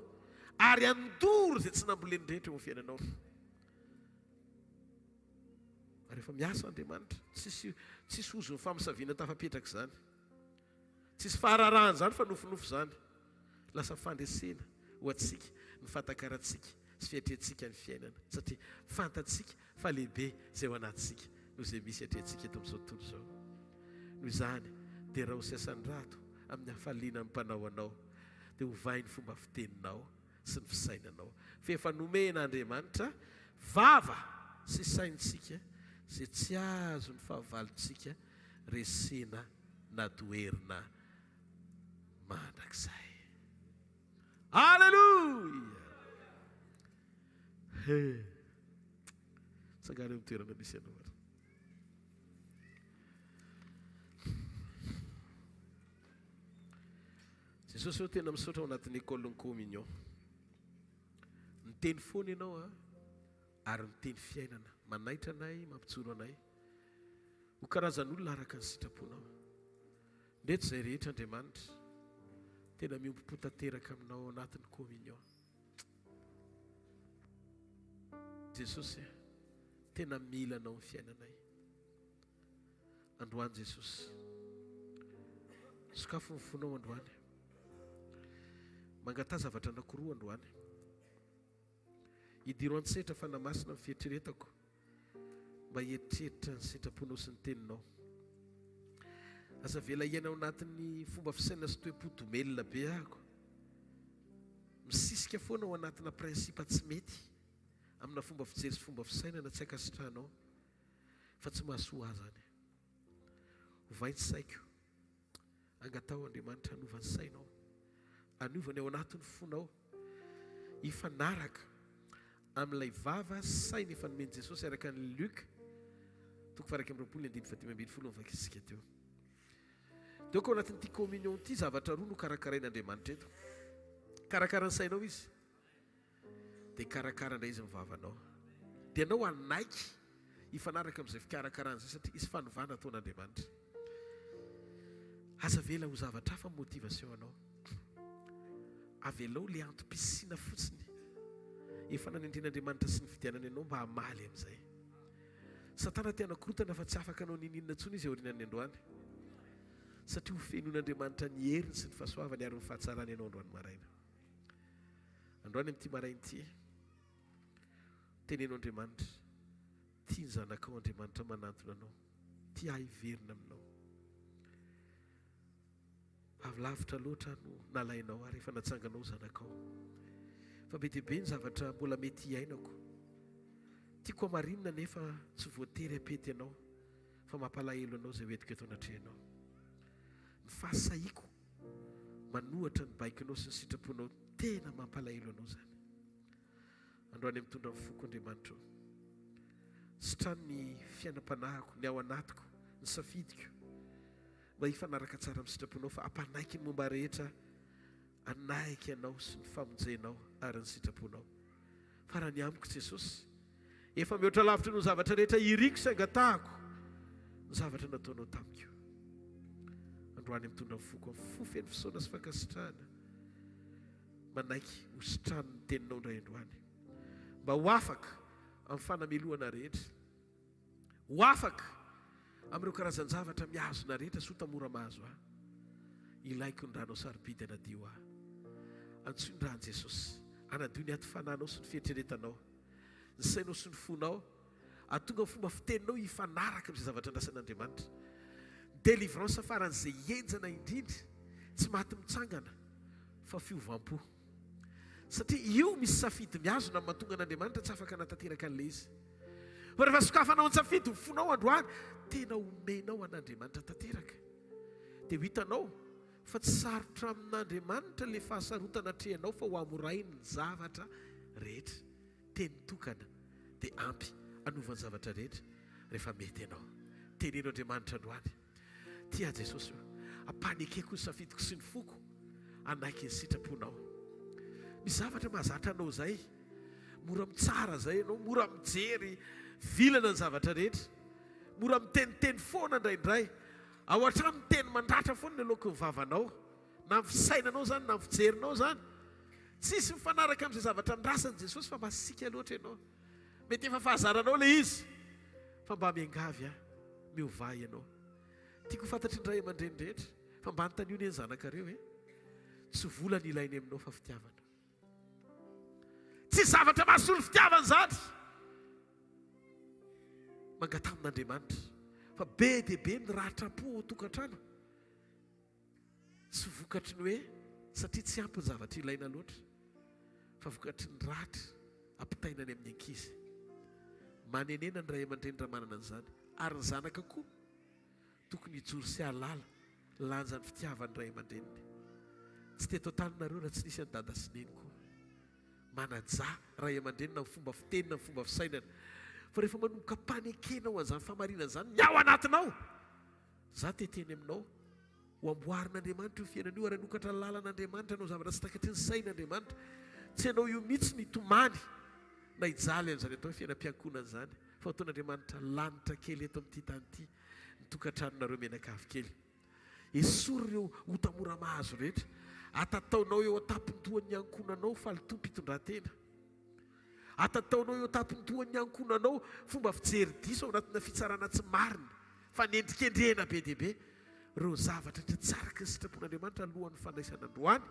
ary andoro izay tsy namboleny rehetra eo amin'ny fiainanao. Rehefa miasa Andriamanitra, tsisy ozo ny famisaviana tafapetraka izany. Tsisy fahararahana zany fa nofinofo zany. Lasa fandresena ho antsika ny fahatakaratsika sy fiatrehantsika ny fiainana. Satria fantatsika fa lehibe izay ao anatsika noho izay misy atrehantsika eto amin'izao tontolo izao. Noho izany dia raha ho siasan'ny rato amin'ny hafaliana ny mpanao anao dia hovainy fomba fiteninao sy ny fisainanao fa efa nomen'Andriamanitra vava sy saintsika zay tsy azo ny fahavalontsika resena na toerina mandrakizay. Alleluia. Sagary amin'ny toerana misy ianao ary. Jesosy eo tena misaotra ao anatin'ny école ny communion. Miteny foana ianao ary miteny fiainana, manaitra anay, mampitsoro anay ho karazan'olona araka ny sitraponao. Ndreto izay rehetra Andriamanitra tena miompo-po tanteraka aminao anatin'ny communion. Jesosy tena mila anao ny fiainanay. Androany Jesosy, sokafo ny fonao androany, mangata zavatra anankiroa androany. Idiro an-tsetra fanamasina ny fieritreretako mba hieritreritra ny sitraponao sy ny teninao. Aza vela iainao anatin'ny fomba fisaina sy toe-potomelona be ahako. Misisika foana ao anatina prinsipa tsy mety amina fomba fijery sy fomba fisaina na tsy akasitranao fa tsy mahasoa azany. Hovaintsy saiko, angatao Andriamanitra hanovany sainao, anovany ao anatin'ny fonao hifanaraka amin'ilay vava saina efa nomeny Jesosy araka ny Luc 12:25 mivakisika teo. Teo ko anatin'ity communion ity zavatra roa no karakarain'Andriamanitra eto. Karakara ny sainao izy dia karakara indray izy mivavanao. Dia anao anaiky hifanaraka amin'izay fikarakarana izay satria isy fanovana ataon'Andriamanitra. Aza vela ho zavatra hafa motivation anao. Avelao le antom-pisina fotsiny efa nanendren'Andriamanitra sy ny fidianany ianao mba hamaly amin'izay. Satana te hanakorotana fa tsy afaka anao nininona intsony izy aorian'ny androany. Satria ho fenon'Andriamanitra ny heriny sy ny fahasoavany ary ny fahatsarany ianao androany maraina. Androany amin'ity maraina ity, tenenao Andriamanitra, tia ny zanakao Andriamanitra manantona anao, tia hiverina aminao. Avy lavitra loatra no nalainao ary efa natsanganao zanakao. Fa be dia be ny zavatra mbola mety hiainako. Tiako hamarinina nefa tsy voatery apety ianao fa mampalahelo anao izay hoentiko eto anatrehanao. Ny fahasahiako manohatra ny baikinao sy ny sitraponao tena mampalahelo anao zany. Androany mitondra ny foko Andriamanitra. Sitrano ny fiainam-panahiko, ny ao anatiko, ny safidiko mba hifanaraka tsara amin'ny sitraponao fa ampanaiky ny momba rehetra anaiky ianao sy ny famonjenao ary ny sitraponao. Fa raha ny amiko Jesosy, efa mihoatra lavitra no zavatra rehetra iriko sy angatahako ny zavatra nataonao tamiko. Androany mitondra ny foko amin'ny fofeny fisaona sy fankasitrahana manaiky ho sitrano ny teninao indray androany mba ho afaka amin'ny fanamelohana rehetra, ho afaka amin'ireo karazan-javatra mihazona rehetra sy ho tamora mahazo ahy. Ilaiko ny ranao sarobidy anadio ahy. Antsoiny rahan Jesosy, anadio ny aty fananao sy ny fietreretanao, ny sainao sy ny fonao, atonga ny fomba fiteninao hifanaraka amin'izay zavatra andrasan'Andriamanitra. Délivrance faran'izay enjana indrindra, tsy maty mitsangana fa fiovam-po. Satria io misy safidy mihazona amin'ny mahatonga an'Andriamanitra tsy afaka hanatanteraka an'ilay izy. Fa rehefa sokafanao ny safidy ny fonao androany, tena omenao an'Andriamanitra tanteraka. Dia ho hitanao fa tsy sarotra amin'Andriamanitra le fahasarotana atrehanao fa ho amorainy ny zavatra rehetra. Teny tokana dia ampy anovany zavatra rehetra rehefa mety ianao. Teneno Andriamanitra androany, tia Jesosy io, ampanekeko ny safidiko sy ny foko anaiky ny sitraponao. Misy zavatra mahazatra anao zay, mora mitsara zay ianao, mora mijery vilana ny zavatra rehetra, mora miteniteny foana indraindray, ao an-trano miteny mandratra foana ny aloky ny vavanao, na ny fisainanao zany, na ny fijerinao zany. Tsisy mifanaraka amin'izay zavatra ndrasan'i Jesosy fa masika loatra ianao. Mety efa fahazaranao le izy, fa mba miangavy miovay ianao. Tiako fantatry indray aman-dreny rehetra fa mba notaniony ny zanakareo tsy vola ny ilainy aminao fa fitiavana. Tsy zavatra mahasolo fitiavana zany. Mangata amin'Andriamanitra fa be dia be ny rahatrapo ao tokantrano. Tsy vokatry ny hoe satria tsy ampy ny zavatra ilaina loatra fa vokatry ny ratra ampitainany amin'ny ankizy. Manenena ny ray aman-dreny raha manana an'izany, ary ny zanaka koa tokony hijoro sy halala lanja ny fitiavan'ny ray aman-dreniny. Tsy teto an-taninareo raha tsy nisy any dada sy neny koa manajà ray aman-drenina amin'ny fomba fitenina, amin'ny fomba fisainana. Fa rehefa manomboka mpanekenao an'izany famarinana izany ny ao anatinao, za teteny aminao ho amboarin'Andriamanitra io fiainana io, ary hanokatra ny lalàn'Andriamanitra anao zavatra tsy takatry ny sain'Andriamanitra. Tsy ianao io mihitsy nitomany na hijaly an'izany atao fiainam-piankonana izany, fa ataon'Andriamanitra lanitra kely eto amin'ity tany ity ny tokantranonareo menakavy kely. Esory ireo otamora mahazo rehetra, atataonao eo atapintohan'ny ankonanao falitompo hitondran-tena, atataonao eo atapintohan'ny ankonanao fomba fijery diso ao anatina fitsarana tsy marina fa nendrikendrena be dia be. Ireo zavatra tsy tsaraky ny sitrapon'Andriamanitra alohan'ny fandraisana androany,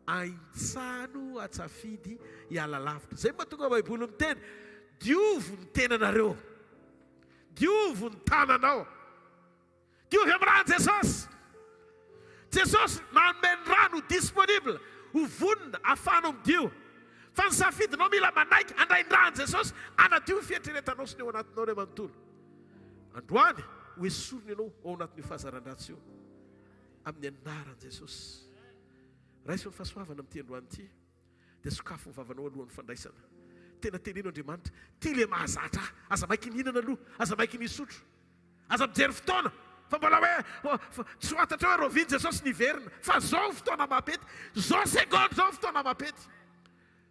aintsano atsafidy hiala lavitra. Zay mahatonga Baiboly miteny diovo ny tenanareo, diovo ny tananao, diovy amin'ny rano Jesosy. Jesosy manome ny rano disponible ho vonona ahafahanao midio. Fa ny safidinao mila manaiky handray ny rano Jesosy anadio fietreretanao sy ny ao anatinao ray manontolo. Androany ho esoriny ianao ao anatin'io fahazaran-dratsy io amin'ny anaran'i Jesosy. Raisy ny fahasoavana amin'ity androany ity dia sokafo ny vavanao alohan'ny fandraisana. Tena teneno Andriamanitra, ty le mahazatra, aza maiky nihinana aloha, aza maiky nisotro, aza mijery fotoana. Fa mbola hoe tsy fantatra hoe roviany Jesosy niverina, fa zao fotoana mapety, zao segondy zao fotoana mapety.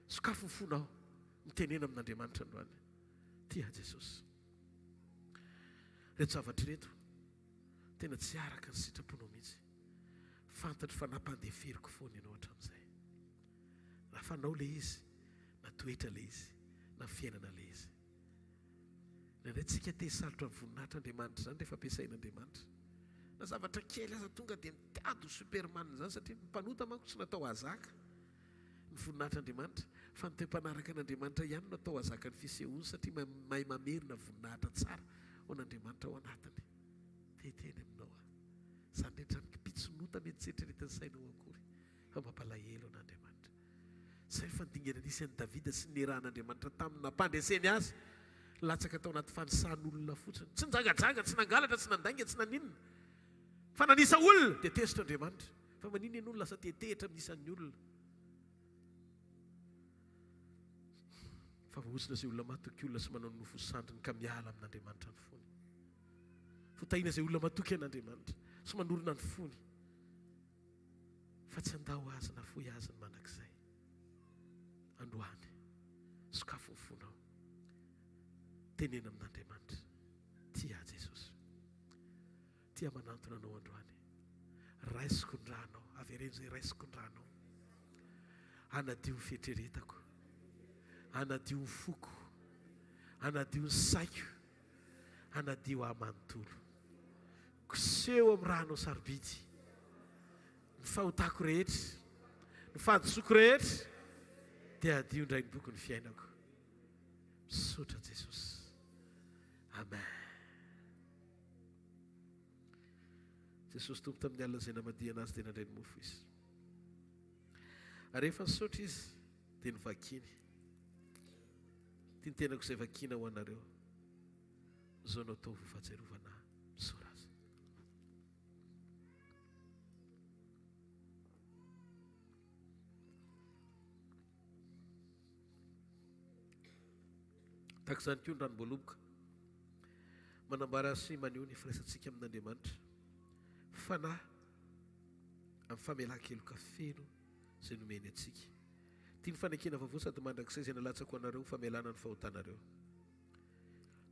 Sokafo ny fonao mitenena amin'Andriamanitra androany. Tia Jesosy. Reto zavatra reto tena tsy araka ny sitraponao mihitsy. Fantatro fa nampandeferiko foana ianao hatramin'izay. Na fanao le izy, na toetra le izy, na fiainana le izy. Nandraitsika te hisalotra amin'ny voninahitr'Andriamanitra izany rehefa ampiasain'Andriamanitra. Na zavatra kely aza tonga dia mitady superman izany, satria ny mpanota manko tsy natao hazaka ny voninahitr'Andriamanitra, fa ny toe-mpanaraka an'Andriamanitra ihany natao hazaka ny fisehoany, satria mahay mamerina voninahitra tsara ho an'Andriamanitra ao anatiny. Teteny aminao izany rehetra ny mpitsonota mety tsy eritreretin'ny sainao akory, fa mampalahelo an'Andriamanitra. Zay fandingana nisy an'i Davida sy ny rahan'Andriamanitra tamin'ny nampandreseny azy, latsaka tao anaty fanisan'olona fotsiny. Tsy nijangajanga, tsy nangalatra, tsy nandainga, tsy naninona, fa nanisa olona dia tesitra Andriamanitra. Fa manino ianao lasa tetehitra amin'ny isan'ny olona. Fa vohosina izay olona matoky olona sy manao ny nofosandriny ka miala amin'Andriamanitra ny fony. Fotahina izay olona matoky an'Andriamanitra sy manorina ny fony, fa tsy andao azy na fohy azy ny manakizay. Androany sokafo ny fonao, tenena amin'Andriamanitra. Tia Jesosy, tia manantona anao androany. Raisiko ny ranao, avereny izay raisiko ny ranao. Anadio ny fietreretako, anadio ny foko, anadio ny saiko, anadio amanontolo. Koseho amin'ny ranao sarobidy ny fahotako rehetra, ny fahadisoko rehetra, dia adio indray ny boky ny fiainako. Misaotra Jesosy. Amen. Jesosy tompo tamin'ny alina izay namadiana azy dia nandray ny mofo izy. Ary rehefa nisaotra izy dia nivakiny. Ty ny tenako izay vakina ho anareo. Zao no atao ho fahatsiarovana misaora azy. Tahaka izany koa ny ranom-boaloboka manambara sy maneho ny firaisantsika amin'Andriamanitra. Fanahy amin'ny famelan-keloka feno izay nomeny antsika. Tia ny fanekena vaovao sady mandrakizay izay nalatsako anareo famelana ny fahotanareo.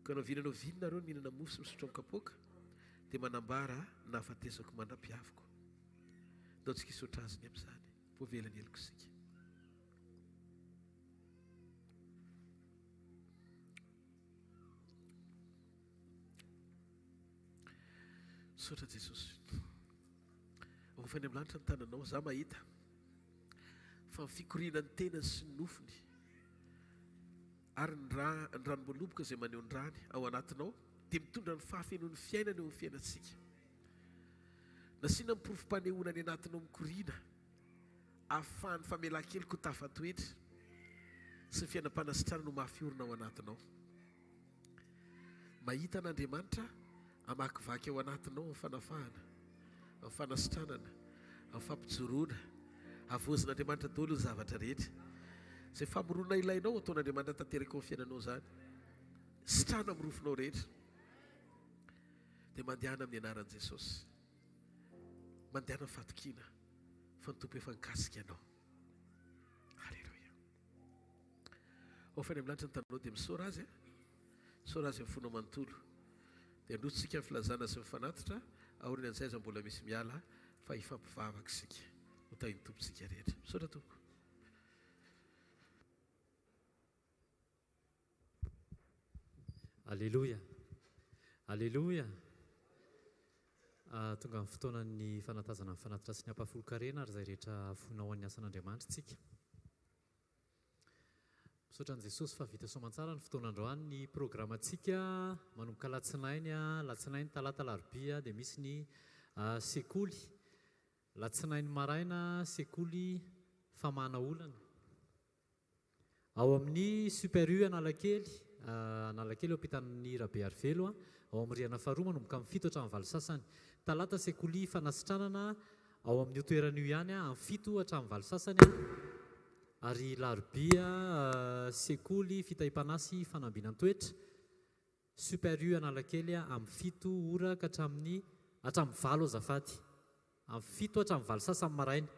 Ka anao vinanao vinonareo mihinana mofo sy misotro kapoaka dia manambara nahafatesako mandra-piaviko. Ndao tsika hisaotra azy ny amin'izany. Voavelany eloko isika. Misaotra Jesosy. Hofany amin'ny lanitra ny tananao, za mahita fa ny fikoriana ny tena sy ny nofony ary ny ranom-boaloboka izay maneho ny rany ao anatinao dia mitondra ny fahafenoan'ny fiainana eo amin'ny fiainantsika. Nasiana miporofom-panehoana ny anatinao mikoriana ahafahan'ny famelan-keloka ho tafatoetra sy fiainam-panasitrana no mahafiorina ao anatinao. Mahita an'Andriamanitra amakivaky ao anatinao amin'ny fanafahana, amin'ny fanasitranana, amin'ny fampijoroana, avozin'Andriamanitra daholo ny zavatra rehetra. Izay famorona ilainao ataon'Andriamanitra tanteraka ao amin'ny fiainanao zany. Sitrana amin'ny rofinao rehetra. Dia mandehana amin'ny anaran'i Jesosy. Mandehana fatokiana fa ny tompo efa nikasika ianao. Halleluja. Ofany amin'ny lanitra ny tananao dia misaora azy, misaora azy amin'ny fonao manontolo. Dia androtsika ny filazana sy ny fanatitra, aorian'izay aza mbola misy miala fa hifampivavaka isika ho tahin'ny tompontsika rehetra. Misaora tompo. Alléluia. Alléluia. Tonga amin'ny fotoanan'ny fanatazana ny fanatitra sy ny ampahafolo-karena ary izay rehetra fonao an'ny asan'Andriamanitra tsika. Misaotra an'i Jesosy fa vita soamantsara ny fotoana androany ny programantsika manomboka latsinainy talata larobia dia misy ny sekoly. Latsinainy maraina sekoly famahana olana. Ao amin'ny Super U Analakely eo ampitan'ny Rabe Arivelo, ao amin'ny Riana faharoa manomboka amin'ny 7 hatramin'ny 8 sasany. Talata sekoly fanasitranana ao amin'ny toerana io ihany amin'ny 7 hatramin'ny 8 sasany. Ary larobia sekoly fitahipanasy fanambinan toetra. Super U Analakely amin'ny 7 ora ka hatramin'ny 9 azafady. Amin'ny 7 hatramin'ny 9 sasany maraina.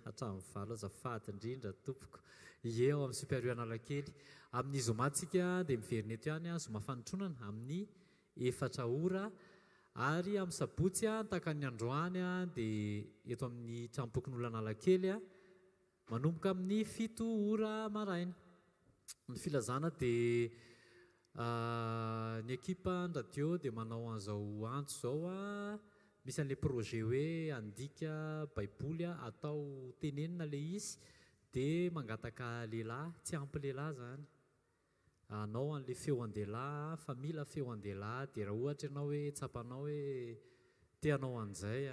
Hatramin'ny 9 azafady indrindra tompoko. Ao amin'ny Super U Analakely. Amin'ny zomatsika dia miverina eto ihany zoma fanotronana amin'ny 4 ora. Ary amin'ny sabotsy takan'ny androany dia eto amin'ny trampokin'olona Analakely manomboka amin'ny 7 ora maraina. Ny filazana dia ny ekipa radio dia manao an'izao antso zao misy an'ilay projet hoe andika baiboly atao tenenina ilay izy dia mangataka lehilahy, tsy ampy lehilahy zany. Anao an'ilay feo an-dehilahy, fa mila feo an-dehilahy dia raha ohatra ianao hoe tsapanao hoe teanao an'izay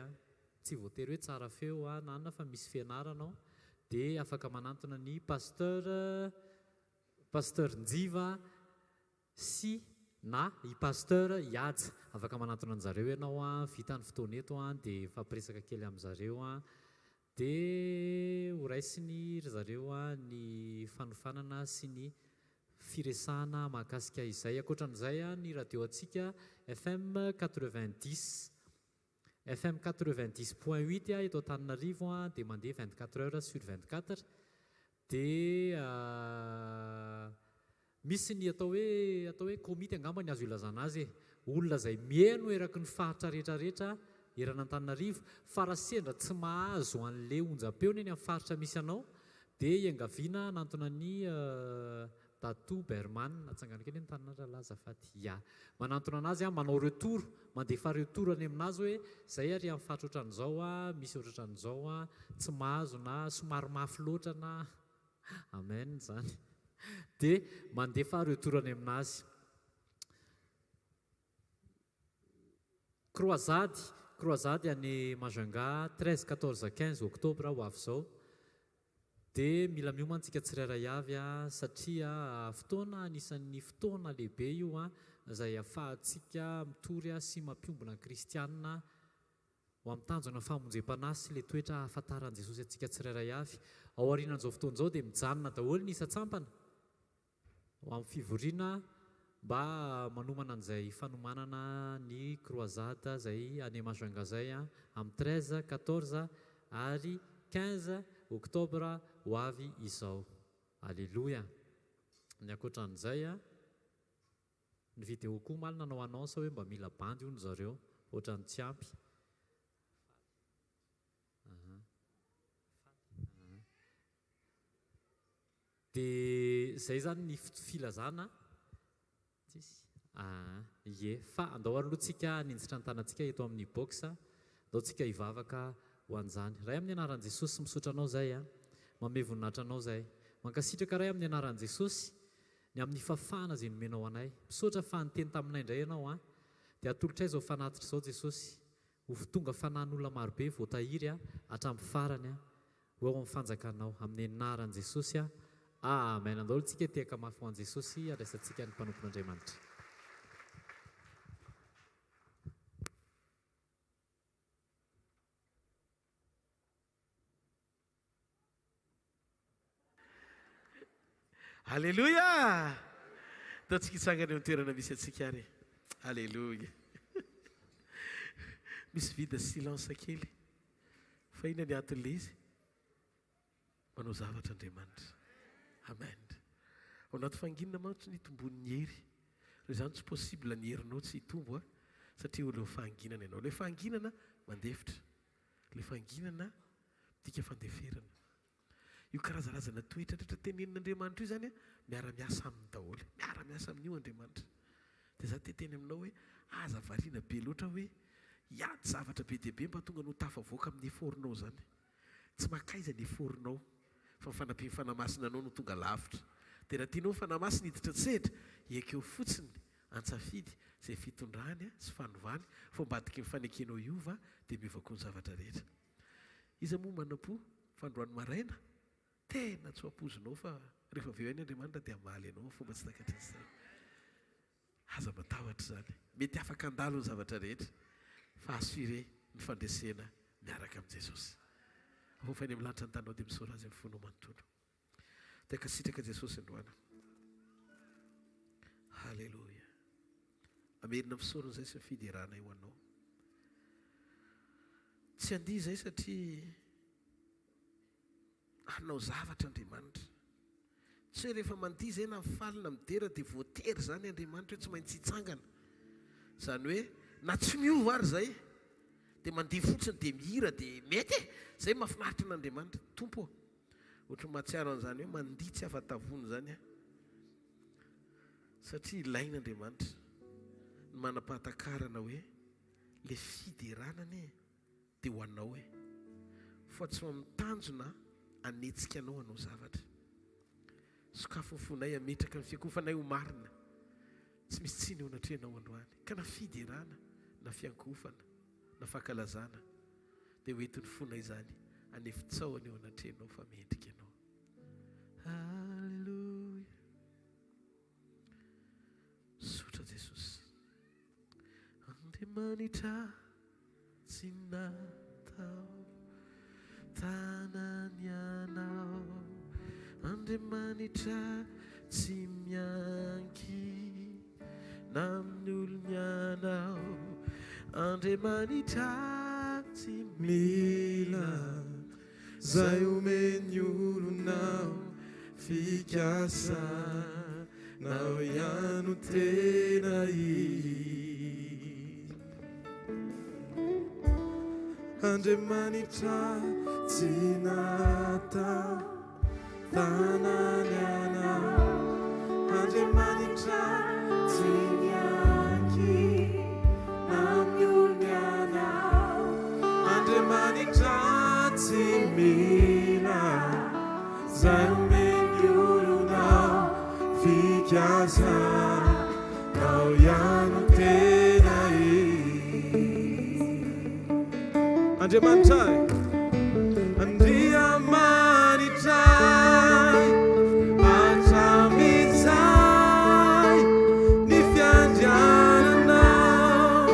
tsy voatery hoe tsara feo na fa misy fianaranao dia afaka manantona ny pasteur Njiva sy na i pasteur Ihaja. Afaka manantona an'zareo ianao vita ny fotoana eto dia fampiresaka kely amin'zareo dia horaisiny ry zareo ny fanofanana sy ny firesahana mahakasika izay. Ankoatran'izay ny radio antsika FM 90.8 eto Antananarivo dia mandeha 24 heures sur 24 dia misy ny atao hoe komity angamba ny azo ilazana azy olona izay mihaino eraky ny faritra rehetrarehetra erana Antananarivo fa raha sendra tsy mahazo an'ilay onjam-peo ny amin'ny faritra misy anao dia iangaviana nantona ny Tatou Berman natsangana kely ny tanana laza fady manantona anazy manao retour mandefa retour any aminazy hoe zay ary amin'ny faritra ohatran'izao misy ohatran'izao tsy mahazo na somary mafy loatra na amen zany dia mandefa retour any aminazy. Croisade any Majunga 13, 14, 15 oktobra ho avy izao. Dia mila miomantsika tsirairay avy satria fotoana anisan'ny fotoana lehibe io izay ahafahantsika mitory sy mampiombona kristianina ho amin'ny tanjona famonjem-panahy sy ilay toetra ahafantaran'i Jesosy antsika tsirairay avy. Ao aorianan'izao fotoan'izao dia mijanona daholo ny isa-tsampana ho amin'ny fivoriana mba manomana an'izay fanomanana ny croisade izay any Majunga izay amin'ny 13, 14 ary 15 oktobra ho avy izao. Alléluia. Ny ankoatran'izay ny vidéo koa maly nanao annonce hoe mba mila bandy hono zareo ohatran'ny tsy ampy. Dia izay zany ny filazana fa andao alohantsika ninjitra ny tanantsika eto amin'ny box andaontsika hivavaka ho an'izany. Ray amin'ny anaran'i Jesosy misaotra anao zay manome voninahitra anao zay mankasitraka ray amin'ny anaran'i Jesosy ny amin'ny fafana izay nomenao anay. Misaotra fa niteny taminay indray ianao dia atolotray izao fanatitra izao Jesosy ho tonga fanahin'olona marobe voatahiry hatramin'ny farany ho ao amin'ny fanjakanao amin'ny anaran'i Jesosy amen. Andao tsika tiaka mafy ho an Jesosy adraisantsika ny mpanompon'Andriamanitra. Alléluia. Ataontsika hitsangana eo toerana misy atsika ary. Alléluia. Misy vida silence kely. Fa ina ny anton'le izy? Manao zavatra Andriamanitra. Amen. Ao anaty fanginana mantsy ny tombon'ny hery. Ry zany tsy possible ny herinao tsy hitombo satria olo fanginana ianao. Le fanginana mandefitra. Le fanginana midika fandeferana. Io karazarazana toetra rehetra tenenin'Andriamanitra io zany miara-miasa aminy daholo. Miara-miasa amin'io Andriamanitra. Dia za teteny aminao hoe aza variana be loatra hoe hiady zavatra be dia be mba tonga no tafavoaka amin'ny eforinao zany. Tsy makaiza ny eforinao fa mifanampy fanamasina anao no tonga lavitra. Dia raha tianao fanamasina hiditra tsetra, ekeo fotsiny antsafidy izay fitondrany sy fanovany fa mbadiky ny fanekenao iova dia miova koa ny zavatra rehetra. Iza moa manam-po fandroany maraina tena tsy ampozinao fa rehefa avy eo any Andriamanitra dia amaly ianao fomba tsy takatra izay. Aza matahotra zany. Mety afaka handalo ny zavatra rehetra fa assuré ny fandresena miaraka amin'i Jesosy. Afa ny amin'ny lanitra ny tanao dia misaora azy amin'ny fonao manontolo. Teka sitraka Jesosy androana. Halleluja. Amerina fisaorana izay sy fiderana eo anao. Tsy handia izay satria anao zavatra Andriamanitra. Tsy hoe rehefa mandia izay na mifalina midera dia voatery zany Andriamanitra hoe tsy maintsy hitsangana. Zany hoe na tsy miova ary zay dia mandia fotsiny dia mihira dia mety zay mahafinaritra n'Andriamanitra. Tompo ohatra ny mahatsiaro an'izany hoe mandia tsy afa-tavony zany satria ilain'Andriamanitra ny manam-pahatakarana hoe le fideranany dia ho anao fa tsy mitanjona anetsika anao zavatra. Sokafo fonay ametraka ny fiankofanay ho marina. Tsy misy tsiny eo anatrehanao androany. Ka na fiderana, na fiankofana, na fankalazana dia hoentin'ny fonay izany anefitsahony eo anatrehanao fa mendrika ianao. Halleluja. Sotra Jesosy. Andriamanitra tsy natao tanany anao. Andriamanitra tsy mianky na amin'ny olony anao. Andriamanitra tsy mila zay omeny olonao fikasa nao ihany tena Andriamanitra tsy natao tanany anao. Andriamanitra tsy mianky amin'ny olony anao. Andriamanitra tsy mila zay omeny olonao fikasa nao ihany tena Andriamanitra Andriamanitra atramizay ny fiandriananao.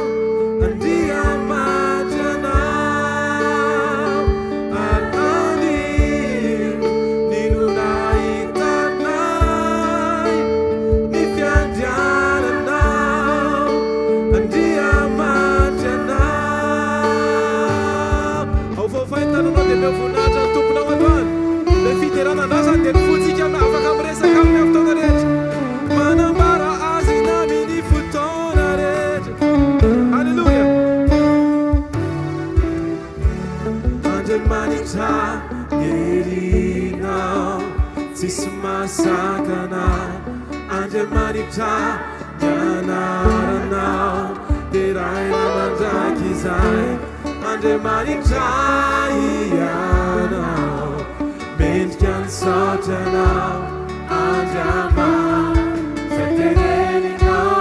Andriamanitra anao alanio ny nonaitanay ny fiandriananao. Andriamanitra anao ao fahitana dia miavoninahitra ny tomponao androany. Le fiderananao zany dia nifotsika afaka miresaka amin'ny fotoana rehetra. Manambara azy naminy fotoana rehetra. Halleluja. Andriamanitra herinao tsisy masakana. Andriamanitra nianaranao dia raina mandraky izay. Andriamanitra ianao mendrika ny saotranao. Andriamanitra teneninao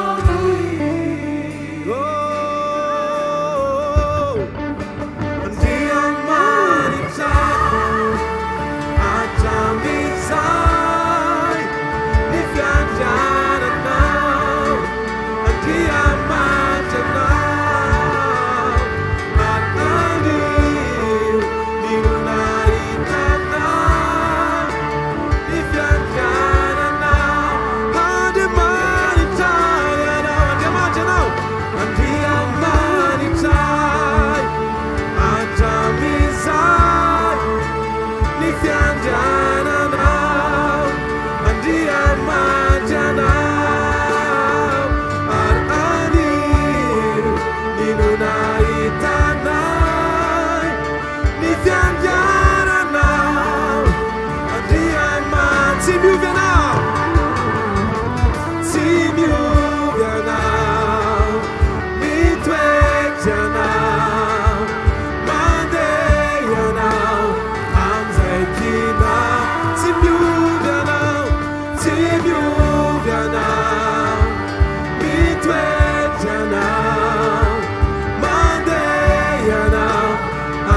Andriamanitra atramizay Sibiuvianao, mitwejanao, mandeyanao,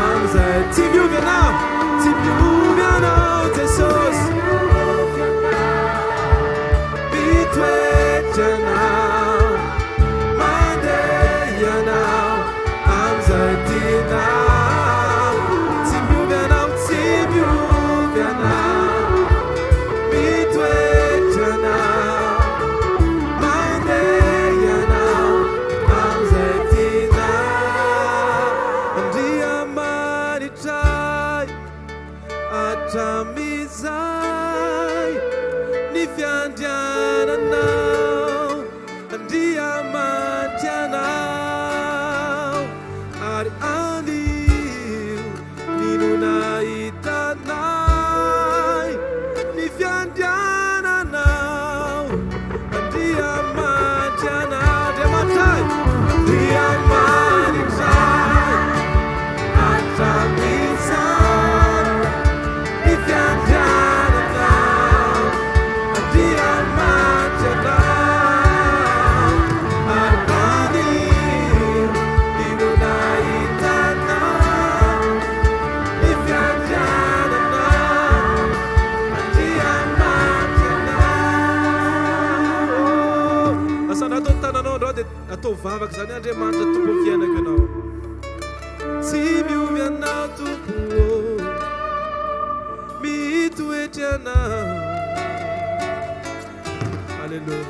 amzay. Sibiuvianao, Sibiuvianao, Jesus. Mitwejanao, mandeyanao, amzay tinao. Sibiuvianao, Sibiuvianao. Atamizai ni fiandiananao, andiamantianao, ari andiu ninunaitanai ni fiandiananao, andiamantianao, diamantai, andiamanitai, atamizai. Atao vavaka zany Andriamanitra tompo ny fiainako ianao. Tsy miovy anao tompo, mitoetra anao. Alleluia.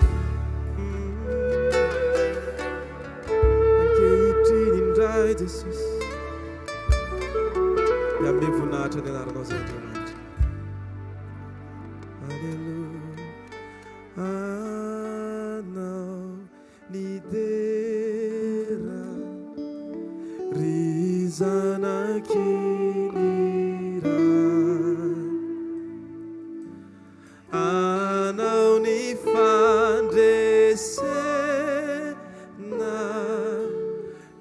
Ankehitriny indray Jesosy, miame voninahitra ny anaranao zay Andriamanitra. Alleluia. Anao ni dera rizanakinira, anao ni fandresena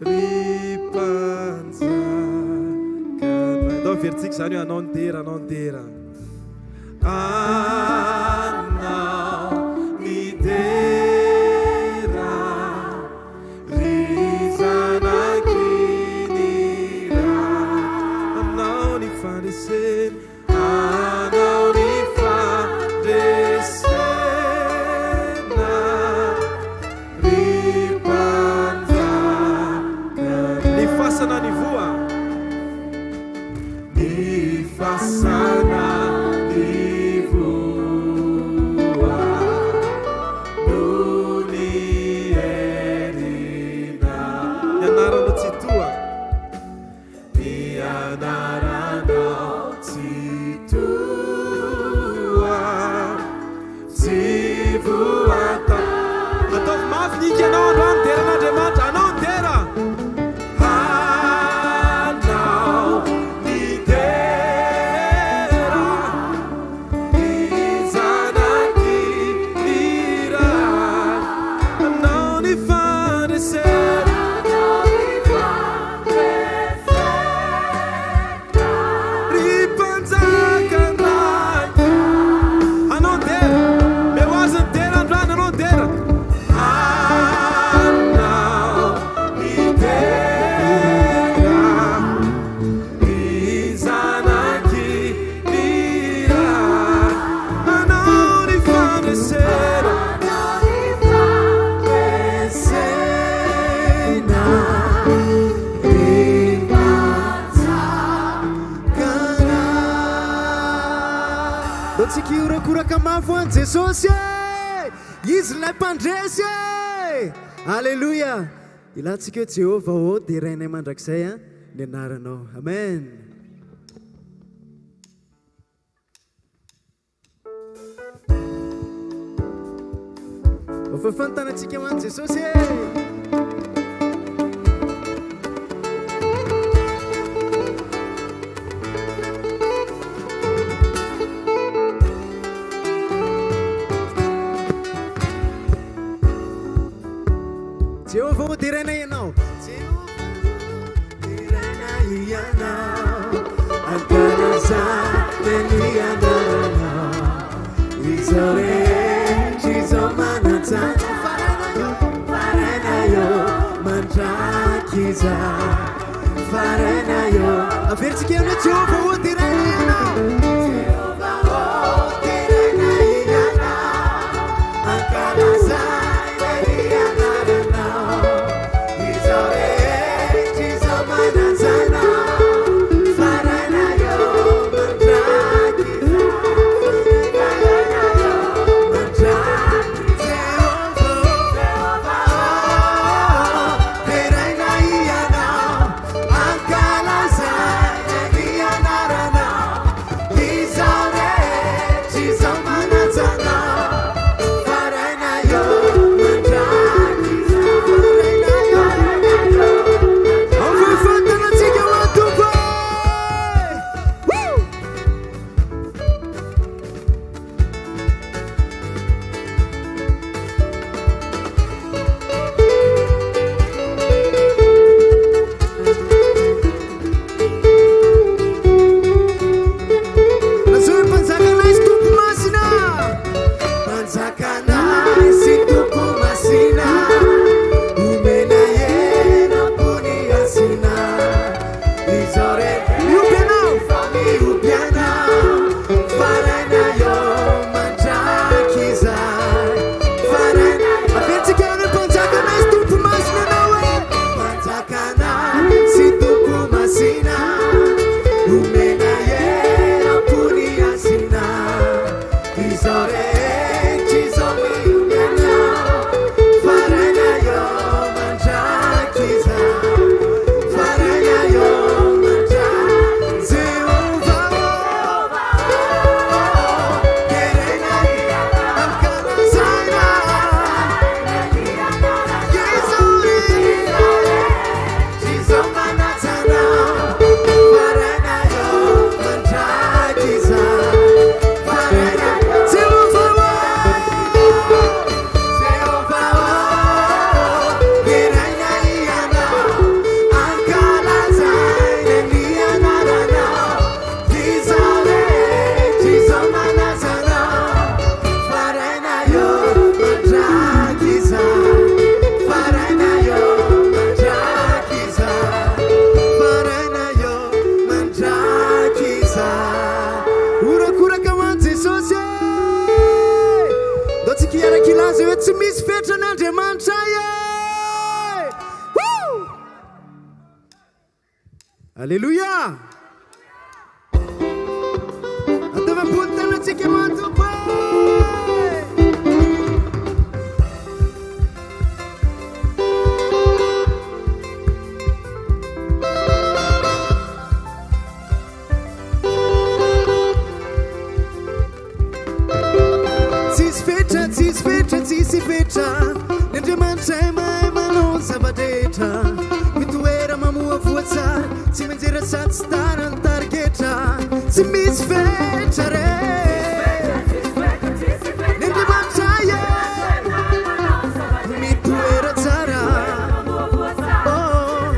ripanjakana. Ndao veritsika zany hoe anao ni dera, anao ni dera. Anao ni dera rizanakinira, anao ni fandresena, anao ni fandresena ripanjakana. Ni fasana ni voa, ni fasana ni voa, nuni erina. Ni anarano tsy toa, ni anarano tsy toa, tsy voata. Ataovy mafy nika anao androany deran'Andriamanitra, anao ny dera. Anao ny dera rizanakinira, anao ny fandresena, ripanjakana. Anao ny dera, meu azy ny dera androany, anao ny dera. Anao ny dera rizanakinira, anao ny fandresena, Tsika iorakoraka mafy hoany Jesosy e, izy lay mpandresy e. Alleluia. Ilantsika hoe Jehova ô dia rainay mandrakizay a ny anaranao. Amen. Ofafantanantsika hoany Jesosy e. Jehova ô dia rainay ianao, Jehova dia rainay ianao, ankalaza ny andaranao, izao faranayo mandrakiza faranayo averitsikaina Jehova otirana otirana ankalazana ianarana izore chizomanazana faranayo mandrakiza Alléluia. Atava punta na chiamato si fecha nende manchema manon sabadeta mituera mamua fuza si menjera satstana targeta si misfecha re nende manchaya mituera zara oh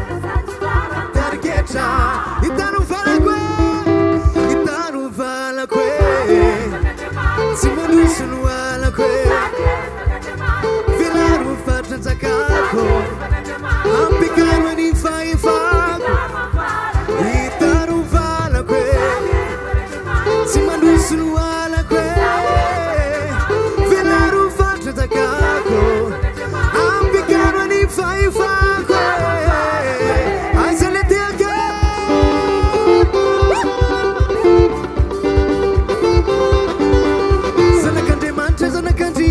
targeta itanu vala que si manusu wala que Zakako, Ampicano in fai fago, Itaru vala que, Simanusu ala que, Velaru fata Zakako, Ampicano in fai fago, I salete again. Sanakante mancha, Sanakante.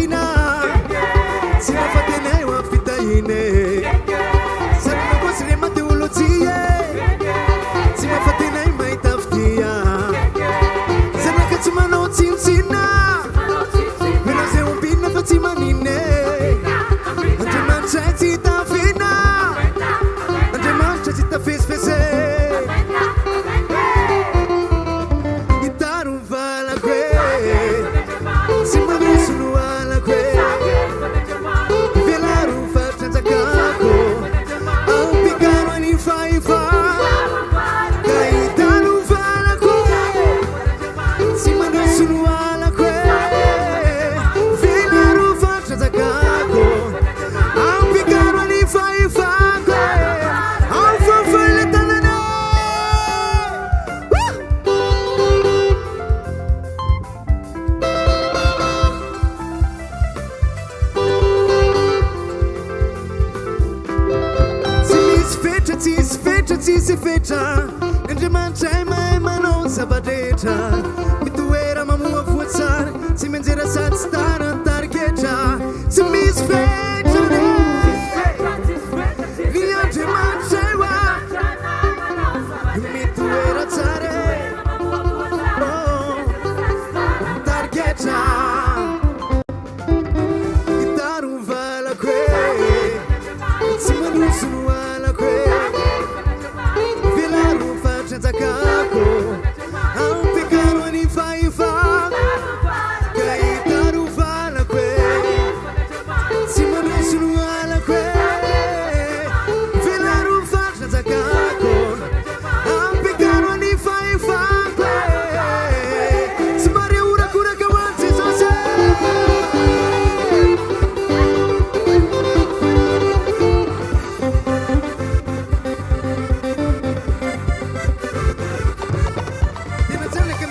rehetra andriamanitra ay mahay manao zavadrehetra mitoera mamoa voatsara tsy menjera sady tsy tarany tariketra tsy misy fetra ny andriamanitra ay wa mitoera tsara tariketra Zakako ampekano ani faifa kaitaro vala kwe si manusu ala kwe velaro fatra zakako ampekano ani faifa kwe si mare ura kura kawansi sose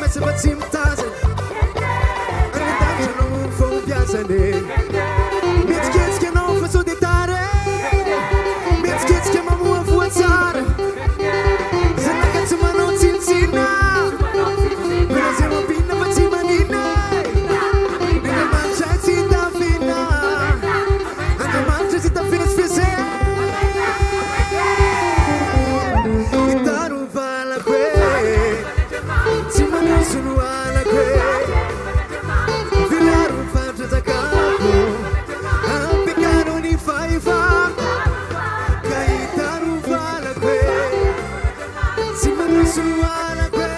Sabotsy mitazana anatatra anao fompiazany mihetsiketsika anao fa sao de tare mihetsiketsika mamoa voatsara zanaka tsy manao tsinitsina mena zay mampina fa tsy manina andriamanitra tsy tafina andriamanitra tsy tafesifese itaro valakwe tsy manosolo ala kwe vilaro fatra zakako ampekano ny faifa kahitaro vala kwe tsy manosolo ala kwe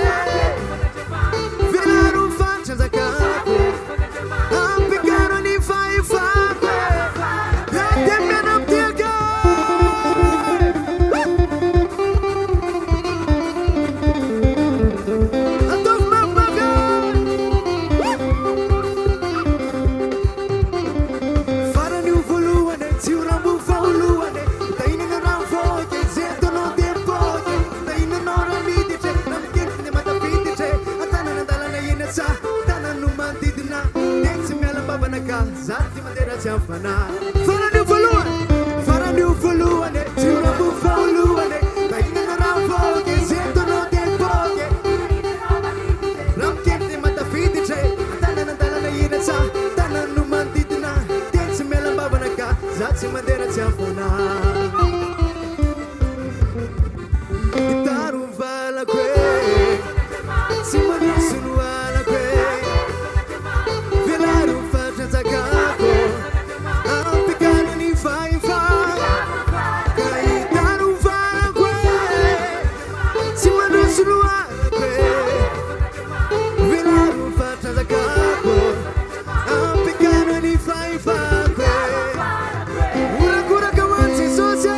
vilaro fatra zakako ampekano ny faifa kwe yademiana mtiaka Zati madera ciafana farani ufoluane tira bufoluane taina na rafo che sento no tempo che ramkete matafidi tre tana na dala na yinesa tana no mandidna tense mela babanaka zati madera ciafana itaru vala kwe simani sunuala kwe velaru fatra zakako ampekano ni faifa kaitaru vala kwe simani sunuala kwe velaru fatra zakako ampekano ni faifa kwe urakura kawansi sose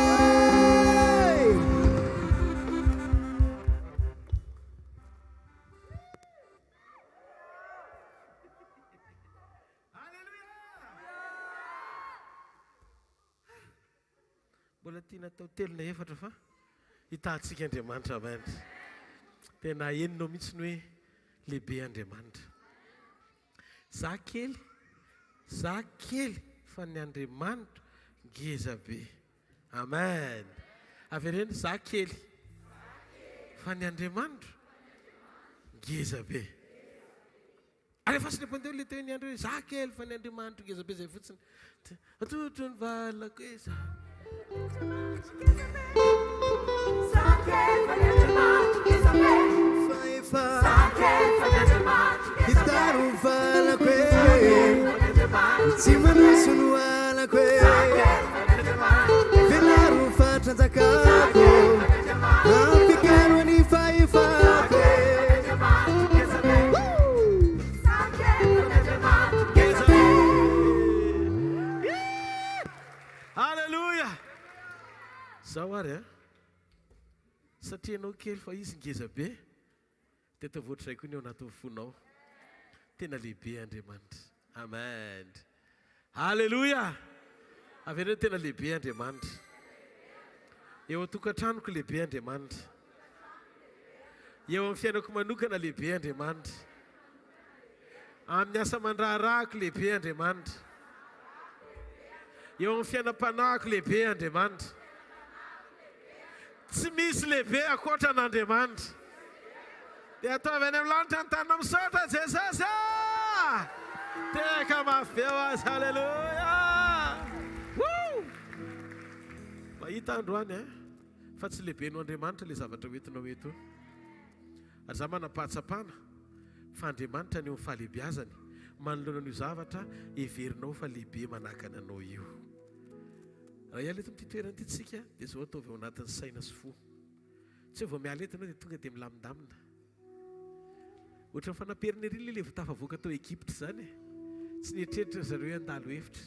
mbola tiana atao telo na efatra fa hitantsika Andriamanitra mantra tena enonao mihitsy ny hoe lehibe Andriamanitra za kely fa ny Andriamanitra ngeza be amen avy reny za kely fa ny Andriamanitra ngeza be rehefa sy lepandeo le teo ny andro hoe za kely fa ny Andriamanitra ngeza be zay fotsiny atotro ny valako hoe za Itaru vala kwe Simanusunu ala kwe Velaru fatra zakako Ampekano ni faifa kwe Hallelujah. Zao ary satria anao kely fa izy ngeza be dia tavoatra izay koa ny ao anatin'ny fonao tena lehibe Andriamanitra amen halleluja avy ireo tena lehibe Andriamanitra eo an-tokantranoko lehibe Andriamanitra eo amin'ny fiainako manokana lehibe Andriamanitra amin'ny asa mandraharahako lehibe Andriamanitra eo amin'ny fiainam-panahiko lehibe Andriamanitra tsy misy lehibe akoatra an'Andriamanitra. Dia ataovy any amin'ny lanitra ny tanina misaotra Jesosy. Teka mafeo azy. Halleluja. Mahita androany fa tsy lehibe no Andriamanitra ilay zavatra hoentinao eto. Ary za manam-pahatsapana fa Andriamanitra ny eo amin'ny fahalehibiazany manoloana an'io zavatra everinao fa lehibe manakana anao io. Raha iala eto amin'ity toerana ity tsika dia zao ataovy ao anatin'ny saina sy fo. Tsy vao miala eto ianao dia tonga dia milamindamina. Ohatra ny fanaperiny ery ilay tafavoaka tao Egypte zany. Tsy nietreritra zareo handalo hevitra.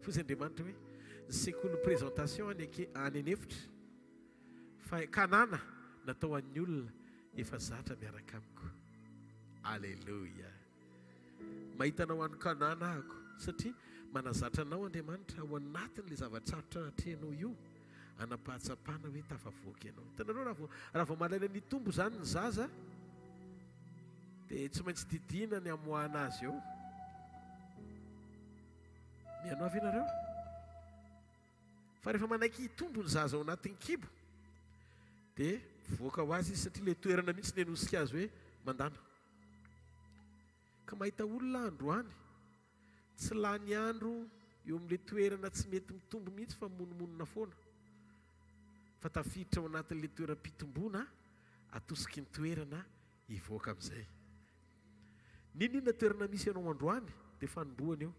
Fozy Andriamanitra hoe ny sekoly présentation any anefitra fa kanana natao an'ny olona efa zatra miaraka amiko. Alleluia. Mahitanao any kanana ahako satria manazatra anao Andriamanitra ao anatin'ilay zava-tsarotra atrehanao io anapahatsapana hoe tafavoaka ianao. Hitanareo raha vao malaina ny tombo zany ny zaza dia tsy maintsy didina ny amoahana azy eo. Mianao avy ianareo? Fa rehefa manaiky hitombo ny zaza ao anatin'ny kibo dia voaka ho azy izy satria ilay toerana mihitsy ny anosika azy hoe mandana. Ka mahita olona androany tsy lany andro eo amin'ilay toerana tsy mety mitombo mihitsy fa monomonona foana. Fa tafiditra ao anatin'ilay toeram-pitomboana atosiky ny toerana hivoaka amin'izay. Ninona toerana misy ianao androany dia fanomboana eo.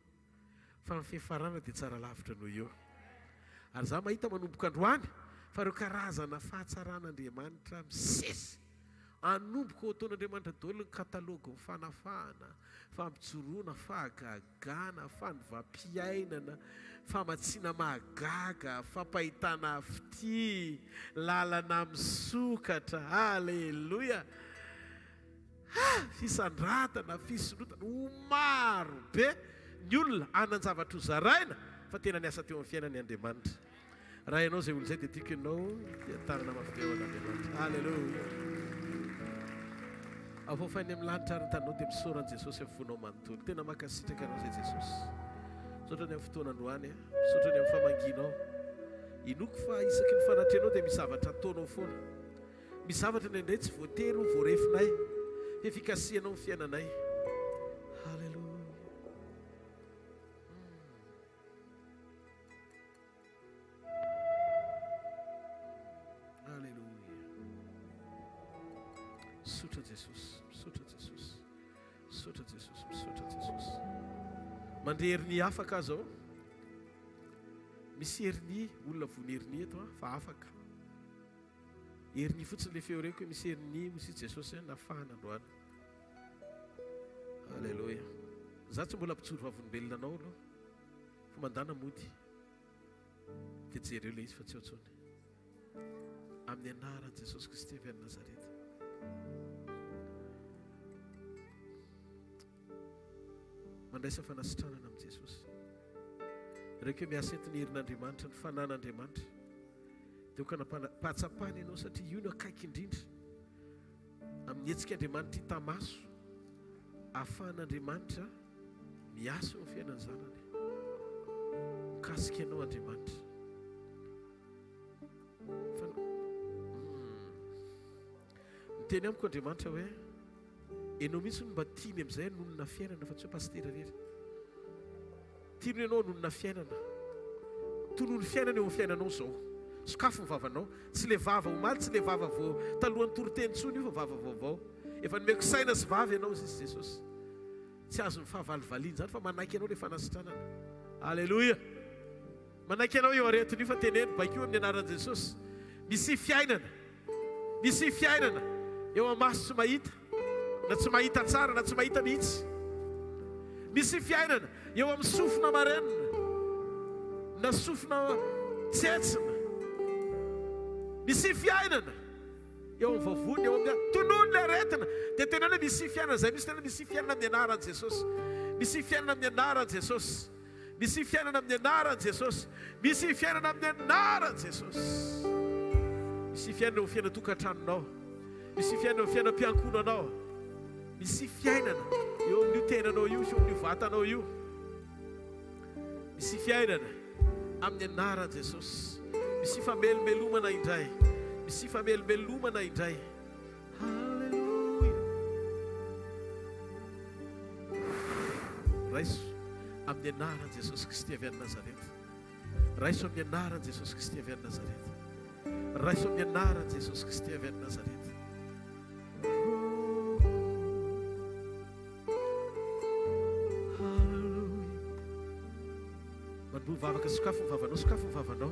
Fa ny fiafarana dia tsara lavitra noho eo. Ary za mahita manomboka androany fa ireo karazana fahatsaran'Andriamanitra misesy. Anomboka ao ataon'Andriamanitra daholo ny katalogo ny fanafahana, fampijoroana, fahagagana, fanovampiainana, famatsiana mahagaga, fampahitana fity, lalana misokatra. Halleluja. Fisandratana, fisorotana, ho maro be ny olona anan-javatra ho zaraina fa tena niasa teo amin'ny fiainan'ny Andriamanitra. Raha ianao izay olo izay dia tiako ianao dia tarina mafiteo an'Andriamanitra. Halleluja. Avoafainy amin'ny lanitra ary tanao dia misaoran'i Jesosy amin'ny fonao manontolo. Tena makasitraka anao izay Jesosy. Misaotra ny amin'ny fotoana androany, misaotra ny amin'ny famanginao. Inoko fa isaky ny fanatrenao dia misy zavatra ataonao foana. Misy zavatra ny indray tsy voatery ho voarefinay. Efikasianao ny fiainanay. Halleluja. Misaotra Jesosy, misaotra Jesosy, misaotra Jesosy, misaotra Jesosy. Mandre heriny afaka zao. Misy heriny olona vony heriny eto fa afaka. Heriny fotsiny le feo reko misy heriny misy Jesosy nafahana androany. Halleluja. Za tsy mbola mpitsoro vavolombelona anao aloha fa mandana mody dia jereo ilay izy fa tsy otsony. Amin'ny anaran'i Jesosy Kristy avy any Nazareta. Mandraisa fanasitranana amin'i Jesosy. Reko hoe miasa entiny herin'Andriamanitra ny fanan'Andriamanitra dia ho kana-pahatsapana ianao satria io no akaiky indrindra amin'ny hetsik'Andriamanitra hita maso ahafahan'Andriamanitra miasa eo amin'ny fiainan'ny zanany. Mikasika ianao Andriamanitra. Miteny amiko Andriamanitra hoe ianao mihitsy no mba tiany amin'izay nonona fiainana fa tsy hoe pastera rery. Tiany ianao nonona fiainana. Tonono fiainana eo amin'ny fiainanao zao. Sokafo ny vavanao. Tsy le vava omaly, tsy le vava vao talohan'ny toroteny tsony io fa vava vaovao. Efa nomeko saina sy vava ianao izy Jesosy. Tsy azo ny fahavalivaliana zany fa manaiky ianao ilay fanasitranana. Alleluia. Manaiky ianao eo aretiny io fa teneno baikio amin'ny anaran'i Jesosy. Misy fiainana. Misy fiainana eo amin'ny maso tsy mahita. Na tsy mahita tsara na tsy mahita mihitsy. Misy fiainana eo amin'ny sofina marenina na sofina tsetsina. Misy fiainana eo amin'ny vavony eo amin'ny tonono le aretina dia tena hoe misy fiainana zay. Misy tena misy fiainana amin'ny anaran'i Jesosy. Misy fiainana amin'ny anaran'i Jesosy. Misy fiainana amin'ny anaran'i Jesosy. Misy fiainana amin'ny anaran'i Jesosy. Misy fiainana eo fiainana tokantranonao. Misy fiainana eo fiainana mpiankonanao. Misy fiainana eo amin'io tenanao io, eo amin'io vatanao io. Misy fiainana amin'ny anaran'i Jesosy. Misy famelomelomana indray. misy famelomena indray. Halleluja. Raiso amin'ny anaran Jesosy Kristy avy any Nazareta. Raiso amin'ny anaran Jesosy Kristy avy any Nazareta. Raiso amin'ny anaran Jesosy Kristy avy any Nazareta. Halleluja. Manboa vavaka sokafo ny vavanao, sokafo ny vavanao.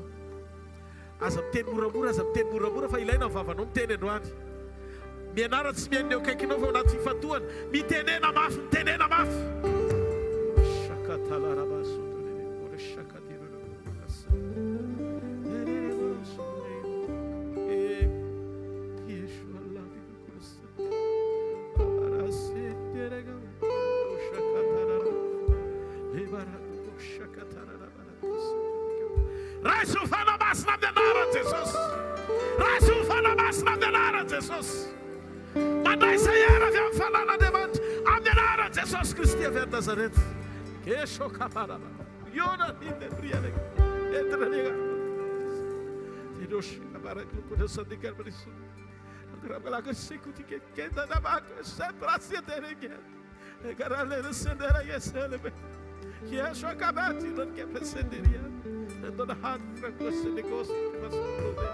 Aza miteny moramora, aza miteny moramora fa ilaina ny vavanao miteny androany. Mianara tsy miaineo kaikinao fa anaty fifatohana. Mitenena mafy, mitenena mafy. Nazareth. Kesho kapara. Yona ninde briane. Entraniga. Tiroshi kapara kuda sadikar berisu. Agra que sekuti ke kenda na baka sempre assim terenge. Garale resendera yeselebe. Kesho kabati non ke presenderia. Ando na hand para você negócio que você prode.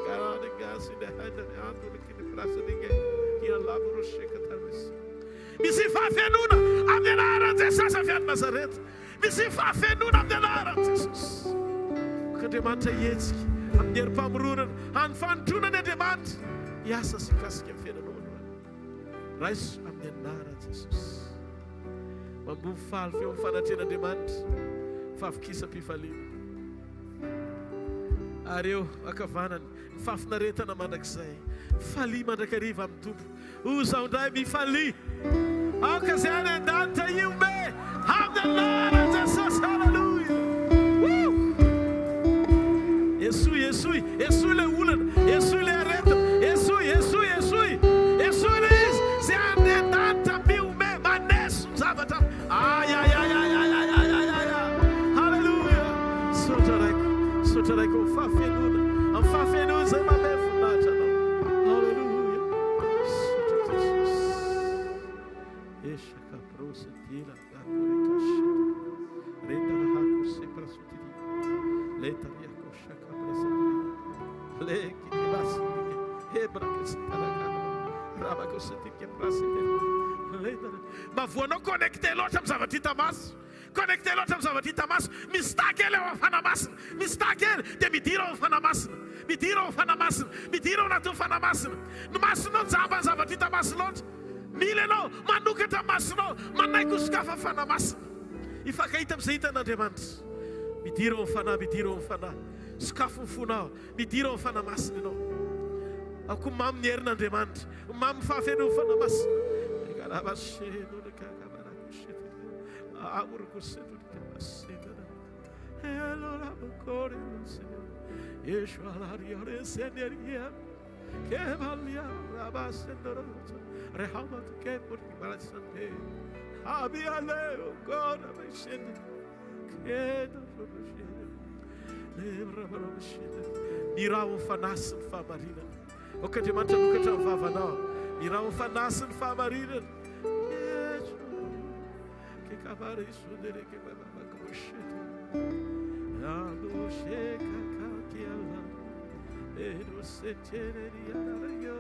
Garale gas in the hand and ando que de praça ninguém. Que laboro chega talvez. Misi fafenuna amdenara Jesus avy any Nazareta. Misy fafenuna amdenara Jesus. Andriamanitra ihetsika amin'ny herim-pamoronana hanfanotronany Andriamanitra hiasa sy kasika amin'ny fiainanao androany. Raiso amin'ny anara Jesus. Mambovo faly feo amin'ny fanatrehan'Andriamanitra favokisam-pifaliana. Ary eo akavanany ny fafinaretana mandrakizay falia mandrakariva amin'ny tompo. Usa indray mifalia. Ocasione andata io me. Hallelujah, Jesus, hallelujah. Esui le ulen, esui le reto, esui le is. Se andata più me, ma nessun sabato. Ay. Hallelujah. Sotarei con fa fenuda, se ma me fundata no. Tira da corica renda la haco sempre sotili leta via coscia capra le che ti basi hebra che si talaga brava che si ti che prasi leta ma vono connecter l'autre zavati tamas connecter l'autre zavati tamas mi stakel o fanamas mi stakel de mi tiro fanamas mi tiro na tu fanamas no mas non zavati tamas l'autre mileno manukata masno manay kuskafa fana masna ifakaita am'izay hitan'Andriamanitra midiro ny fana sokafo fonao midiro ny fana masina ianao ako mamy ny herin'Andriamanitra mamy fafeno ny fana masina egalavaseno ny kakavarakosetana amorokoseto ny kamasena allora ancora il Signore Yeshu alariore seneria che valia rabasendoro Rehamat che por imbarazzante abbia leo ancora mi scende che da scende lembra però scende mirau fanasin fa marina o che ti mangia nunca ci aveva no mirau fanasin fa marina che cavare su delle che va come scende la luce che alla e lo sentiere di io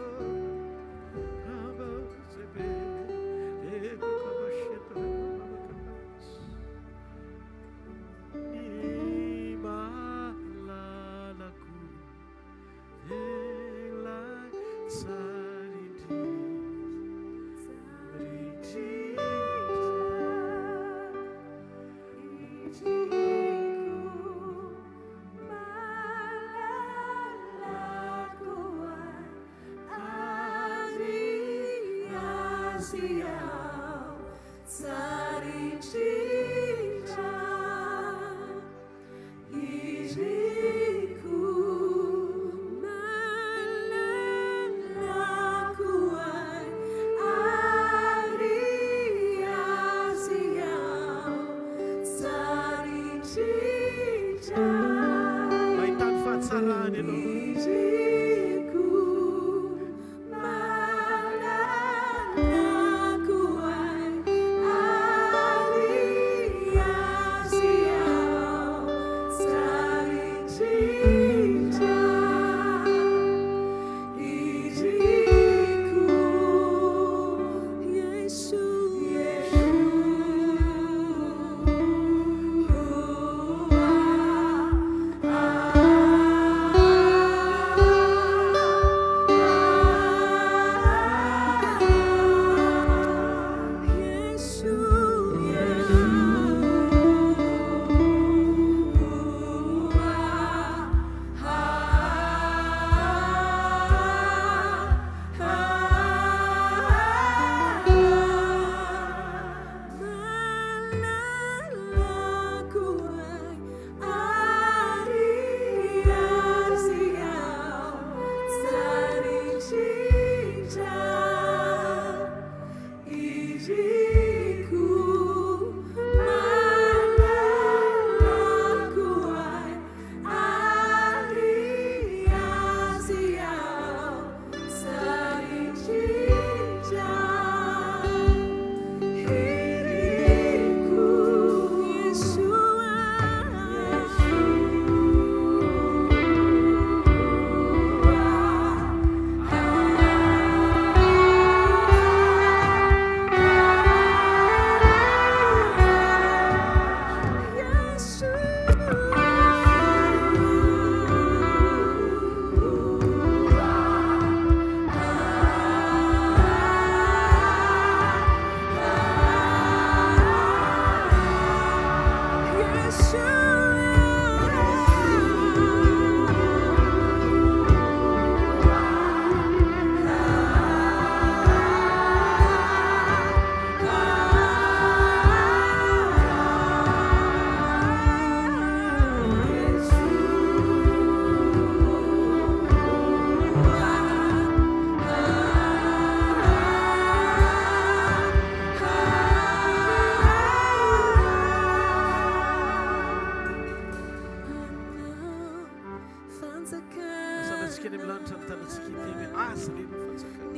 Atsika any amin'ny lanitra ny tanantsika itemy azy reny fatsakana.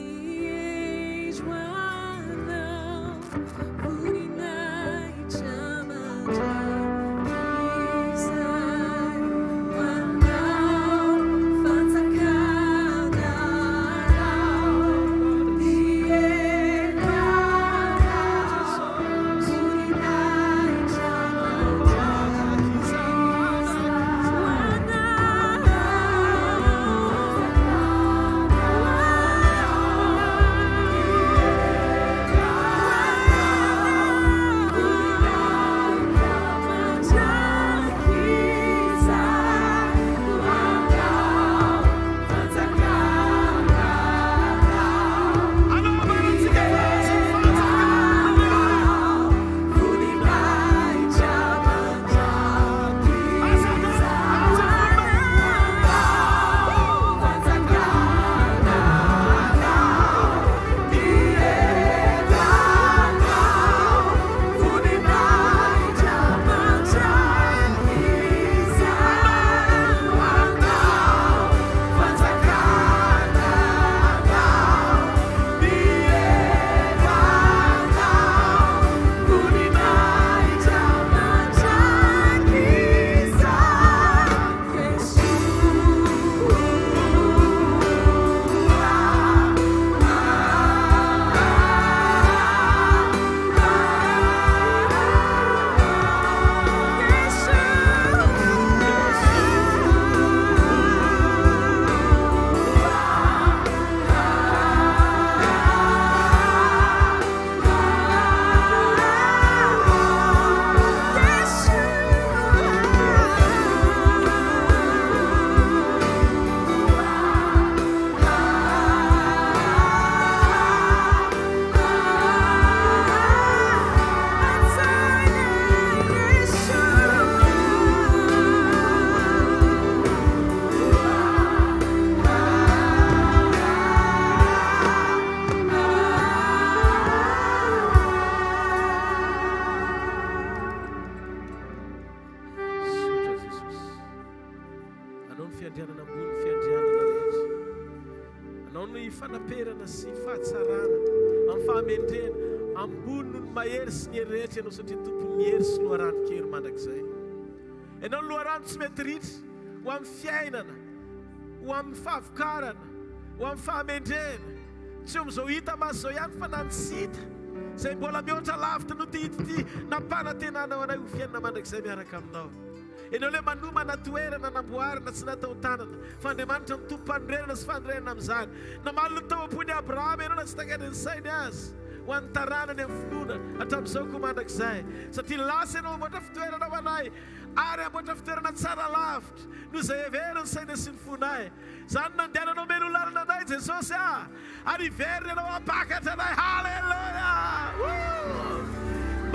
Ianao satria tompony miery sy loharano-kery mandrakizay. Ianao loharano tsy mety ritra ho amin'ny fiainana, ho amin'ny fahavokarana, ho amin'ny fahamendrena. Tsy eo amin'izao hita maso izao ihany fa na ny sita izay mbola mihoatra lavitra no ty nampanantenanao anay ho fiainana mandrakizay miaraka aminao. Ianao ilay manomana toerana namboarina tsy natao tanana fa Andriamanitra ny tompo-panorenana sy fanorenana amin'izany. Namalony tao am-pony Abrahama ianao na tsy takany ny sainy azy ho an'ny taranany amin'ny finoana hatramin'izao komandrakizay. Satria lasa ianao amboatra fitoerana ho anay ary amboatra fitoerana tsara lavitra no izay heveriny saina sy ny fonay. Izany nandehananao melo lalana anay Jesosy ary iveriny ianao hampakatra anay. Halleluja!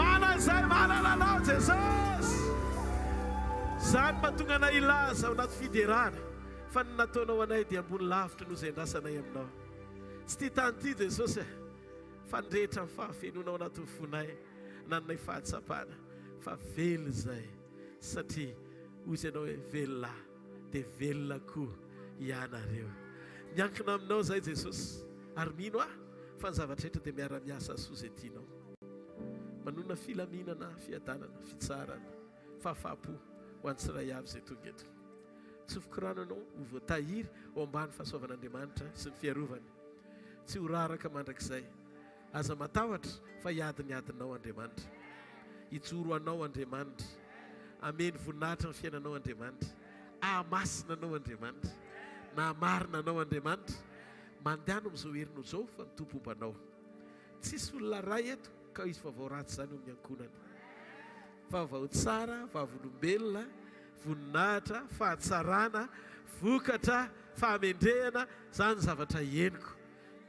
Manazay manana anao Jesosy. Izany mahatonga anay ilaza ao anaty fiderana fa ny nataonao anay dia ambony lavitra no izay andrasanay aminao. Tsy tia tany ity Jesosy fandrehetra ny fahafenonao anatin'ny fonay nananay fahatsapana fa velo izay satria ozy ianao hoe velona dia velona koa ianareo. Miankina aminao izay Jesosy ary mino fa ny zavatra rehetra dia miara-miasa sozy etianao. Manona filaminana, fiadanana, fitsarana, fahafapo ho an'ny tsiray avy izay tonga eto. Tsofoka rano ianao ho voatahiry ao ambany fahasoavan'Andriamanitra sy ny fiarovany. Tsy ho raraka mandrakizay. Aza matahotra fa hiadinao Andriamanitra. Hijoro anao Andriamanitra. Ameny voninahitra ny fiainanao Andriamanitra. Ahamasina anao Andriamanitra. Nahamarina anao Andriamanitra. Mandehana amin'izao herinao izao fa ny tompo-ombanao. Tsisy olona ray eto ka izy vaovao ratsy izany eo amin'ny ankonany. Vaovao tsara, vavolombelona, voninahitra, fahatsarana, vokatra, fahamendrehana, izany zavatra henoko.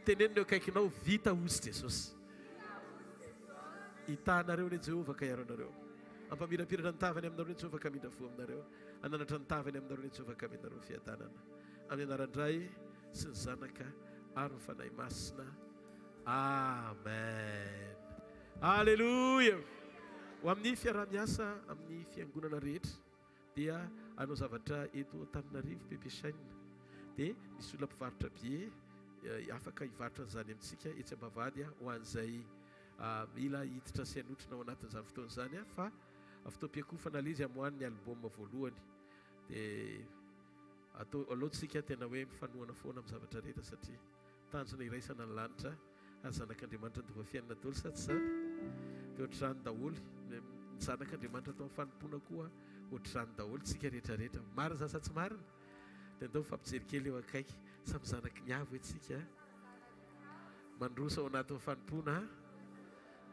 Tenenina eo akaikinao vita ozy Jesosy. Hitanareo ny Jehovah ka iaronareo. Ampamirapirana ny tavany aminareo ny Jehovah ka mindra fo aminareo. Ananatra ny tavany aminareo ny Jehovah ka minareo fiadanana. Amin'ny anaran-dray sy ny zanaka ary ny fanahy masina. Amen. Halleluja. Ho amin'ny fiarah-miasa amin'ny fiangonana rehetra dia anao zavatra eto Antananarivo be mpiasaina dia misy olona mpivarotra bie afaka hivarotra n'izany amintsika etsy ambavady ho an'izay mila hiditra sy hanotrona ao anatin'izany fotoana izany fa fotoam-piakofana ilay izy amohan'ny album voalohany dia atao alohantsika tena hoe mifanohana foana amin'ny zavatra rehetra satria tanjona iraisana ny lanitra ary zanak'Andriamanitra ny tovafianana daholo sa tsy zany dia ohatr'izany daholo ny zanak'Andriamanitra atao amin'ny fanompoana koa ohatr'izany daholo tsika rehetrarehetra marina za sa tsy marina dia andao mifampijery kely eo akaiky samy zanaky ny avo etsika mandrosa ao anatin'ny fanompoana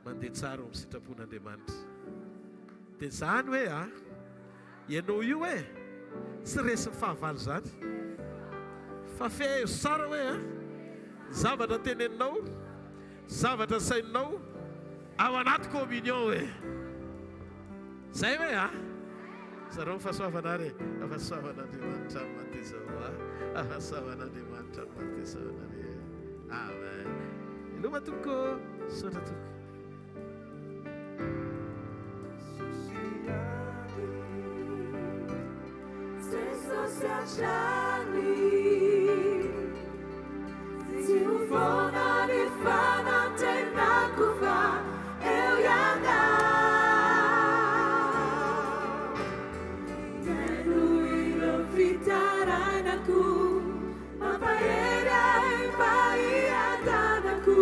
mandeha tsara ao amin'ny sitrapon'Andriamanitra dia zany hoe ianao io hoe tsy resin'ny fahavalo zany fa fehezo tsara hoe zavatra teneninao zavatra saininao ao anaty communion hoe zay hoe zareo fahasoavana ary afahasoavan'Andriamanitra amin'ny matezao afahasoavan'Andriamanitra amin'ny matezao ary amen iloma tomoko sotra tomoko Se o for na me fana tem na curva eu ia andar quero ir a fitar na cu mapaera em Bahia na cu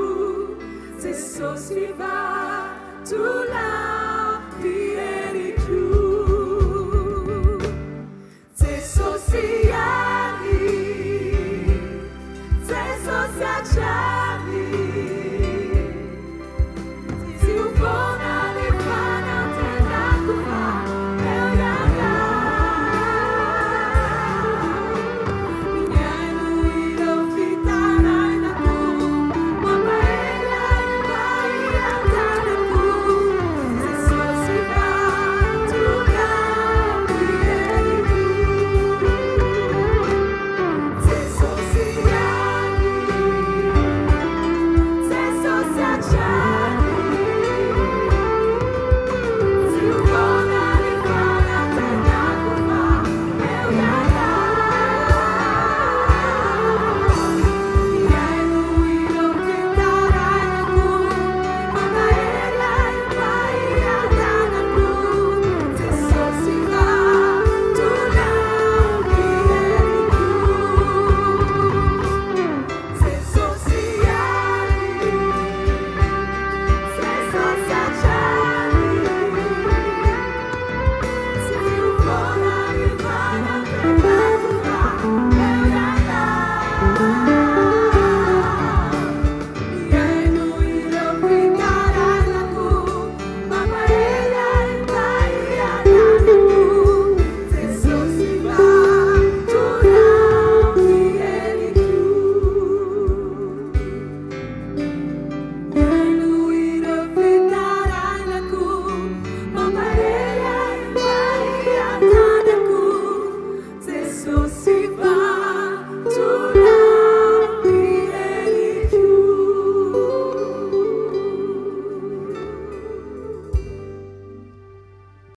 se só se va tu lá vieri tu se só se